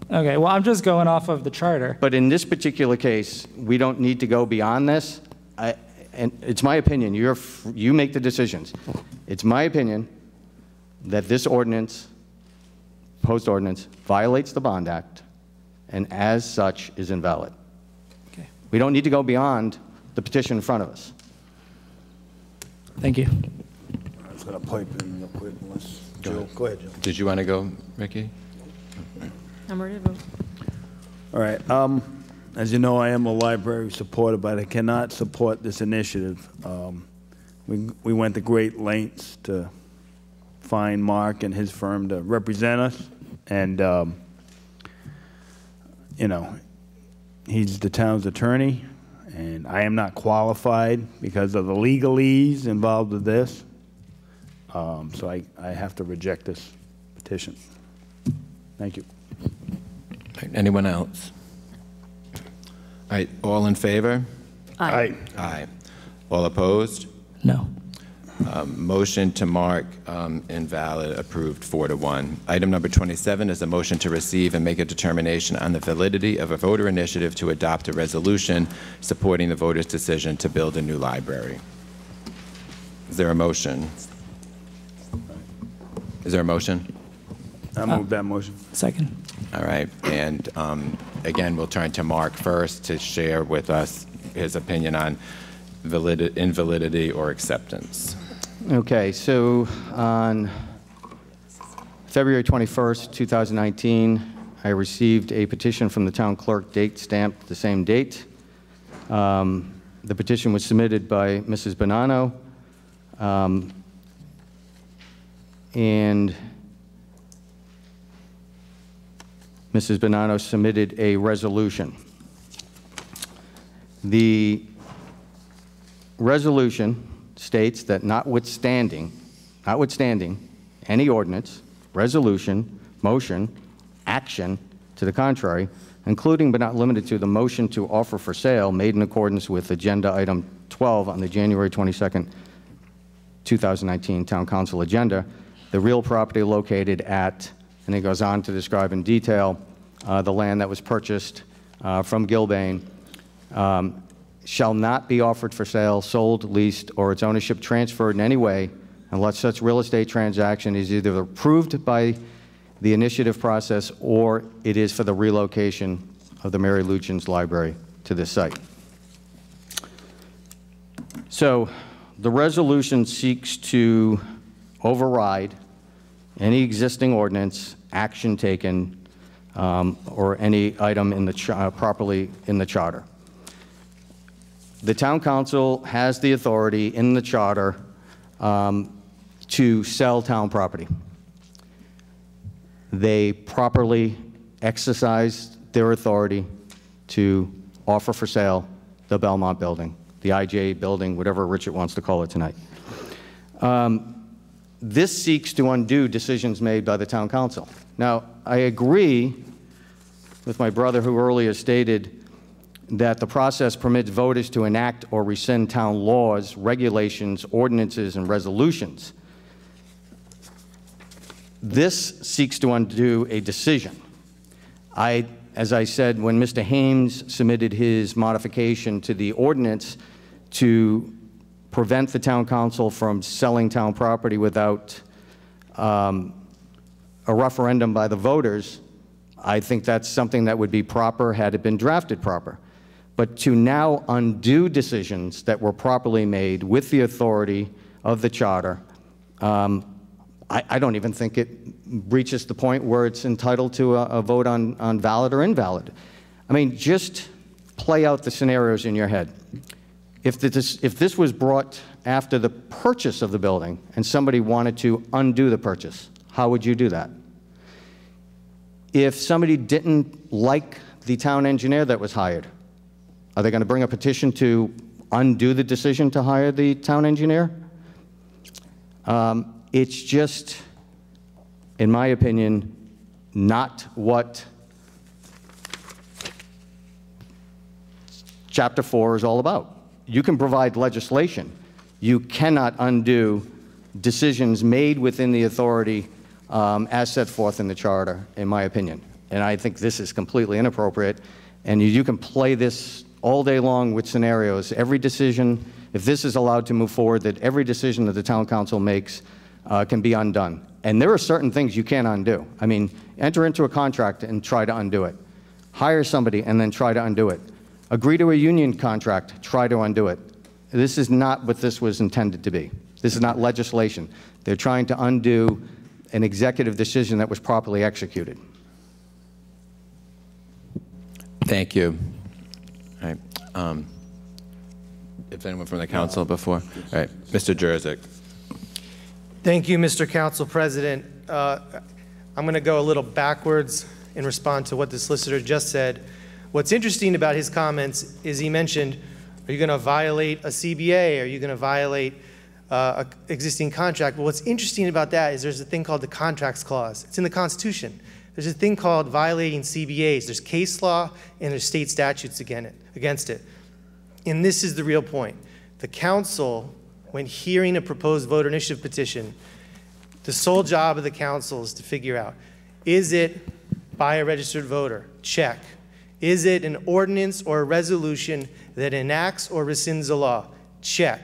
Okay, well, I'm just going off of the charter. But in this particular case, we don't need to go beyond this. And it's my opinion. You make the decisions. It's my opinion that this ordinance, proposed ordinance, violates the Bond Act, and as such is invalid. Okay. We don't need to go beyond the petition in front of us. Thank you. I was going to pipe in real quick unless Joe. Go ahead, Joe. Did you want to go, Ricky? I'm ready to vote. All right. As you know, I am a library supporter, but I cannot support this initiative. We went to great lengths to find Mark and his firm to represent us, and you know, he's the town's attorney, and I am not qualified because of the legalese involved with this. So I have to reject this petition. Thank you. Anyone else? All right, all in favor? Aye. Aye. All opposed? No. Motion to mark invalid approved 4-1. Item number 27 is a motion to receive and make a determination on the validity of a voter initiative to adopt a resolution supporting the voter's decision to build a new library. Is there a motion? Is there a motion? I move that motion. Second. All right, and again, we'll turn to Mark first to share with us his opinion on invalidity or acceptance. Okay, so on February 21st, 2019, I received a petition from the town clerk, date stamped the same date. The petition was submitted by Mrs. Bonanno. And Mrs. Bonanno submitted a resolution. The resolution states that notwithstanding any ordinance, resolution, motion, action to the contrary, including but not limited to the motion to offer for sale made in accordance with Agenda Item 12 on the January 22nd, 2019 Town Council agenda, the real property located at, and it goes on to describe in detail the land that was purchased from Gilbane, shall not be offered for sale, sold, leased, or its ownership transferred in any way unless such real estate transaction is either approved by the initiative process or it is for the relocation of the Mary Lucian's Library to this site. So the resolution seeks to override any existing ordinance, action taken, or any item in the properly in the charter. The town council has the authority in the charter to sell town property. They properly exercise their authority to offer for sale the Belmont building, the IJ building, whatever Richard wants to call it tonight. This seeks to undo decisions made by the town council. Now, I agree with my brother who earlier stated that the process permits voters to enact or rescind town laws, regulations, ordinances, and resolutions. This seeks to undo a decision. As I said, when Mr. Hames submitted his modification to the ordinance to prevent the town council from selling town property without a referendum by the voters, I think that's something that would be proper had it been drafted proper. But to now undo decisions that were properly made with the authority of the charter, I don't even think it reaches the point where it's entitled to a vote on valid or invalid. I mean, just play out the scenarios in your head. If this was brought after the purchase of the building and somebody wanted to undo the purchase, how would you do that? If somebody didn't like the town engineer that was hired, are they going to bring a petition to undo the decision to hire the town engineer? It's just, in my opinion, not what Chapter 4 is all about. You can provide legislation. You cannot undo decisions made within the authority as set forth in the charter, in my opinion. And I think this is completely inappropriate. And you can play this all day long with scenarios. Every decision, if this is allowed to move forward, that every decision that the town council makes can be undone. And there are certain things you can't undo. I mean, enter into a contract and try to undo it. Hire somebody and then try to undo it. Agree to a union contract, try to undo it. This is not what this was intended to be. This is not legislation. They're trying to undo an executive decision that was properly executed. Thank you. All right. If anyone from the council before? All right, Mr. Jurzik. Thank you, Mr. Council President. I'm going to go a little backwards in response to what the solicitor just said. What's interesting about his comments is he mentioned, are you going to violate a CBA? Are you going to violate an existing contract? Well, what's interesting about that is there's a thing called the Contracts Clause. It's in the Constitution. There's a thing called violating CBAs. There's case law and there's state statutes against it. And this is the real point. The council, when hearing a proposed voter initiative petition, the sole job of the council is to figure out, is it by a registered voter? Check. Is it an ordinance or a resolution that enacts or rescinds a law? Check.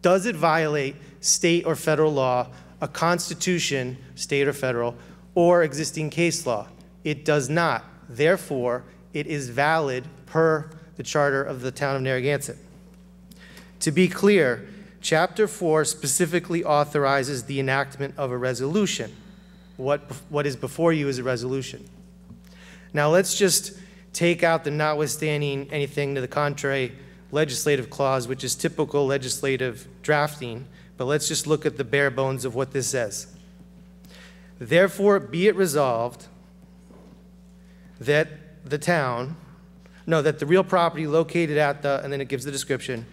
Does it violate state or federal law, a constitution, state or federal, or existing case law? It does not. Therefore, it is valid per the charter of the town of Narragansett. To be clear, Chapter 4 specifically authorizes the enactment of a resolution. What is before you is a resolution. Now let's just take out the notwithstanding anything to the contrary legislative clause, which is typical legislative drafting, but let's just look at the bare bones of what this says. Therefore, be it resolved that that the real property located at the, and then it gives the description,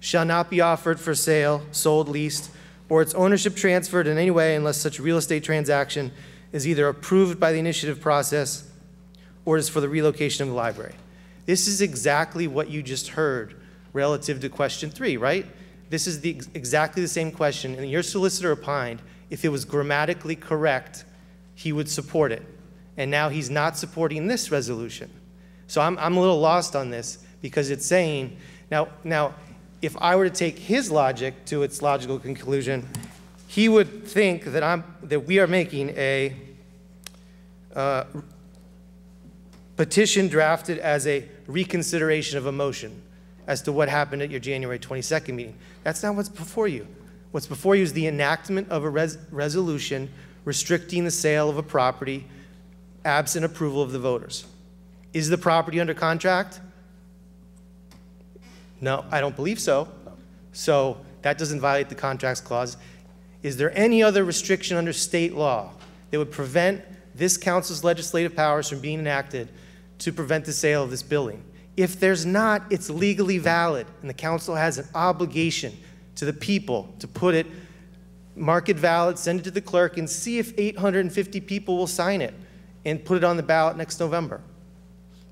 shall not be offered for sale, sold, leased, or its ownership transferred in any way unless such real estate transaction is either approved by the initiative process or is for the relocation of the library. This is exactly what you just heard relative to question 3, right? This is exactly the same question, and your solicitor opined if it was grammatically correct, he would support it. And now he's not supporting this resolution. So I'm a little lost on this because it's saying, now if I were to take his logic to its logical conclusion, he would think that we are making a petition drafted as a reconsideration of a motion as to what happened at your January 22nd meeting. That's not what's before you. What's before you is the enactment of a resolution restricting the sale of a property absent approval of the voters. Is the property under contract? No, I don't believe so. So that doesn't violate the contracts clause. Is there any other restriction under state law that would prevent this council's legislative powers from being enacted to prevent the sale of this building? If there's not, it's legally valid, and the council has an obligation to the people to put it, mark it valid, send it to the clerk, and see if 850 people will sign it and put it on the ballot next November.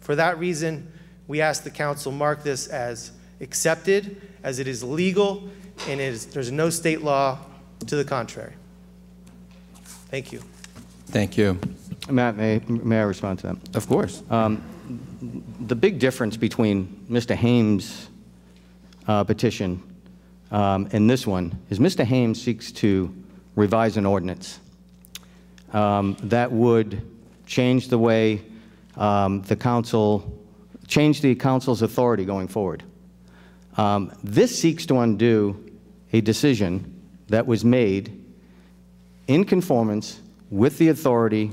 For that reason, we ask the council mark this as accepted, as it is legal, and there's no state law to the contrary. Thank you. Thank you. Matt, may I respond to that? Of course. The big difference between Mr. Hames' petition and this one is Mr. Hames seeks to revise an ordinance that would change the way change the council's authority going forward. This seeks to undo a decision that was made in conformance with the authority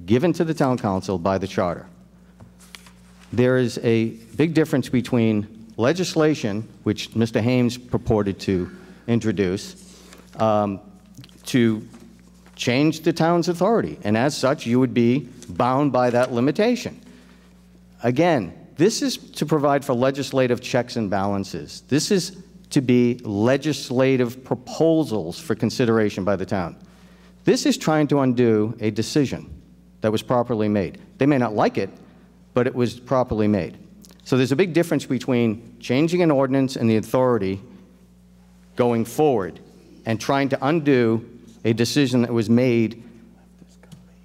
given to the town council by the charter. There is a big difference between legislation, which Mr. Hames purported to introduce, to change the town's authority, and as such, you would be bound by that limitation. Again, this is to provide for legislative checks and balances. This is to be legislative proposals for consideration by the town. This is trying to undo a decision that was properly made. They may not like it, but it was properly made. So there's a big difference between changing an ordinance and the authority going forward and trying to undo a decision that was made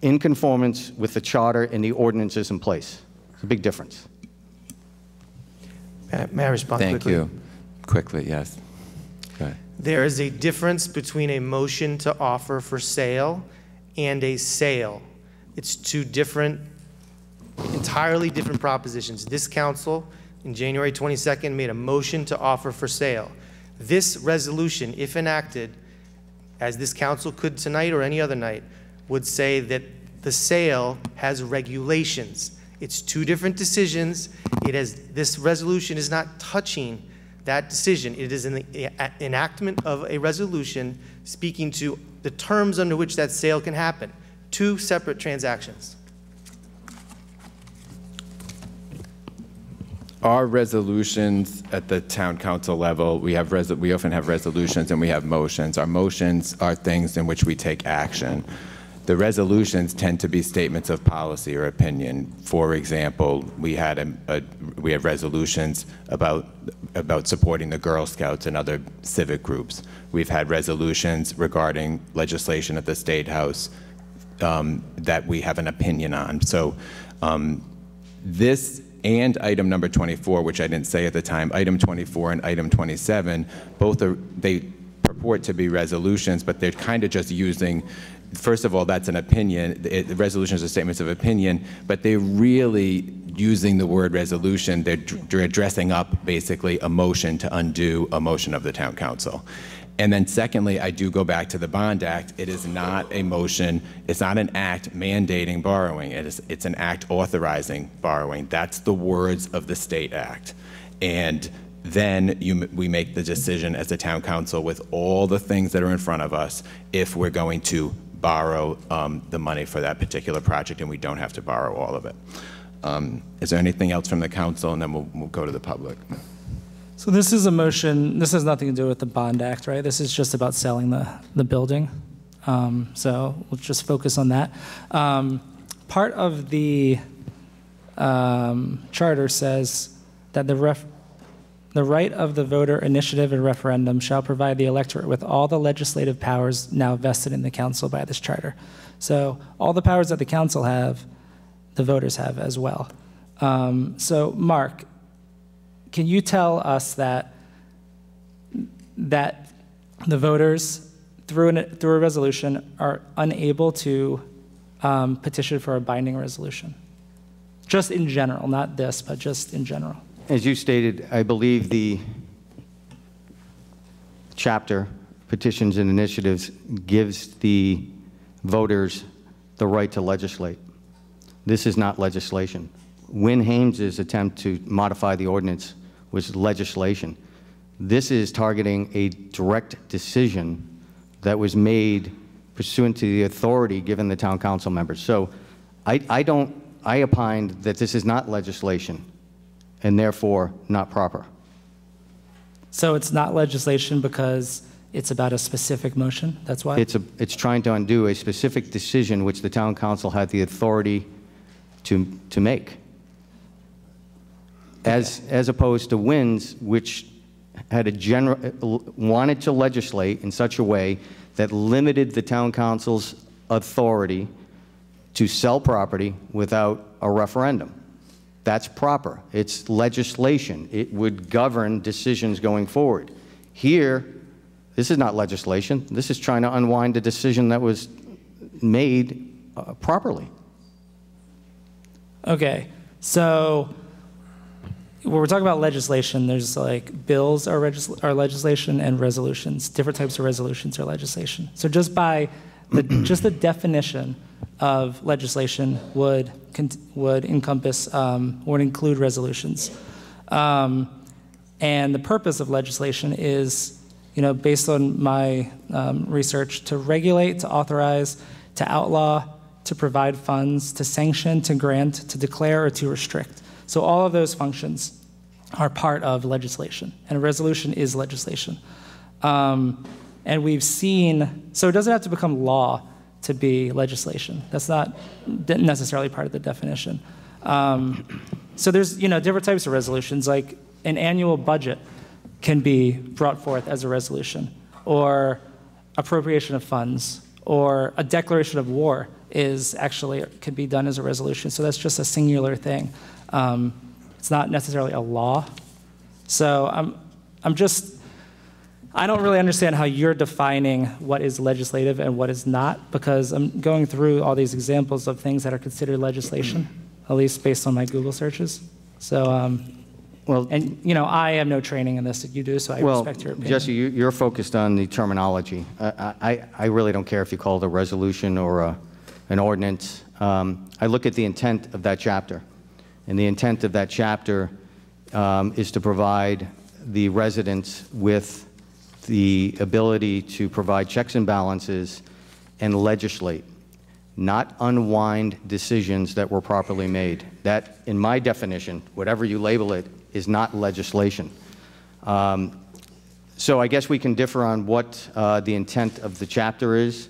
in conformance with the charter and the ordinances in place. It's a big difference. May I respond quickly? Thank you. Quickly, yes. Go ahead. There is a difference between a motion to offer for sale and a sale. It's two different, entirely different propositions. This council, in January 22nd, made a motion to offer for sale. This resolution, if enacted, as this council could tonight or any other night, would say that the sale has regulations. It's two different decisions. This resolution is not touching that decision. It is an enactment of a resolution speaking to the terms under which that sale can happen. Two separate transactions. Our resolutions at the town council level, we often have resolutions and we have motions. Our motions are things in which we take action. The resolutions tend to be statements of policy or opinion. For example, we have resolutions about supporting the Girl Scouts and other civic groups. We've had resolutions regarding legislation at the State House that we have an opinion on. So this and item number 24, which I didn't say at the time, item 24 and item 27, they purport to be resolutions, but they're kind of just using, first of all, that's an opinion. The resolutions are statements of opinion, but they're really using the word resolution. They're dressing up basically a motion to undo a motion of the town council. And then secondly, I do go back to the Bond Act. It is not a motion, it's not an act mandating borrowing. It's an act authorizing borrowing. That's the words of the State Act. And then we make the decision as a town council with all the things that are in front of us if we're going to borrow the money for that particular project, and we don't have to borrow all of it. Is there anything else from the council? And then we'll go to the public. So this is a motion, this has nothing to do with the Bond Act, right? This is just about selling the building. So we'll just focus on that. Part of the charter says that the right of the voter initiative and referendum shall provide the electorate with all the legislative powers now vested in the council by this charter. So all the powers that the council have, the voters have as well. So Mark, can you tell us that the voters, through a resolution, are unable to petition for a binding resolution? Just in general, not this, but just in general. As you stated, I believe the chapter, Petitions and Initiatives, gives the voters the right to legislate. This is not legislation. Win Hames's attempt to modify the ordinance was legislation. This is targeting a direct decision that was made pursuant to the authority given the town council members. So I opined that this is not legislation and therefore not proper. So it's not legislation because it's about a specific motion? That's why? It's trying to undo a specific decision which the town council had the authority to make. As opposed to Wynn's, which had wanted to legislate in such a way that limited the town council's authority to sell property without a referendum. That's proper. It's legislation. It would govern decisions going forward. Here, this is not legislation. This is trying to unwind a decision that was made properly. Okay, so when we're talking about legislation, there's like bills are legislation and resolutions. Different types of resolutions are legislation. So just by just the definition of legislation would encompass, would include resolutions. And the purpose of legislation is, based on my research, to regulate, to authorize, to outlaw, to provide funds, to sanction, to grant, to declare, or to restrict. So all of those functions are part of legislation, and a resolution is legislation. And we've seen, so it doesn't have to become law to be legislation. That's not necessarily part of the definition. So there's different types of resolutions, like an annual budget can be brought forth as a resolution, or appropriation of funds, or a declaration of war could be done as a resolution. So that's just a singular thing. It's not necessarily a law. So I don't really understand how you're defining what is legislative and what is not, because I'm going through all these examples of things that are considered legislation, at least based on my Google searches. So, I have no training in this that you do, so I respect your opinion. Jesse, you're focused on the terminology. I really don't care if you call it a resolution or an ordinance. I look at the intent of that chapter, and the intent of that chapter is to provide the residents with the ability to provide checks and balances and legislate, not unwind decisions that were properly made. That, in my definition, whatever you label it, is not legislation. So I guess we can differ on what the intent of the chapter is.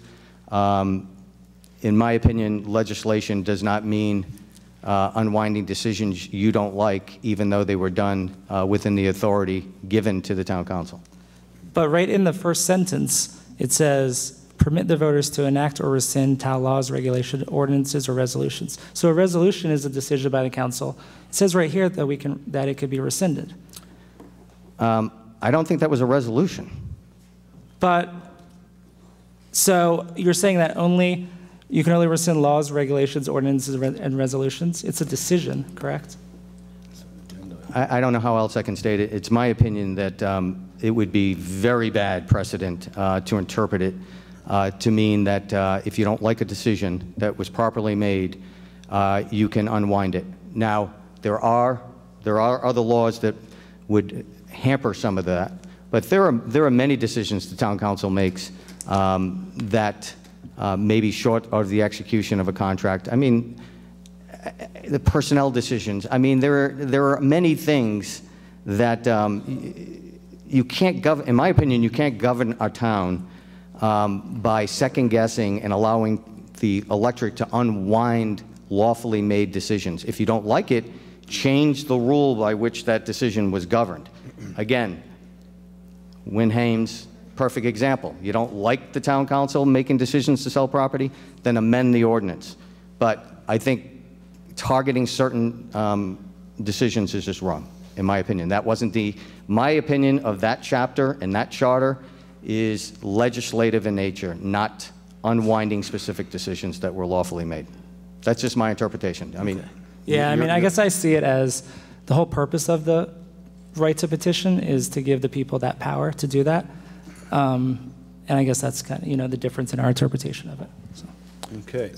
In my opinion, legislation does not mean unwinding decisions you don't like, even though they were done within the authority given to the town council. But right in the first sentence, it says, permit the voters to enact or rescind town laws, regulations, ordinances, or resolutions. So a resolution is a decision by the council. It says right here that it could be rescinded. I don't think that was a resolution. But, so you're saying that you can only rescind laws, regulations, ordinances, and resolutions? It's a decision, correct? I don't know how else I can state it. It's my opinion that it would be very bad precedent to interpret it to mean that if you don't like a decision that was properly made, you can unwind it. Now, there are other laws that would hamper some of that. But there are many decisions the town council makes that may be short of the execution of a contract. I mean, the personnel decisions. I mean, there are many things that you can't govern. In my opinion, you can't govern a town by second guessing and allowing the electorate to unwind lawfully made decisions. If you don't like it, change the rule by which that decision was governed. Again, Win Hames, perfect example. You don't like the town council making decisions to sell property, then amend the ordinance. But I think targeting certain decisions is just wrong, in my opinion. That wasn't my opinion of that chapter and that charter is legislative in nature, not unwinding specific decisions that were lawfully made. That's just my interpretation. I mean, yeah, I mean, I guess I see it as the whole purpose of the right to petition is to give the people that power to do that. And I guess that's kind of, you know, the difference in our interpretation of it. So. Okay.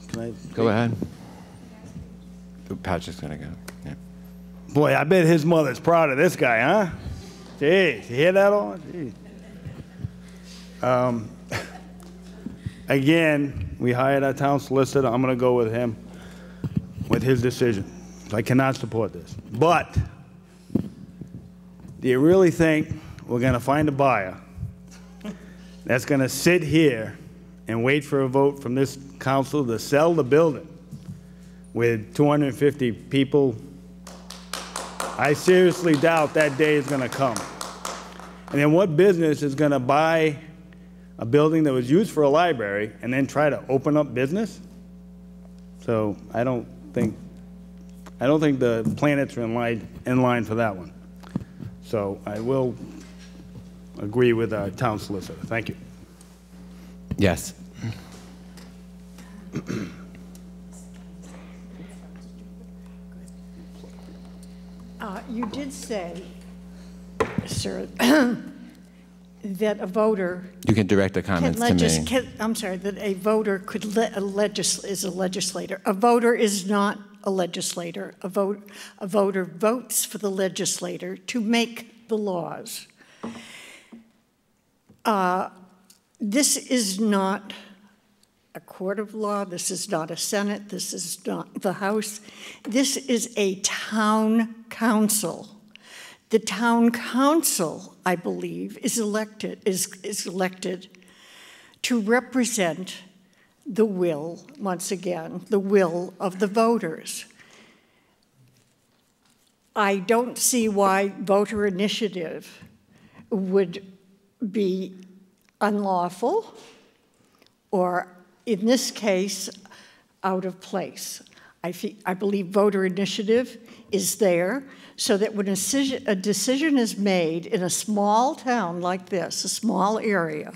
Can I go ahead? Patrick's gonna go. Yeah. Boy, I bet his mother's proud of this guy, huh? Jeez, you hear that all? Jeez. Again, we hired our town solicitor. I'm going to go with him, with his decision. I cannot support this. But do you really think we're going to find a buyer that's going to sit here and wait for a vote from this council to sell the building with 250 people? I seriously doubt that day is going to come. And then what business is going to buy a building that was used for a library and then try to open up business? So I don't think the planets are in line for that one. So I will agree with our town solicitor. Thank you. Yes. You did say, sir, that a voter... You can direct the comments to me. I'm sorry, that a voter could is a legislator. A voter is not a legislator. A voter votes for the legislator to make the laws. This is not a court of law. This is not a Senate. This is not the House. This is a town council. The town council, I believe, is elected to represent the will, once again, the will of the voters. I don't see why voter initiative would be unlawful or, in this case, out of place. I believe voter initiative is there so that when a decision is made in a small town like this, a small area,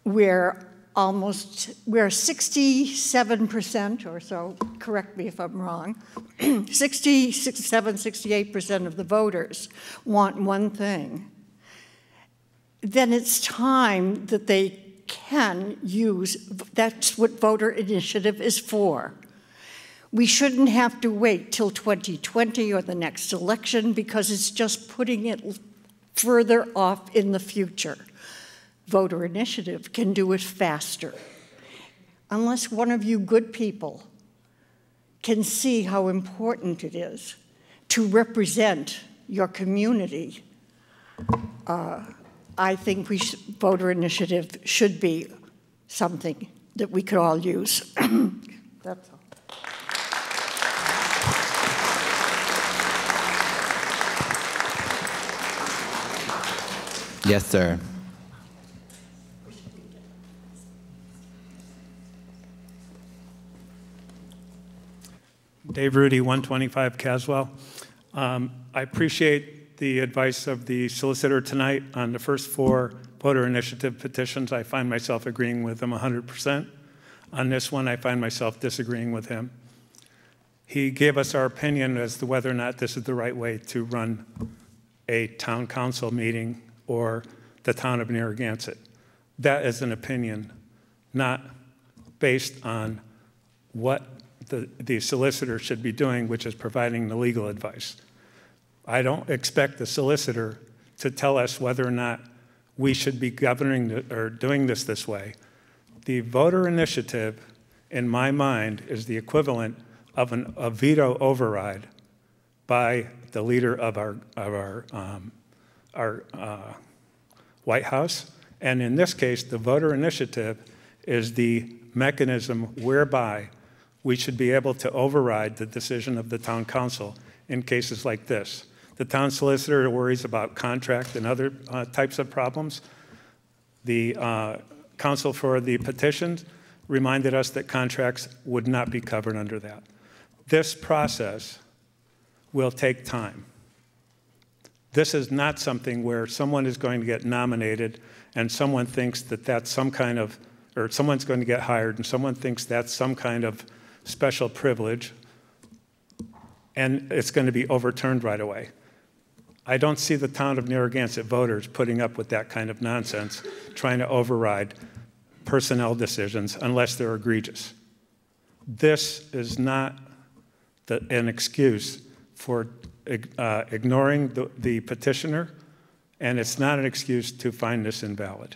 where 67% or so, correct me if I'm wrong, 67, 68% of the voters want one thing, then it's time that they can use, that's what voter initiative is for. We shouldn't have to wait till 2020 or the next election because it's just putting it further off in the future. Voter initiative can do it faster. Unless one of you good people can see how important it is to represent your community, I think voter initiative should be something that we could all use. That's all. Yes, sir. Dave Rudy, 125 Caswell. I appreciate the advice of the solicitor tonight on the first 4 voter initiative petitions. I find myself agreeing with him 100%. On this one, I find myself disagreeing with him. He gave us our opinion as to whether or not this is the right way to run a town council meeting or the town of Narragansett. That is an opinion, not based on what the solicitor should be doing, which is providing the legal advice. I don't expect the solicitor to tell us whether or not we should be governing or doing this way. The voter initiative, in my mind, is the equivalent of a veto override by the leader of our White House. And in this case, the voter initiative is the mechanism whereby we should be able to override the decision of the town council in cases like this. The town solicitor worries about contract and other types of problems. The counsel for the petitions reminded us that contracts would not be covered under that. This process will take time. This is not something where someone is going to get nominated and someone thinks that that's some kind of, or someone's going to get hired and someone thinks that's some kind of special privilege and it's going to be overturned right away. I don't see the town of Narragansett voters putting up with that kind of nonsense, trying to override personnel decisions unless they're egregious. This is not an excuse for ignoring the petitioner, and it's not an excuse to find this invalid.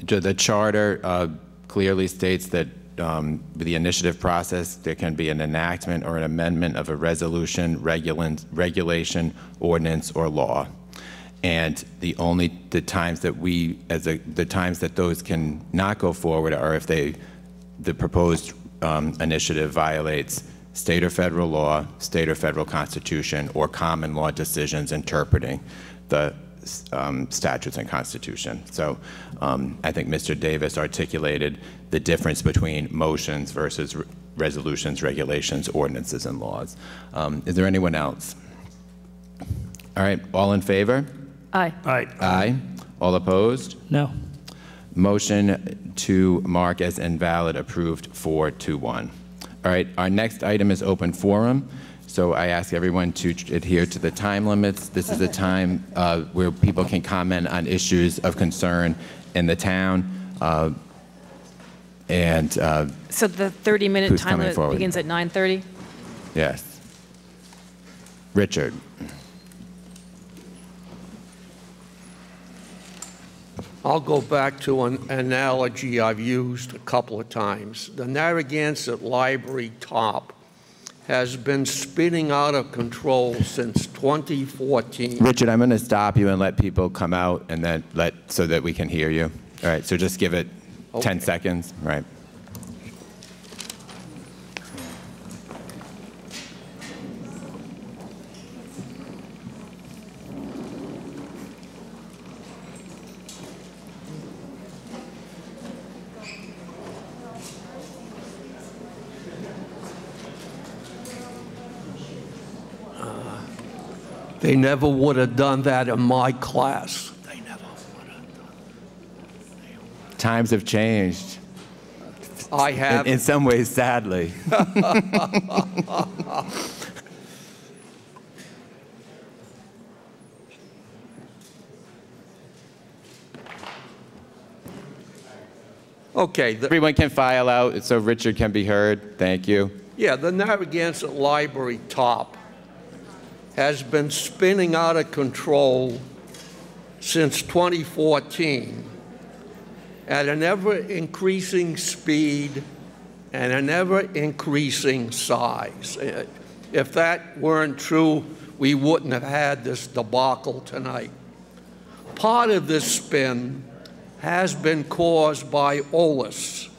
The charter clearly states that the initiative process, there can be an enactment or an amendment of a resolution, regulation, ordinance, or law. And the times that the times that those can not go forward are if the proposed initiative violates state or federal law, state or federal constitution, or common law decisions interpreting the statutes and constitution. So I think Mr. Davis articulated the difference between motions versus resolutions, regulations, ordinances, and laws. Is there anyone else? All right, all in favor? Aye. Aye. Aye. All opposed? No. Motion to mark as invalid approved 4-1. All right, our next item is open forum. So I ask everyone to adhere to the time limits. This is a time where people can comment on issues of concern in the town. So the 30-minute time limit forward? begins at 9:30? Yes. Richard. I'll go back to an analogy I've used a couple of times. The Narragansett Library top has been spinning out of control since 2014. Richard, I'm going to stop you and let people come out and then so that we can hear you. All right, so just give it 10 seconds. Right. They never would have done that in my class. They never would have done that. Times have changed. I have. In some ways, sadly. Okay. Everyone can file out so Richard can be heard. Thank you. Yeah, the Narragansett Library top has been spinning out of control since 2014 at an ever-increasing speed and an ever-increasing size. If that weren't true, we wouldn't have had this debacle tonight. Part of this spin has been caused by OLIS,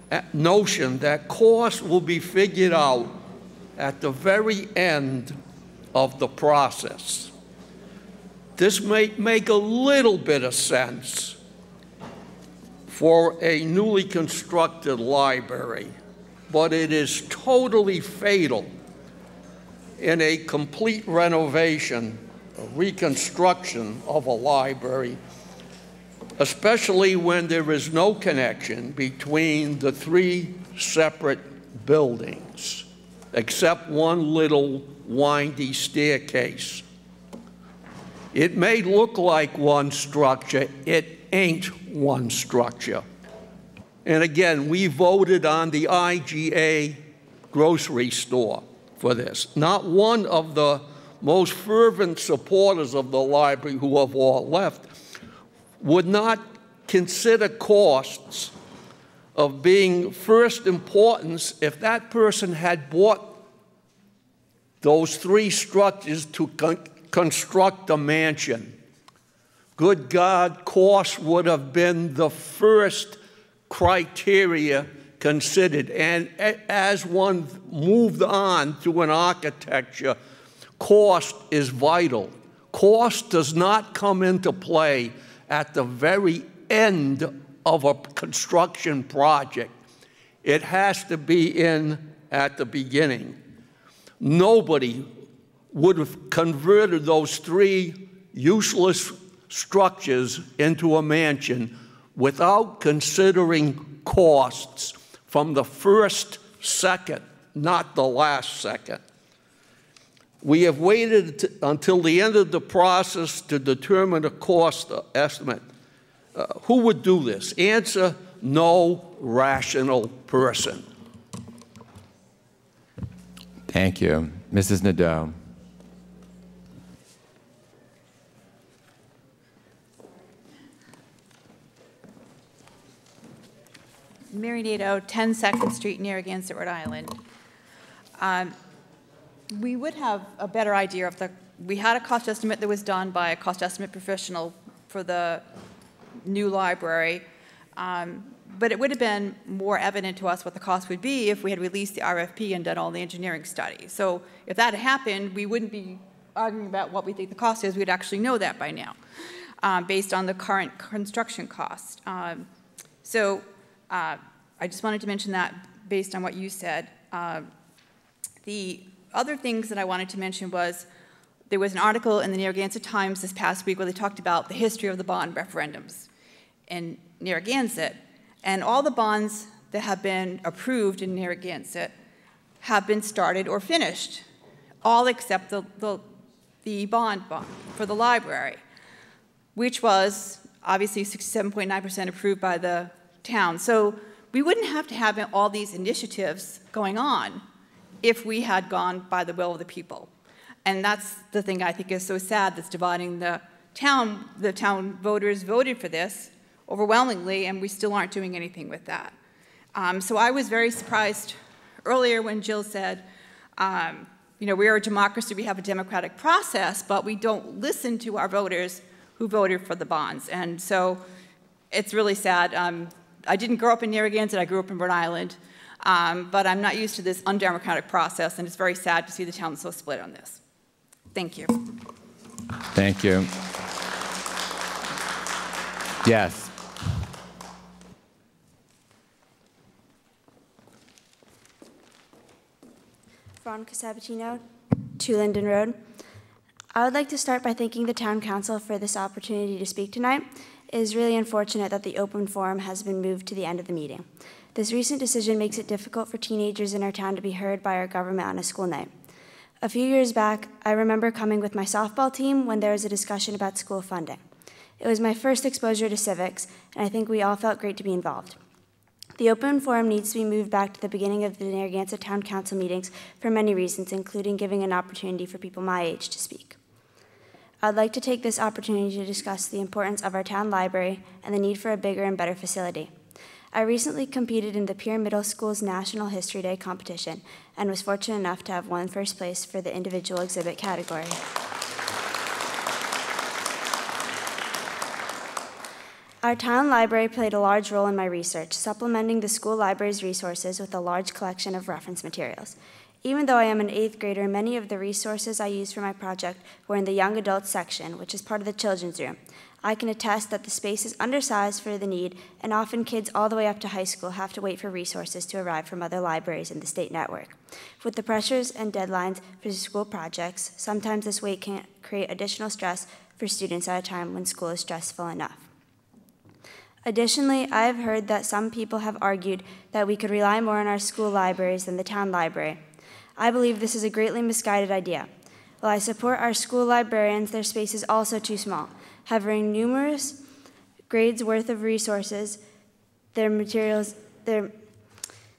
a notion that costs will be figured out at the very end of the process. This may make a little bit of sense for a newly constructed library, but it is totally fatal in a complete renovation, a reconstruction of a library, especially when there is no connection between the three separate buildings, except one little windy staircase. It may look like one structure, it ain't one structure. And again, we voted on the IGA grocery store for this. Not one of the most fervent supporters of the library, who have all left, would not consider costs of being first importance if that person had bought those 3 structures to construct a mansion. Good God, cost would have been the first criteria considered. And as one moved on to an architecture, cost is vital. Cost does not come into play at the very end of a construction project. It has to be in at the beginning. Nobody would have converted those 3 useless structures into a mansion without considering costs from the first second, not the last second. We have waited until the end of the process to determine a cost estimate. Who would do this? Answer: no rational person. Thank you. Mrs. Nadeau. Mary Nadeau, 10 2nd Street, Narragansett, Rhode Island. We would have a better idea of we had a cost estimate that was done by a cost estimate professional for the new library, but it would have been more evident to us what the cost would be if we had released the RFP and done all the engineering studies. So if that had happened, we wouldn't be arguing about what we think the cost is. We'd actually know that by now, based on the current construction cost. I just wanted to mention that based on what you said. The other things that I wanted to mention was there was an article in the Narragansett Times this past week where they talked about the history of the bond referendums in Narragansett. And all the bonds that have been approved in Narragansett have been started or finished, all except the bond for the library, which was obviously 67.9% approved by the town. So we wouldn't have to have all these initiatives going on if we had gone by the will of the people. And that's the thing I think is so sad that's dividing the town. The town voters voted for this overwhelmingly, and we still aren't doing anything with that. So I was very surprised earlier when Jill said, you know, we are a democracy, we have a democratic process, but we don't listen to our voters who voted for the bonds. And so it's really sad. I didn't grow up in Narragansett, I grew up in Rhode Island, but I'm not used to this undemocratic process, and it's very sad to see the town so split on this. Thank you. Thank you. Yes. Veronica Sabatino, 2 Linden Road. I would like to start by thanking the Town Council for this opportunity to speak tonight. It is really unfortunate that the open forum has been moved to the end of the meeting. This recent decision makes it difficult for teenagers in our town to be heard by our government on a school night. A few years back, I remember coming with my softball team when there was a discussion about school funding. It was my first exposure to civics, and I think we all felt great to be involved. The open forum needs to be moved back to the beginning of the Narragansett Town Council meetings for many reasons, including giving an opportunity for people my age to speak. I'd like to take this opportunity to discuss the importance of our town library and the need for a bigger and better facility. I recently competed in the Peer Middle School's National History Day competition and was fortunate enough to have won first place for the individual exhibit category. Our town library played a large role in my research, supplementing the school library's resources with a large collection of reference materials. Even though I am an 8th grader, many of the resources I used for my project were in the young adults section, which is part of the children's room. I can attest that the space is undersized for the need, and often kids all the way up to high school have to wait for resources to arrive from other libraries in the state network. With the pressures and deadlines for school projects, sometimes this wait can create additional stress for students at a time when school is stressful enough. Additionally, I have heard that some people have argued that we could rely more on our school libraries than the town library. I believe this is a greatly misguided idea. While I support our school librarians, their space is also too small. Having numerous grades worth of resources,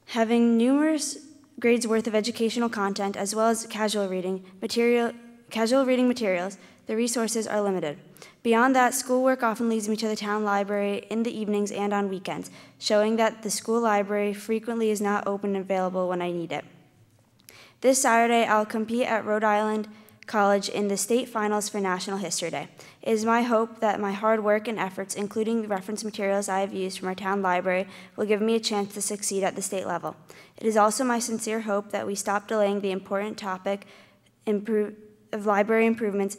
having numerous grades worth of educational content, as well as casual reading materials, the resources are limited. Beyond that, schoolwork often leads me to the town library in the evenings and on weekends, showing that the school library frequently is not open and available when I need it. This Saturday, I'll compete at Rhode Island College in the state finals for National History Day. It is my hope that my hard work and efforts, including the reference materials I have used from our town library, will give me a chance to succeed at the state level. It is also my sincere hope that we stop delaying the important topic of library improvements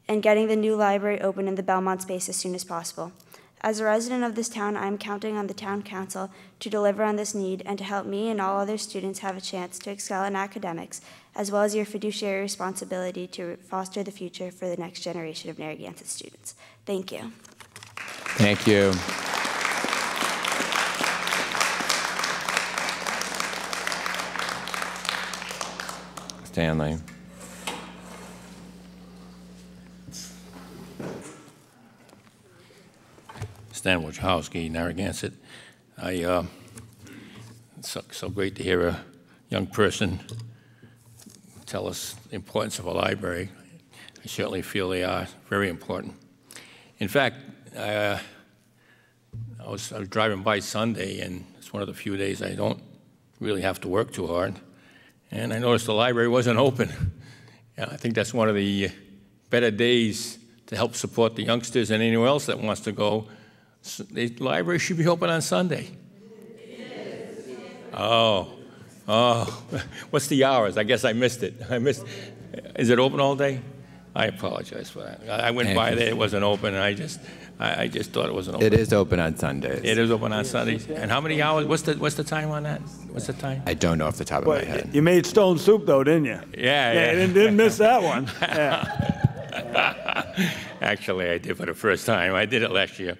and getting the new library open in the Belmont space as soon as possible. As a resident of this town, I am counting on the town council to deliver on this need and to help me and all other students have a chance to excel in academics, as well as your fiduciary responsibility to foster the future for the next generation of Narragansett students. Thank you. Thank you. Stanley. Stan Wojciechowski, Narragansett. It's so great to hear a young person tell us the importance of a library. I certainly feel they are very important. In fact, I was driving by Sunday, and it's one of the few days I don't really have to work too hard, and I noticed the library wasn't open. I think that's one of the better days to help support the youngsters and anyone else that wants to go. The library should be open on Sunday. Oh, what's the hours? I guess I missed it. Is it open all day? I apologize for that. I went by there, it wasn't open, and I just thought it wasn't open. It is open on Sundays. It is open on Sundays. And how many hours? What's the time on that? What's the time? I don't know off the top of my head. You made stone soup, though, didn't you? Yeah. Didn't miss that one. Yeah. Actually, I did for the first time. I did it last year.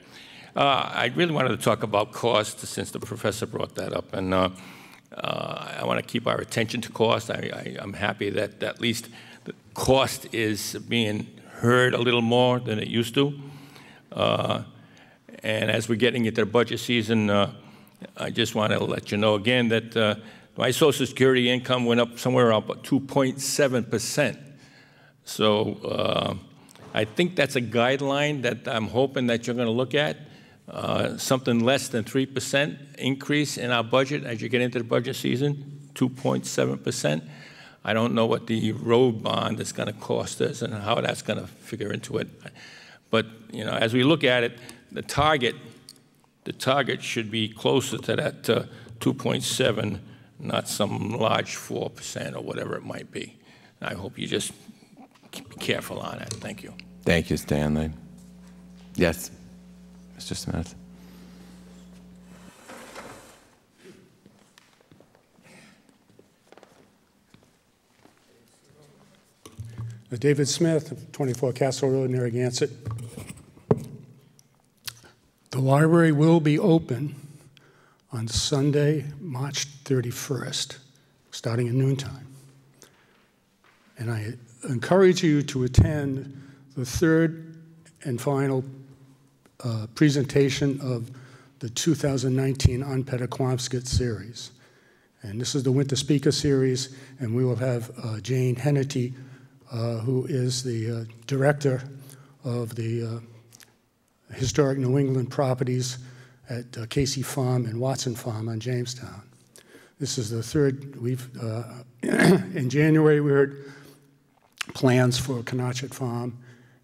I really wanted to talk about cost since the professor brought that up, and I want to keep our attention to cost. I'm happy that at least the cost is being heard a little more than it used to. And as we're getting into the budget season, I just want to let you know again that my Social Security income went up somewhere about 2.7%. So I think that's a guideline that I'm hoping that you're going to look at. Something less than 3% increase in our budget as you get into the budget season, 2.7%. I don't know what the road bond is going to cost us and how that's going to figure into it. But as we look at it, the target should be closer to that 2.7, not some large 4% or whatever it might be. And I hope you just be careful on that. Thank you. Thank you, Stanley. Yes, Mr. Smith. David Smith, 24 Castle Road, Narragansett. The library will be open on Sunday, March 31st, starting at noontime. And I encourage you to attend the third and final presentation of the 2019 On Petaquamsket series. And this is the Winter Speaker Series, and we will have Jane Hennety, who is the director of the Historic New England Properties at Casey Farm and Watson Farm on Jamestown. This is the third. In January, we heard plans for Canachet Farm,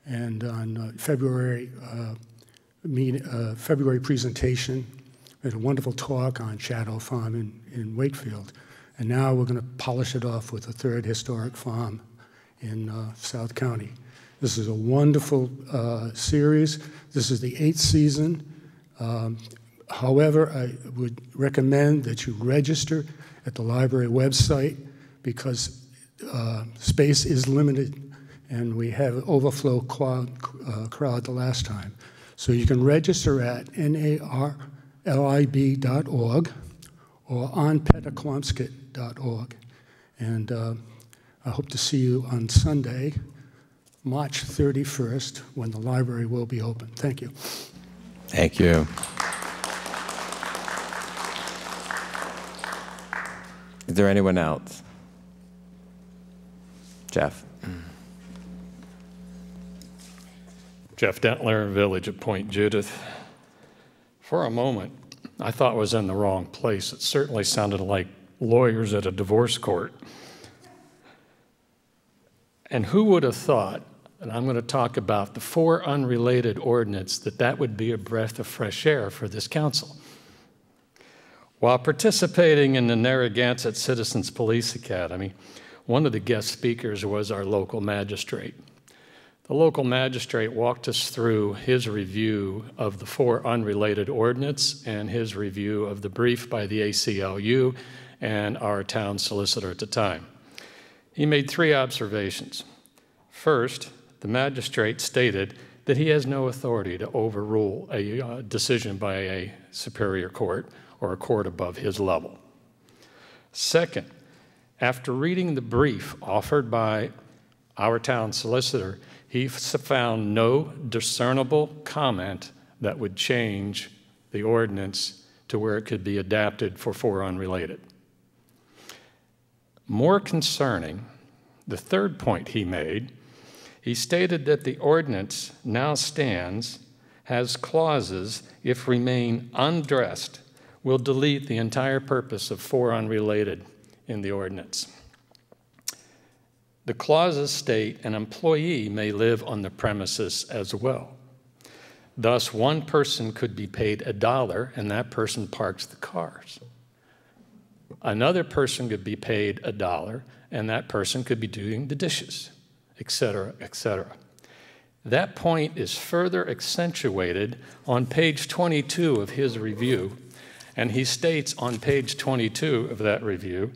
and on February presentation, we had a wonderful talk on Shadow Farm in Wakefield, and now we're going to polish it off with a third historic farm in South County. This is a wonderful series. This is the 8th season. However, I would recommend that you register at the library website because space is limited and we have an overflow crowd the last time. So you can register at narlib.org or onpetaquamsket.org. And I hope to see you on Sunday, March 31st, when the library will be open. Thank you. Thank you. Is there anyone else? Jeff. Jeff Dentler, Village of Point Judith. For a moment, I thought I was in the wrong place. It certainly sounded like lawyers at a divorce court. And who would have thought, and I'm going to talk about the 4 unrelated ordinance, that would be a breath of fresh air for this council. While participating in the Narragansett Citizens Police Academy, one of the guest speakers was our local magistrate. The local magistrate walked us through his review of the 4 unrelated ordinance and his review of the brief by the ACLU and our town solicitor at the time. He made 3 observations. First, the magistrate stated that he has no authority to overrule a decision by a superior court or a court above his level. Second, after reading the brief offered by our town solicitor, he found no discernible comment that would change the ordinance to where it could be adapted for 4 unrelated. More concerning, the third point he made, he stated that the ordinance now stands, has clauses, if remain undressed, will delete the entire purpose of 4 unrelated in the ordinance. The clauses state an employee may live on the premises as well. Thus, one person could be paid $1 and that person parks the cars. Another person could be paid $1 and that person could be doing the dishes, et cetera, et cetera. That point is further accentuated on page 22 of his review, and he states on page 22 of that review,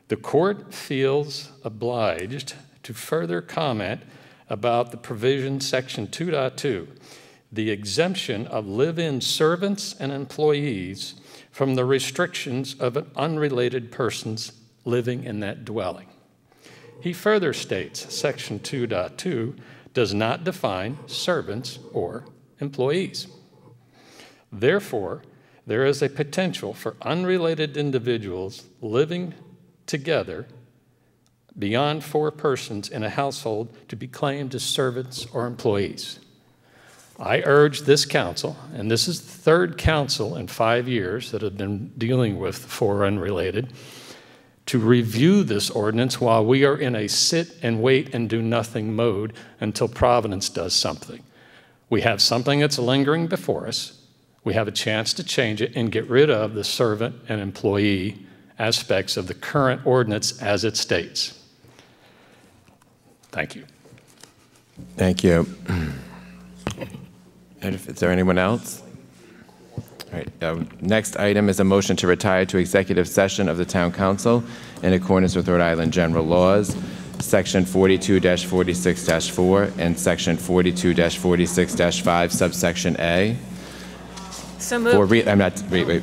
the court feels obliged to further comment about the provision section 2.2, the exemption of live-in servants and employees from the restrictions of an unrelated persons living in that dwelling. He further states section 2.2 does not define servants or employees. Therefore, there is a potential for unrelated individuals living together beyond 4 persons in a household to be claimed as servants or employees. I urge this council, and this is the 3rd council in 5 years that have been dealing with 4 unrelated, to review this ordinance while we are in a sit and wait and do nothing mode until Providence does something. We have something that's lingering before us. We have a chance to change it and get rid of the servant and employee aspects of the current ordinance as it states. Thank you. Thank you. And is there anyone else? All right, next item is a motion to retire to executive session of the Town Council in accordance with Rhode Island General Laws, Section 42-46-4 and Section 42-46-5, subsection A. So moved.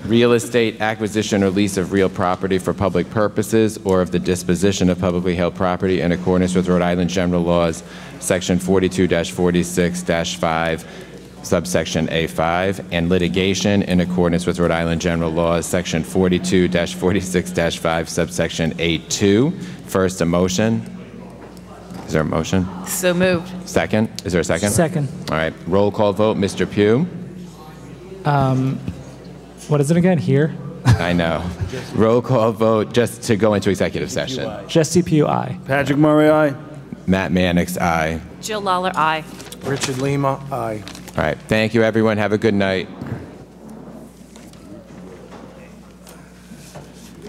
Real estate acquisition or lease of real property for public purposes or of the disposition of publicly held property in accordance with Rhode Island General Laws, Section 42-46-5, subsection A5, and litigation in accordance with Rhode Island General Laws, Section 42-46-5, subsection A2. First, a motion. Is there a motion? So moved. Second? Is there a second? Second. All right. Roll call vote. Mr. Pugh? What is it again? Here? I know. Roll call vote just to go into executive session. Jesse Pugh, aye. Patrick Murray, aye. Matt Mannix, aye. Jill Lawler, aye. Richard Lima, aye. All right. Thank you, everyone. Have a good night.